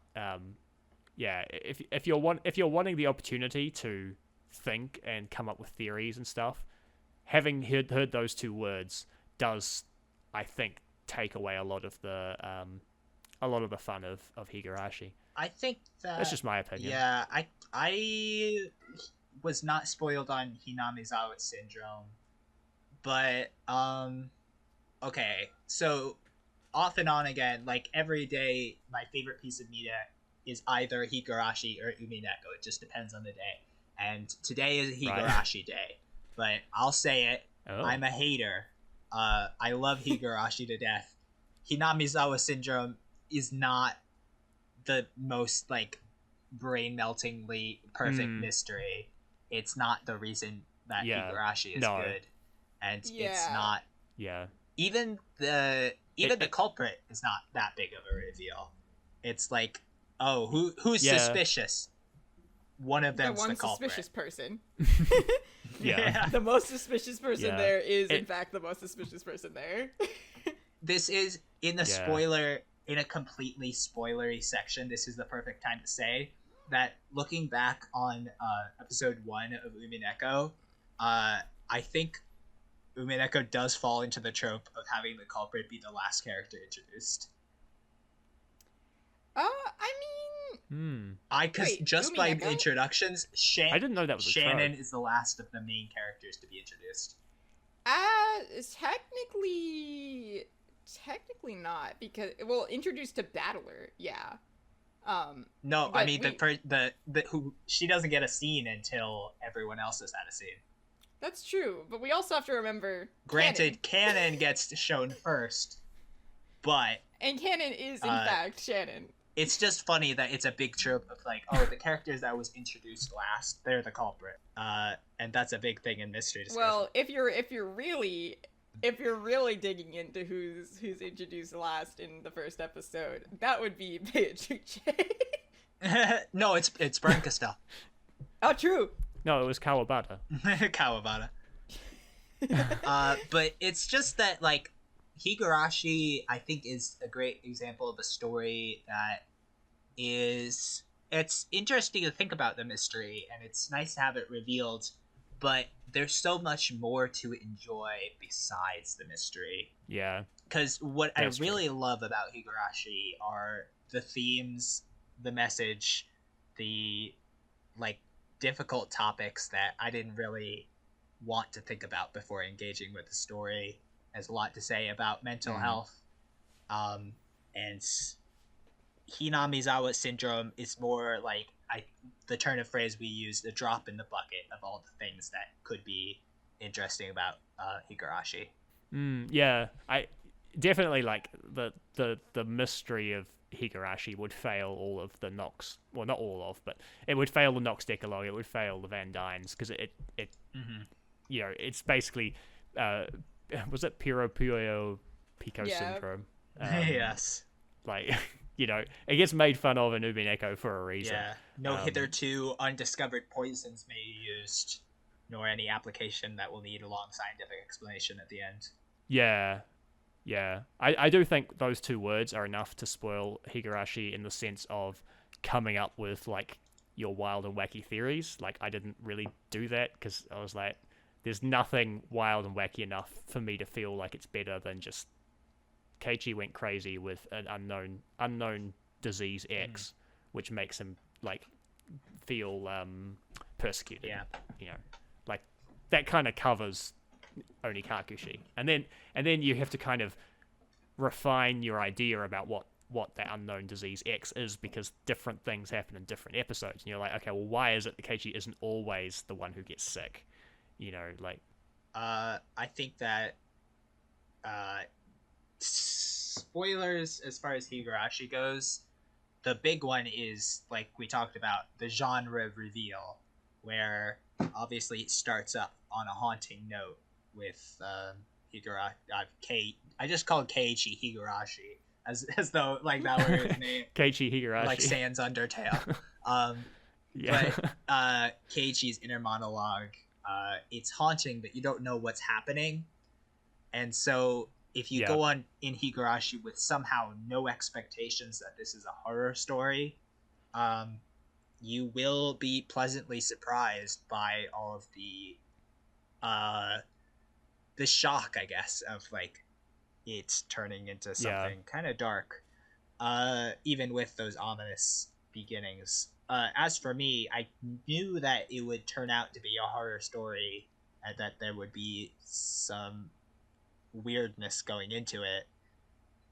yeah, if you're wanting the opportunity to think and come up with theories and stuff, having heard those two words does, I think, take away a lot of the fun of Higurashi. I think That's just my opinion. Yeah, I was not spoiled on Hinamizawa syndrome, but okay, so off and on again, like every day, my favorite piece of media is either Higurashi or Umineko. It just depends on the day. And today is Higurashi Day, but I'll say it. Oh. I'm a hater. I love Higurashi to death. Hinamizawa syndrome is not the most like brain-meltingly perfect mystery. It's not the reason that Higurashi is good, and it's not. Yeah. Even the culprit is not that big of a reveal. It's like, oh, who's suspicious? One of them's the culprit. Suspicious person. Yeah. The most suspicious person there is, in fact, the most suspicious person there. This is in a completely spoilery section. This is the perfect time to say that looking back on episode 1 of Umineko, I think Umineko does fall into the trope of having the culprit be the last character introduced. By the introductions, I didn't know that was Shannon is the last of the main characters to be introduced. Technically not, because introduced to Battler, yeah. No, I mean the who she doesn't get a scene until everyone else has had a scene. That's true, but we also have to remember. Granted, Canon gets shown first, but Canon is in fact Shannon. It's just funny that it's a big trope of like, oh, the characters that was introduced last, they're the culprit, and that's a big thing in mystery discussion. Well, if you're really digging into who's introduced last in the first episode, that would be Beatrice. No, it's Bernkastel. Oh, true. No, it was Kawabata. Kawabata. But it's just that like Higurashi, I think, is a great example of a story that it's interesting to think about the mystery, and it's nice to have it revealed, but there's so much more to enjoy besides the mystery. Yeah. Because what I really love about Higurashi are the themes, the message, the like difficult topics that I didn't really want to think about before engaging with the story. Has a lot to say about mental health, and Hinamizawa syndrome is more like the turn of phrase we use, the drop in the bucket of all the things that could be interesting about Higurashi. Yeah, I definitely like the mystery of Higurashi would fail all of the Nox. Well, not all of, but it would fail the Nox Decalogue. It would fail the Van Dynes because it you know, it's basically was it Piro Puyo Pico syndrome? Yes. Like, you know, it gets made fun of in Umineko for a reason. Yeah. No hitherto undiscovered poisons may be used, nor any application that will need a long scientific explanation at the end. Yeah. Yeah. I do think those two words are enough to spoil Higurashi in the sense of coming up with, like, your wild and wacky theories. Like, I didn't really do that because I was like, there's nothing wild and wacky enough for me to feel like it's better than just Keiichi went crazy with an unknown disease X, which makes him like feel persecuted. Yeah, you know, like that kind of covers Onikakushi, and then you have to kind of refine your idea about what that unknown disease X is, because different things happen in different episodes, and you're like, okay, well, why is it that Keiichi isn't always the one who gets sick? You know, like... I think that... spoilers as far as Higurashi goes, the big one is, like we talked about, the genre reveal, where obviously it starts up on a haunting note with Higurashi... I just called Keiichi Higurashi, as though, like, that were his name. Keiichi Higurashi. Like Sans Undertale. Yeah. But Keiichi's inner monologue, it's haunting, but you don't know what's happening. And so if you go on in Higurashi with somehow no expectations that this is a horror story, you will be pleasantly surprised by all of the shock, I guess, of like it turning into something kind of dark, even with those ominous beginnings. As for me, I knew that it would turn out to be a horror story and that there would be some weirdness going into it,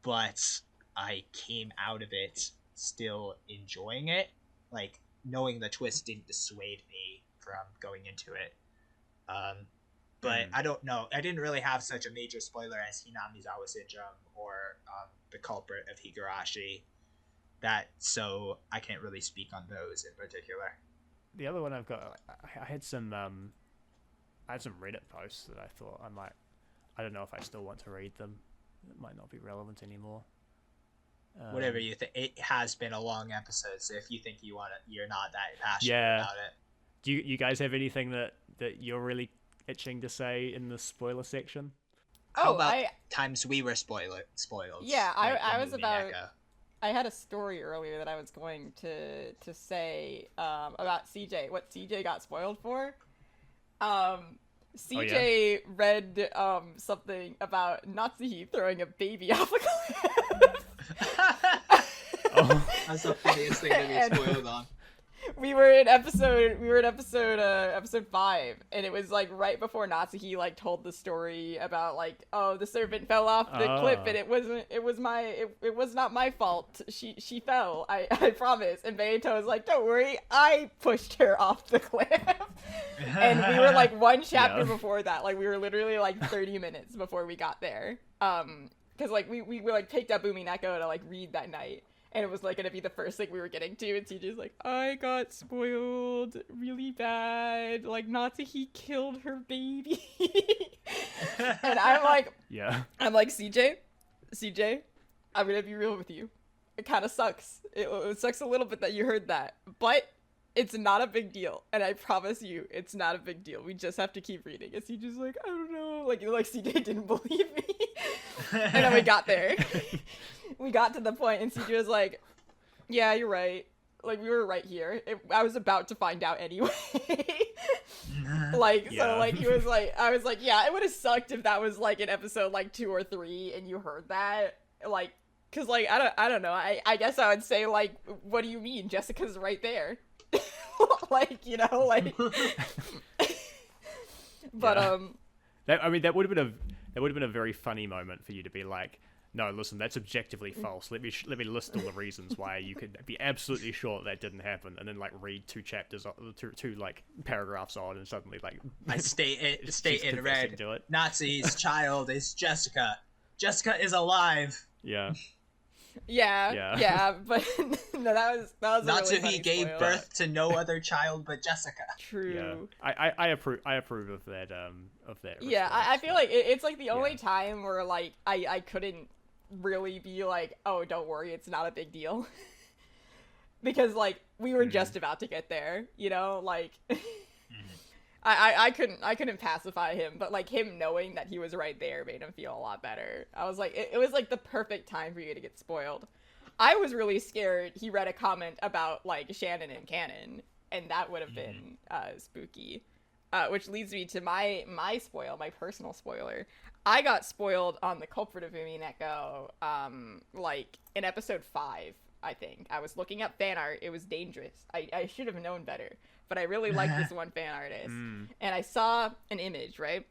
but I came out of it still enjoying it. Like, knowing the twist didn't dissuade me from going into it. But I don't know. I didn't really have such a major spoiler as Hinamizawa Syndrome or The Culprit of Higurashi. So I can't really speak on those in particular. The other one I've got, I had some Reddit posts that I thought I don't know if I still want to read them. It might not be relevant anymore. Whatever you think. It has been a long episode, so if you think you're not that passionate about it. Do you guys have anything that you're really itching to say in the spoiler section? How about times we were spoiled? Yeah, like I was about. Umineko? I had a story earlier that I was going to say about CJ. What CJ got spoiled for? CJ read something about Natsuhi throwing a baby off a cliff. That's the funniest thing to be spoiled on. We were in episode 5, and it was like right before Natsuhi like told the story about like, oh, the servant fell off the cliff and it was not my fault. She fell. I promise. And Beito was like, don't worry, I pushed her off the cliff. And we were like one chapter before that. Like we were literally like 30 minutes before we got there. Because like we were like picked up Umineko to like read that night. And it was like gonna be the first thing we were getting to, and CJ's like, I got spoiled really bad. Like Natsuhi killed her baby. And I'm like, CJ, I'm gonna be real with you. It kind of sucks. It sucks a little bit that you heard that, but it's not a big deal. And I promise you, it's not a big deal. We just have to keep reading. And CJ's like, I don't know. Like CJ didn't believe me. And then we got there. We got to the point, and CJ was like, yeah, you're right. Like, we were right here. I was about to find out anyway. So, like, he was like, I was like, yeah, it would have sucked if that was, like, in episode, like, 2 or 3, and you heard that. Like, because, like, I don't know. I guess I would say, like, what do you mean? Jessica's right there. Like, you know, like. But, that would have been a very funny moment for you to be like, no, listen, that's objectively false. Let me list all the reasons why you could be absolutely sure that didn't happen, and then like read 2 chapters, two like paragraphs on, and suddenly like I state in red. Nazi's child is Jessica. Jessica is alive. Yeah. Yeah, but no, that was Natsuhi really gave spoiler. birth to no other child but Jessica. True. Yeah. I approve of that. Yeah, I feel like it's like the only time where like I couldn't really be like, oh, don't worry, it's not a big deal. Because like we were just about to get there, you know, like I couldn't pacify him, but like him knowing that he was right there made him feel a lot better. I was like, it was like the perfect time for you to get spoiled. I was really scared he read a comment about like Shannon and Canon, and that would have been spooky. Which leads me to my personal spoiler. I got spoiled on The Culprit of Umineko, like in episode 5, I think. I was looking up fan art. It was dangerous. I should have known better. But I really liked this one fan artist. And I saw an image, right?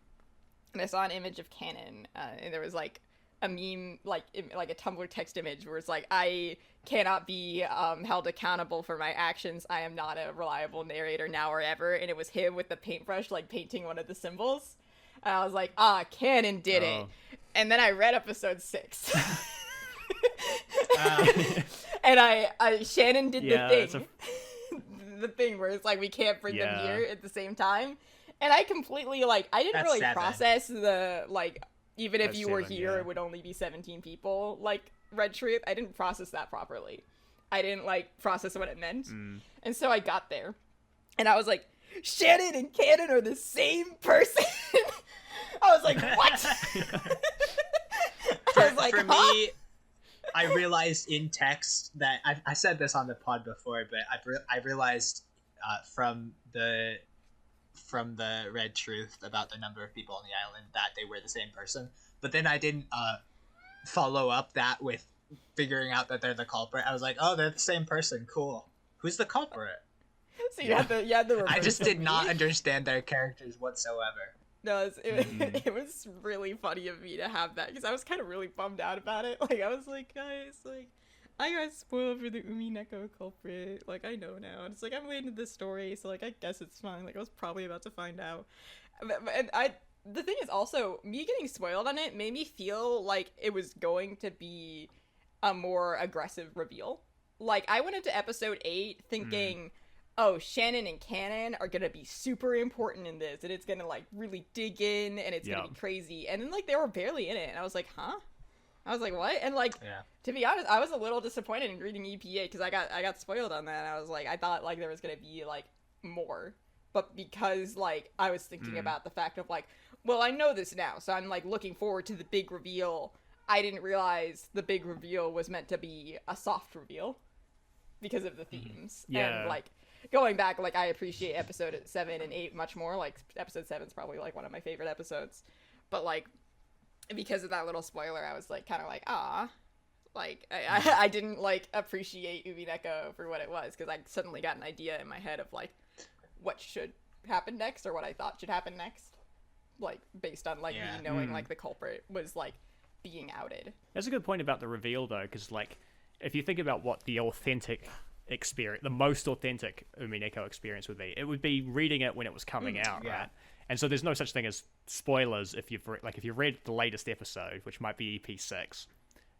And I saw an image of Canon. And there was like a meme, like a Tumblr text image where it's like, I cannot be held accountable for my actions. I am not a reliable narrator now or ever. And it was him with the paintbrush, like painting one of the symbols. And I was like, Canon did it. And then I read episode 6. And Shannon did the thing. The thing where it's like, we can't bring them here at the same time. And I completely, like, I didn't really process the, like, even if you were here, it would only be 17 people, like, Red Truth. I didn't process that properly. I didn't, like, process what it meant. And so I got there. And I was like, Shannon and Canon are the same person. I was like, what? I was like, for me, I realized in text that I said this on the pod before, but I realized from the Red Truth about the number of people on the island that they were the same person. But then I didn't follow up that with figuring out that they're the culprit. I was like, oh, they're the same person. Cool. Who's the culprit? So you had the I just did not me. understand their characters whatsoever. No, it was really funny of me to have that, because I was kind of really bummed out about it. Like, I was like, guys, like, I got spoiled for the Umineko culprit. Like, I know now. And it's like, I'm waiting to this story, so, like, I guess it's fine. Like, I was probably about to find out. And the thing is also, me getting spoiled on it made me feel like it was going to be a more aggressive reveal. Like, I went into episode 8 thinking, oh, Shannon and Cannon are gonna be super important in this, and it's gonna, like, really dig in, and it's gonna be crazy. And then, like, they were barely in it, and I was like, huh? I was like, what? And, like, to be honest, I was a little disappointed in reading EPA, because I got spoiled on that, and I was like, I thought, like, there was gonna be, like, more. But because, like, I was thinking about the fact of, like, well, I know this now, so I'm, like, looking forward to the big reveal. I didn't realize the big reveal was meant to be a soft reveal because of the themes. And, like, going back, like, I appreciate episode 7 and 8 much more. Like, episode 7's probably, like, one of my favorite episodes. But, like, because of that little spoiler, I was, like, kind of like, ah. Like, I didn't, like, appreciate Umineko for what it was, because I suddenly got an idea in my head of, like, what should happen next, or what I thought should happen next. Like, based on, like, me knowing, like, the culprit was, like, being outed. That's a good point about the reveal, though, because, like, if you think about what the authentic experience, the most authentic Umineko experience would be, it would be reading it when it was coming out, right? And so there's no such thing as spoilers if you've if you read the latest episode, which might be EP6,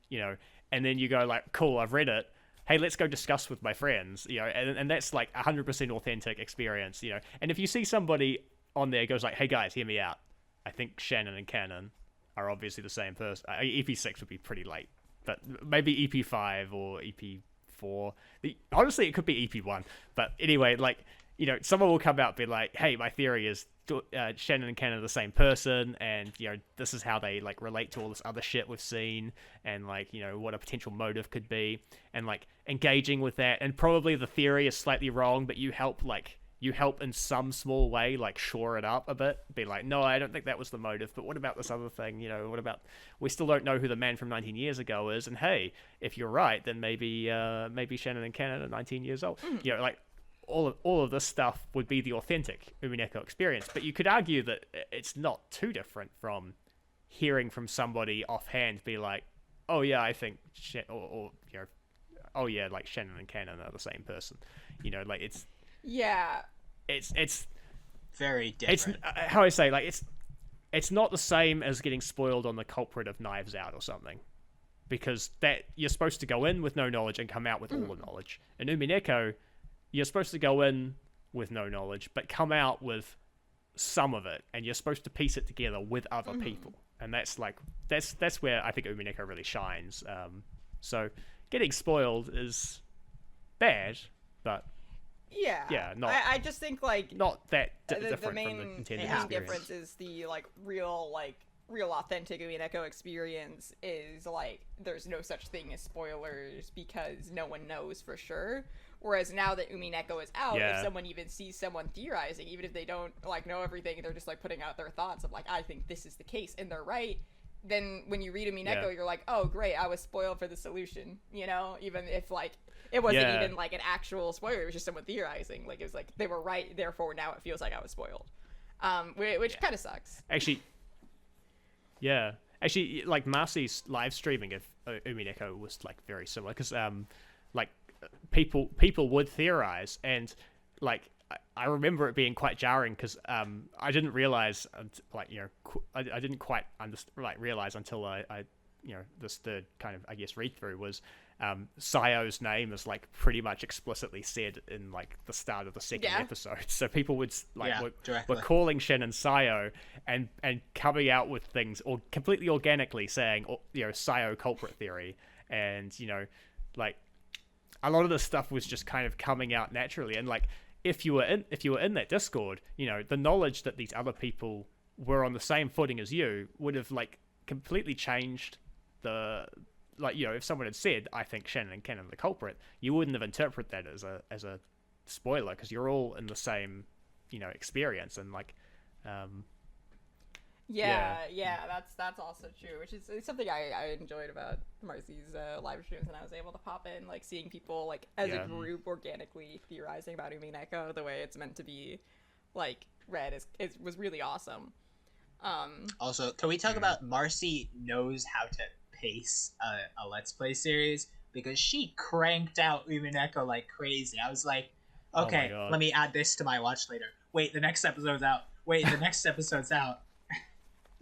you know, and then you go like, cool, I've read it, hey, let's go discuss with my friends, you know, and that's like 100% authentic experience, you know. And if you see somebody on there goes like, hey guys, hear me out, I think Shannon and Cannon are obviously the same person. EP6 would be pretty late, but maybe EP5 or EP4. Honestly, it could be EP1. But anyway, like, you know, someone will come out and be like, hey, my theory is Shannon and Cannon are the same person, and, you know, this is how they, like, relate to all this other shit we've seen, and, like, you know, what a potential motive could be, and, like, engaging with that. And probably the theory is slightly wrong, but you help in some small way, like, shore it up a bit. Be like, no, I don't think that was the motive, but what about this other thing? You know, what about, we still don't know who the man from 19 years ago is, and hey, if you're right, then maybe Shannon and Cannon are 19 years old. You know, like, all of this stuff would be the authentic Umineko experience. But you could argue that it's not too different from hearing from somebody offhand be like, oh yeah, I think, or you know, oh yeah, like Shannon and Cannon are the same person. You know, like, it's... Yeah. It's very different. It's how I say, like, it's not the same as getting spoiled on the culprit of Knives Out or something, because that you're supposed to go in with no knowledge and come out with all the knowledge. In Umineko, you're supposed to go in with no knowledge but come out with some of it, and you're supposed to piece it together with other people, and that's like that's where I think Umineko really shines. So getting spoiled is bad, but I just think, like, not that the different from the main intended experience. difference is the, like, real authentic Umineko experience is, like, there's no such thing as spoilers because no one knows for sure. Whereas now that Umineko is out, if someone even sees someone theorizing, even if they don't, like, know everything, they're just, like, putting out their thoughts of, like, I think this is the case, and they're right, then when you read Umineko, you're like, oh, great, I was spoiled for the solution, you know? Even if, like, it wasn't even, like, an actual spoiler, it was just someone theorizing. Like, it was like, they were right, therefore now it feels like I was spoiled. Which kind of sucks. Actually, like, Marcy's live streaming of Umineko was, like, very similar, because, like, people would theorize, and, like, I remember it being quite jarring, because I didn't realize, like, you know, I didn't quite realize until I you know, this third kind of, I guess, read through was Sayo's name is, like, pretty much explicitly said in, like, the start of the second episode. So people would, like, were calling Shannon Sayo and coming out with things or completely organically saying, you know, Sayo culprit theory, and, you know, like, a lot of this stuff was just kind of coming out naturally. And, like, if you were in that Discord, you know, the knowledge that these other people were on the same footing as you would have, like, completely changed the like, if someone had said, I think Shannon and Ken are the culprit, you wouldn't have interpreted that as a spoiler, because you're all in the same, experience. And like, yeah, that's also true, which is something I enjoyed about Marcy's live streams, and I was able to pop in, like, seeing people, like, as a group organically theorizing about Umineko the way it's meant to be, like, read was really awesome. Also, can we talk about Marcy knows how to pace a Let's Play series, because she cranked out Umineko like crazy. I was like, okay, let me add this to my watch later. Wait, the next episode's out. Wait, the next episode's out.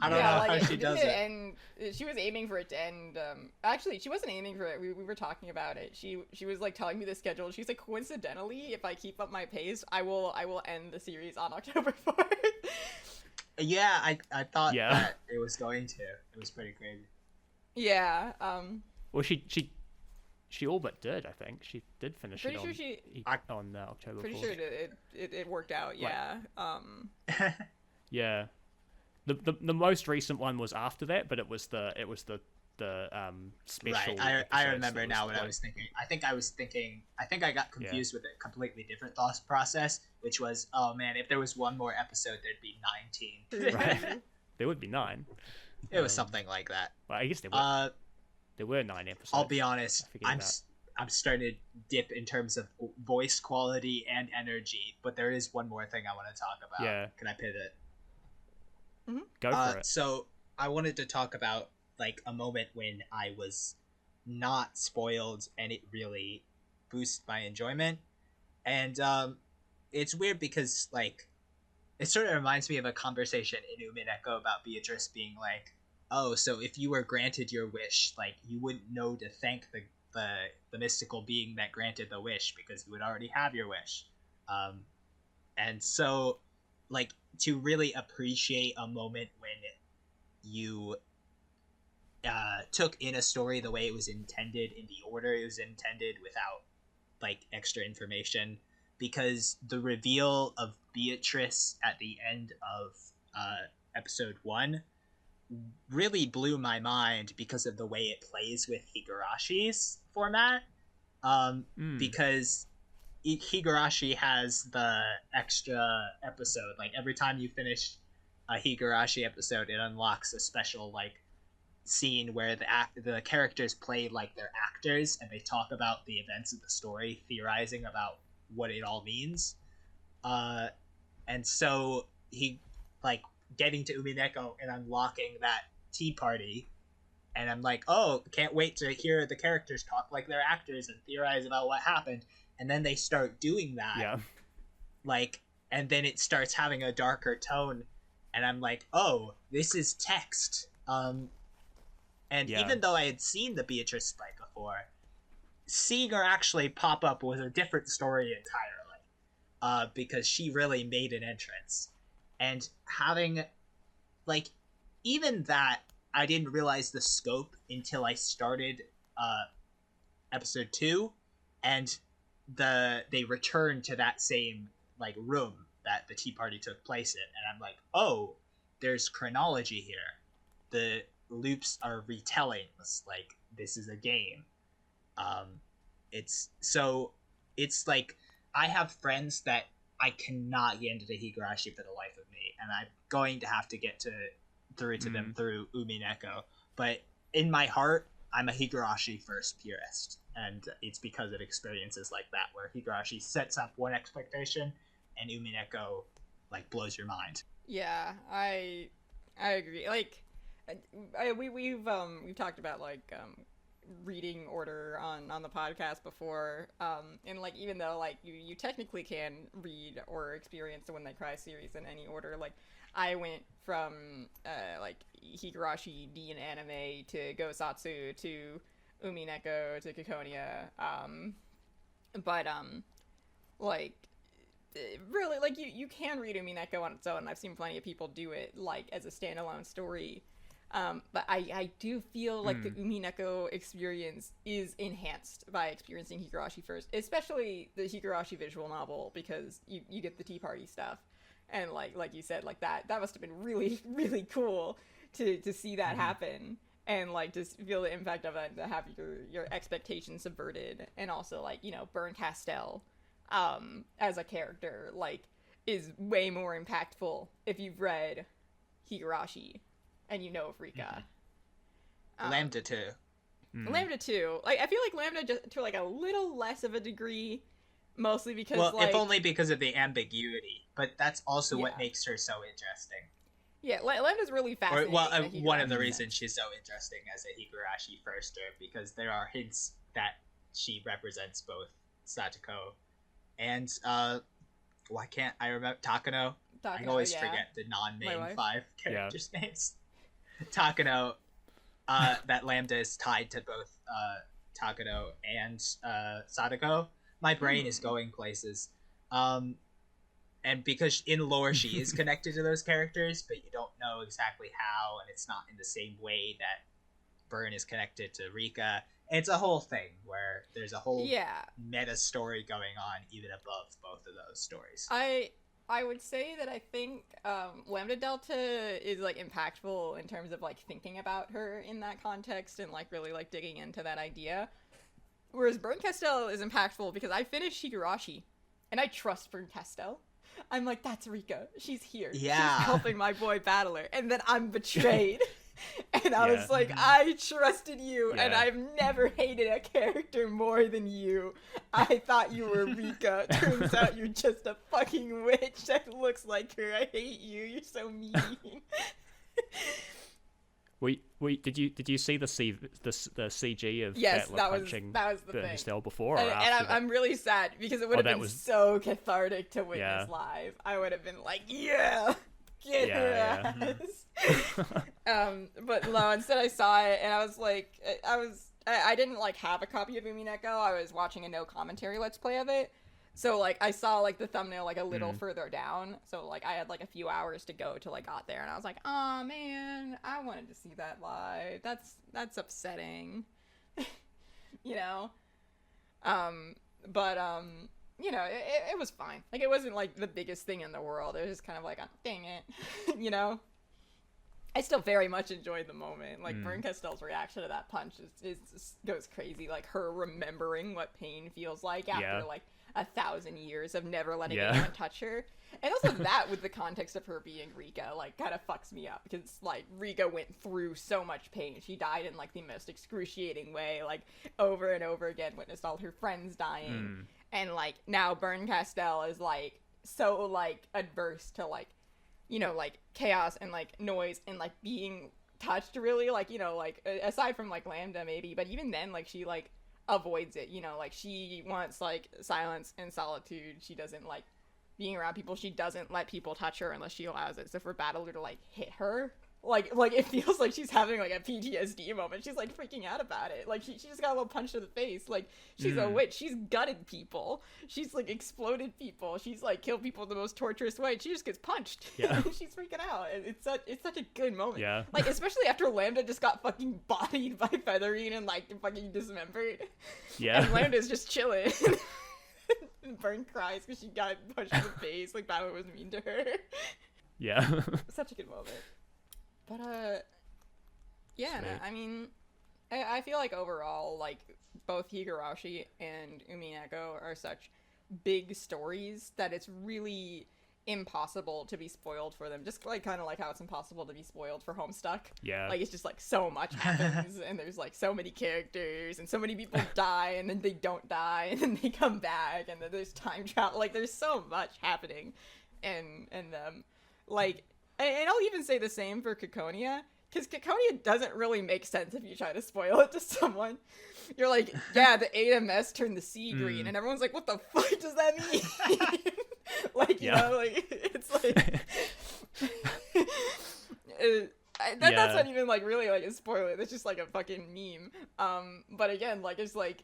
I don't know how she does it. And she was aiming for it to end. Actually, she wasn't aiming for it. We were talking about it. She was like telling me the schedule. She's like, coincidentally, if I keep up my pace, I will end the series on October 4th. Yeah, I thought that it was going to. It was pretty crazy. Yeah. Well, she all but did. I think she did finish pretty it sure on October 4th. Pretty sure it worked out. Yeah. Yeah. The most recent one was after that, but it was the special. Right, I remember now what I was thinking. I think I got confused with a completely different thought process, which was, oh man, if there was one more episode, there'd be 19. Right. There would be 9. It was something like that. Well, I guess there were 9 episodes. I'll be honest, I'm starting to dip in terms of voice quality and energy, but there is one more thing I want to talk about. Yeah. Can I pivot? Mm-hmm. Go for it. So I wanted to talk about like a moment when I was not spoiled and it really boosted my enjoyment. And it's weird because like it sort of reminds me of a conversation in Umineko about Beatrice being like, oh, so if you were granted your wish, like you wouldn't know to thank the mystical being that granted the wish because you would already have your wish. And so like to really appreciate a moment when you took in a story the way it was intended, in the order it was intended, without like extra information, because the reveal of Beatrice at the end of episode 1 really blew my mind because of the way it plays with Higurashi's format. Because Higurashi has the extra episode. Like every time you finish a Higurashi episode, it unlocks a special like scene where the characters play like they're actors and they talk about the events of the story, theorizing about what it all means. And so he like getting to Umineko and unlocking that tea party, and I'm like, oh, can't wait to hear the characters talk like they're actors and theorize about what happened. And then they start doing that, like, and then it starts having a darker tone, and I'm like, oh, this is text. And even though I had seen the Beatrice fight before, seeing her actually pop up was a different story entirely, because she really made an entrance. And having, like, even that, I didn't realize the scope until I started episode 2, and they returned to that same like room that the tea party took place in, and I'm like, oh, there's chronology here. The loops are retellings. Like this is a game. It's like I have friends that I cannot get into the Higurashi for the life of me, and I'm going to have to get through to them through Umineko. But in my heart, I'm a Higurashi first purist, and it's because of experiences like that where Higurashi sets up one expectation and Umineko like blows your mind. Yeah, I agree. Like we've talked about like reading order on the podcast before, and like even though like you technically can read or experience the When They Cry series in any order, like I went from like Higurashi D in anime to Gosatsu to Umineko to Ciconia, but like really like you can read Umineko on its own, and I've seen plenty of people do it like as a standalone story. But I do feel like the Umineko experience is enhanced by experiencing Higurashi first, especially the Higurashi visual novel, because you get the tea party stuff. And like you said, like that must have been really, really cool to see that happen. and like just feel the impact of it, to have your expectations subverted, and also like, you know, Burn Castell as a character like is way more impactful if you've read Higurashi and you know of Rika. Lambda too. Lambda too. Like I feel like Lambda just to like a little less of a degree, mostly because like, if only because of the ambiguity, but that's also what makes her so interesting. Yeah, Lambda's really fascinating. One of the reasons she's so interesting as a Higurashi firster, because there are hints that she represents both Satoko and why can't I remember Takano? I always forget the non-main 5 characters' names. Takano. That Lambda is tied to both Takano and Sadako. My brain is going places. And because in lore she is connected to those characters, but you don't know exactly how, and it's not in the same way that Burn is connected to Rika. It's a whole thing where there's a whole meta story going on even above both of those stories. I would say that I think Lambda Delta is like impactful in terms of like thinking about her in that context and like really like digging into that idea. Whereas Burn Castell is impactful because I finished Higurashi and I trust Burn Castell. I'm like, that's Rika. She's here. Yeah. She's helping my boy battle her. And then I'm betrayed. And I was like, I trusted you, and I've never hated a character more than you. I thought you were Rika. Turns out you're just a fucking witch that looks like her. I hate you. You're so mean. Did you see the CG of yes, Battler that was punching the thing. Castell before And, or after? and I'm really sad because it would have been so cathartic to witness live. I would have been like, get her ass. But no, instead I saw it and I was like, I didn't like have a copy of Umineko. I was watching a no commentary let's play of it. So like I saw like the thumbnail like a little further down. So like I had like a few hours to go till I got there, and I was like, oh man, I wanted to see that live. That's upsetting. You know? But you know, it was fine. Like, it wasn't, like, the biggest thing in the world. It was just kind of like, oh, dang it. You know? I still very much enjoyed the moment. Like, Burn Castell's reaction to that punch goes crazy. Like, her remembering what pain feels like after, like, 1,000 years of never letting anyone touch her. And also that, with the context of her being Rika, like, kind of fucks me up. Because, like, Rika went through so much pain. She died in, like, the most excruciating way. Like, over and over again, witnessed all her friends dying. And, like, now Burn Castell is, like, so, like, adverse to, like, you know, like, chaos and, like, noise and, like, being touched, really. Like, you know, like, aside from, like, Lambda, maybe. But even then, like, she, like, avoids it, you know? Like, she wants, like, silence and solitude. She doesn't, like, being around people. She doesn't let people touch her unless she allows it. So for Battler to, like, hit her, like it feels like she's having, like, a PTSD moment. She's, like, freaking out about it. Like, she just got a little punch to the face. Like, she's a witch. She's gutted people. She's, like, exploded people. She's, like, killed people the most torturous way. She just gets punched. Yeah. She's freaking out. It's such a good moment. Yeah. Like, especially after Lambda just got fucking bodied by Featherine and, like, fucking dismembered. Yeah. And Lambda's just chilling. And Burn cries because she got punched in the face. Like, Battler was mean to her. Yeah. Such a good moment. But, yeah, no, I mean, I feel like overall, like, both Higurashi and Umineko are such big stories that it's really impossible to be spoiled for them. Just, like, kind of like how it's impossible to be spoiled for Homestuck. Yeah. Like, it's just, like, so much happens, and there's, like, so many characters, and so many people die, and then they don't die, and then they come back, and then there's time travel. Like, there's so much happening in them. Like, and I'll even say the same for Ciconia, because Ciconia doesn't really make sense if you try to spoil it to someone. You're like, yeah, the AMS turned the sea green, and everyone's like, what the fuck does that mean? Like, you know, like, it's like... That's not even, like, really, like, a spoiler. That's just, like, a fucking meme. But again, like, it's like...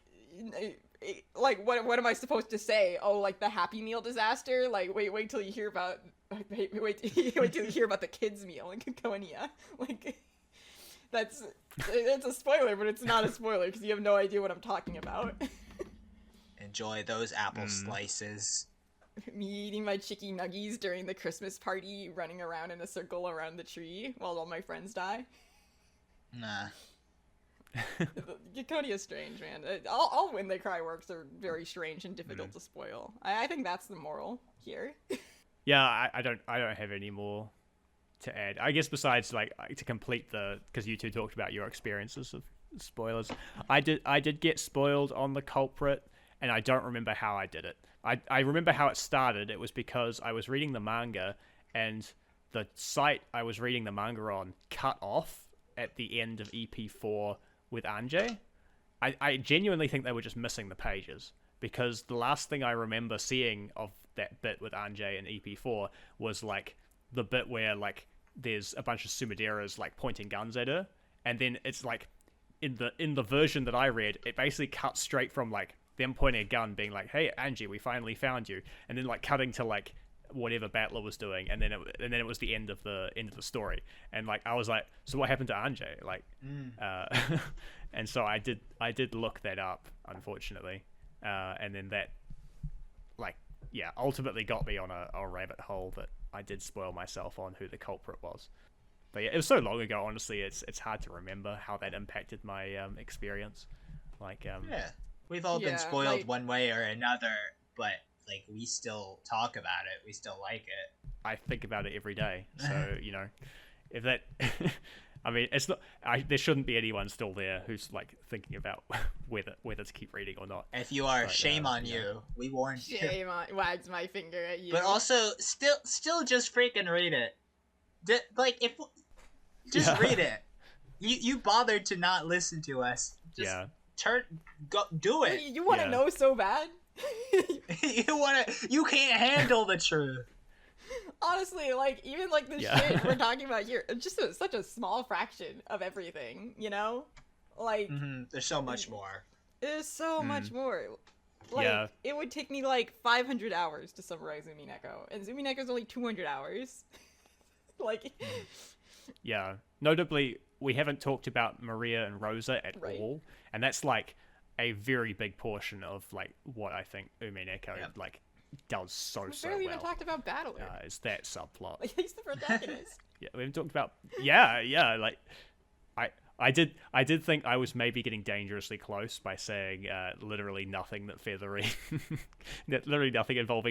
Like, what am I supposed to say? Oh, like, the Happy Meal disaster? Like, wait till you hear about... Wait till you hear about the kids' meal in Ciconia. Like, it's a spoiler, but it's not a spoiler because you have no idea what I'm talking about. Enjoy those apple slices. Me eating my chicky nuggies during the Christmas party, running around in a circle around the tree while all my friends die. Nah. Ciconia is strange, man. All When They Cry works are very strange and difficult to spoil. I think that's the moral here. Yeah, I don't have any more to add. I guess besides like to complete because you two talked about your experiences of spoilers. I did get spoiled on the culprit, and I don't remember how I did it. I remember how it started. It was because I was reading the manga, and the site I was reading the manga on cut off at the end of EP4 with Anjay. I genuinely think they were just missing the pages, because the last thing I remember seeing of that bit with Anjay in EP4 was like the bit where like there's a bunch of Sumideras like pointing guns at her, and then it's like in the version that I read, it basically cuts straight from like them pointing a gun, being like, "Hey Angie, we finally found you," and then like cutting to like whatever Battler was doing, and then it was the end of the story, and like I was like, so what happened to Anjay? Like, and so I did look that up, unfortunately, and then that like ultimately got me on a rabbit hole that I did spoil myself on who the culprit was. But yeah, it was so long ago, honestly, it's hard to remember how that impacted my experience. Like we've all been spoiled like, one way or another, but like we still talk about it, we still like it. I think about it every day, so you know, if that I mean, it's not. There shouldn't be anyone still there who's like thinking about whether to keep reading or not. If you are, shame on you. We warned you. Shame on, wags my finger at you. But also, still just freaking read it. Read it. You bothered to not listen to us. Just do it. You want to know so bad. You can't handle the truth. Honestly, like even like the shit we're talking about here, it's just such a small fraction of everything, you know? Like there's so much more. There's so much more. Like it would take me like 500 hours to summarize Umineko, and Umineko's only 200 hours. Like yeah. Notably, we haven't talked about Maria and Rosa at all, and that's like a very big portion of like what I think Umineko like does so well. We barely even talked about Battler. It's that subplot. Like he's the protagonist. We haven't talked about like I did think I was maybe getting dangerously close by saying literally nothing involving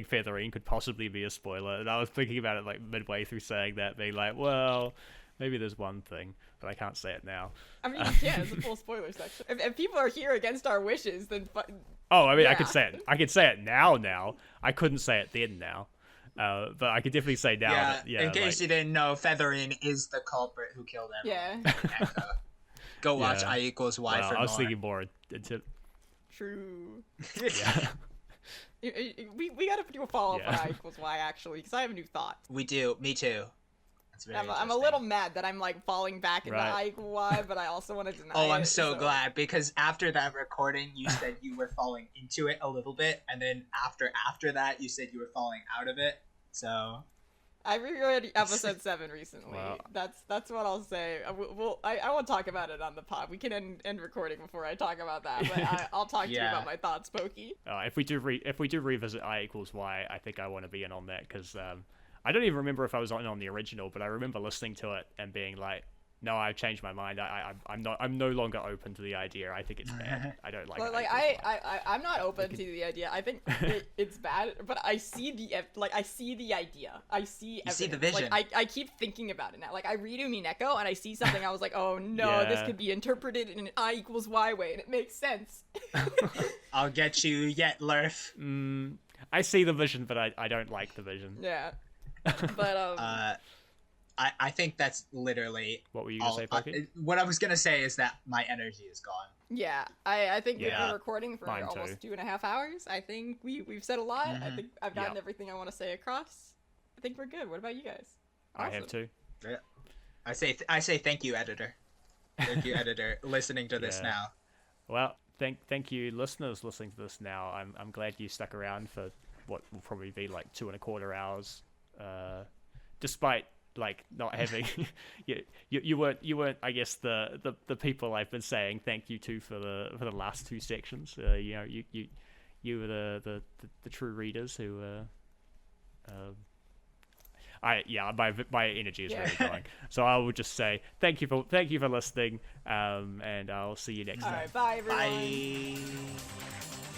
Featherine could possibly be a spoiler, and I was thinking about it like midway through saying that, being like, well, maybe there's one thing, but I can't say it now. I mean, you can. It's a full spoiler section. If people are here against our wishes, then I could say it. I could say it now. I couldn't say it then now. But I could definitely say now. In case you didn't know, Featherine is the culprit who killed everyone. Yeah. Go watch I equals Y for more. I was thinking more into... True. Yeah. we gotta do a follow-up on I equals Y, actually, because I have a new thought. We do. Me too. I'm a little mad that I'm like falling back into I equal Y, but I also want to deny it. Oh, I'm so glad, because after that recording, you said you were falling into it a little bit, and then after that, you said you were falling out of it. So I reread episode 7 recently. Wow. That's what I'll say. I won't talk about it on the pod. We can end recording before I talk about that. But I'll talk to you about my thoughts, Pokey. If we do revisit I equals Y, I think I want to be in on that, because I don't even remember if I was on the original, but I remember listening to it and being like, no, I've changed my mind. I'm no longer open to the idea. I think it's bad. I don't like it. Like I'm not open to the idea. I think it's bad, but I see the idea. I see you see the vision. Like I keep thinking about it now. Like I read Umineko and I see something. I was like, oh no, this could be interpreted in an I equals Y way, and it makes sense. I'll get you yet, Lurf. I see the vision, but I don't like the vision. Yeah. But I think that's literally what were you gonna say, Pokey? What I was gonna say is that my energy is gone. Yeah, I think we've been recording for almost 2.5 hours. I think we've said a lot. I think I've gotten everything I want to say across. I think we're good. What about you guys? Awesome. I have too. Yeah. I say thank you, editor. Thank you, editor, listening to this now. Well, thank you, listeners, listening to this now. I'm glad you stuck around for what will probably be like 2.25 hours, despite like not having you weren't I guess the people I've been saying thank you to for the last 2 sections. You were the true readers who my energy is Yeah. really going. So I will just say thank you for listening, and I'll see you next All time. right, bye everyone. Bye.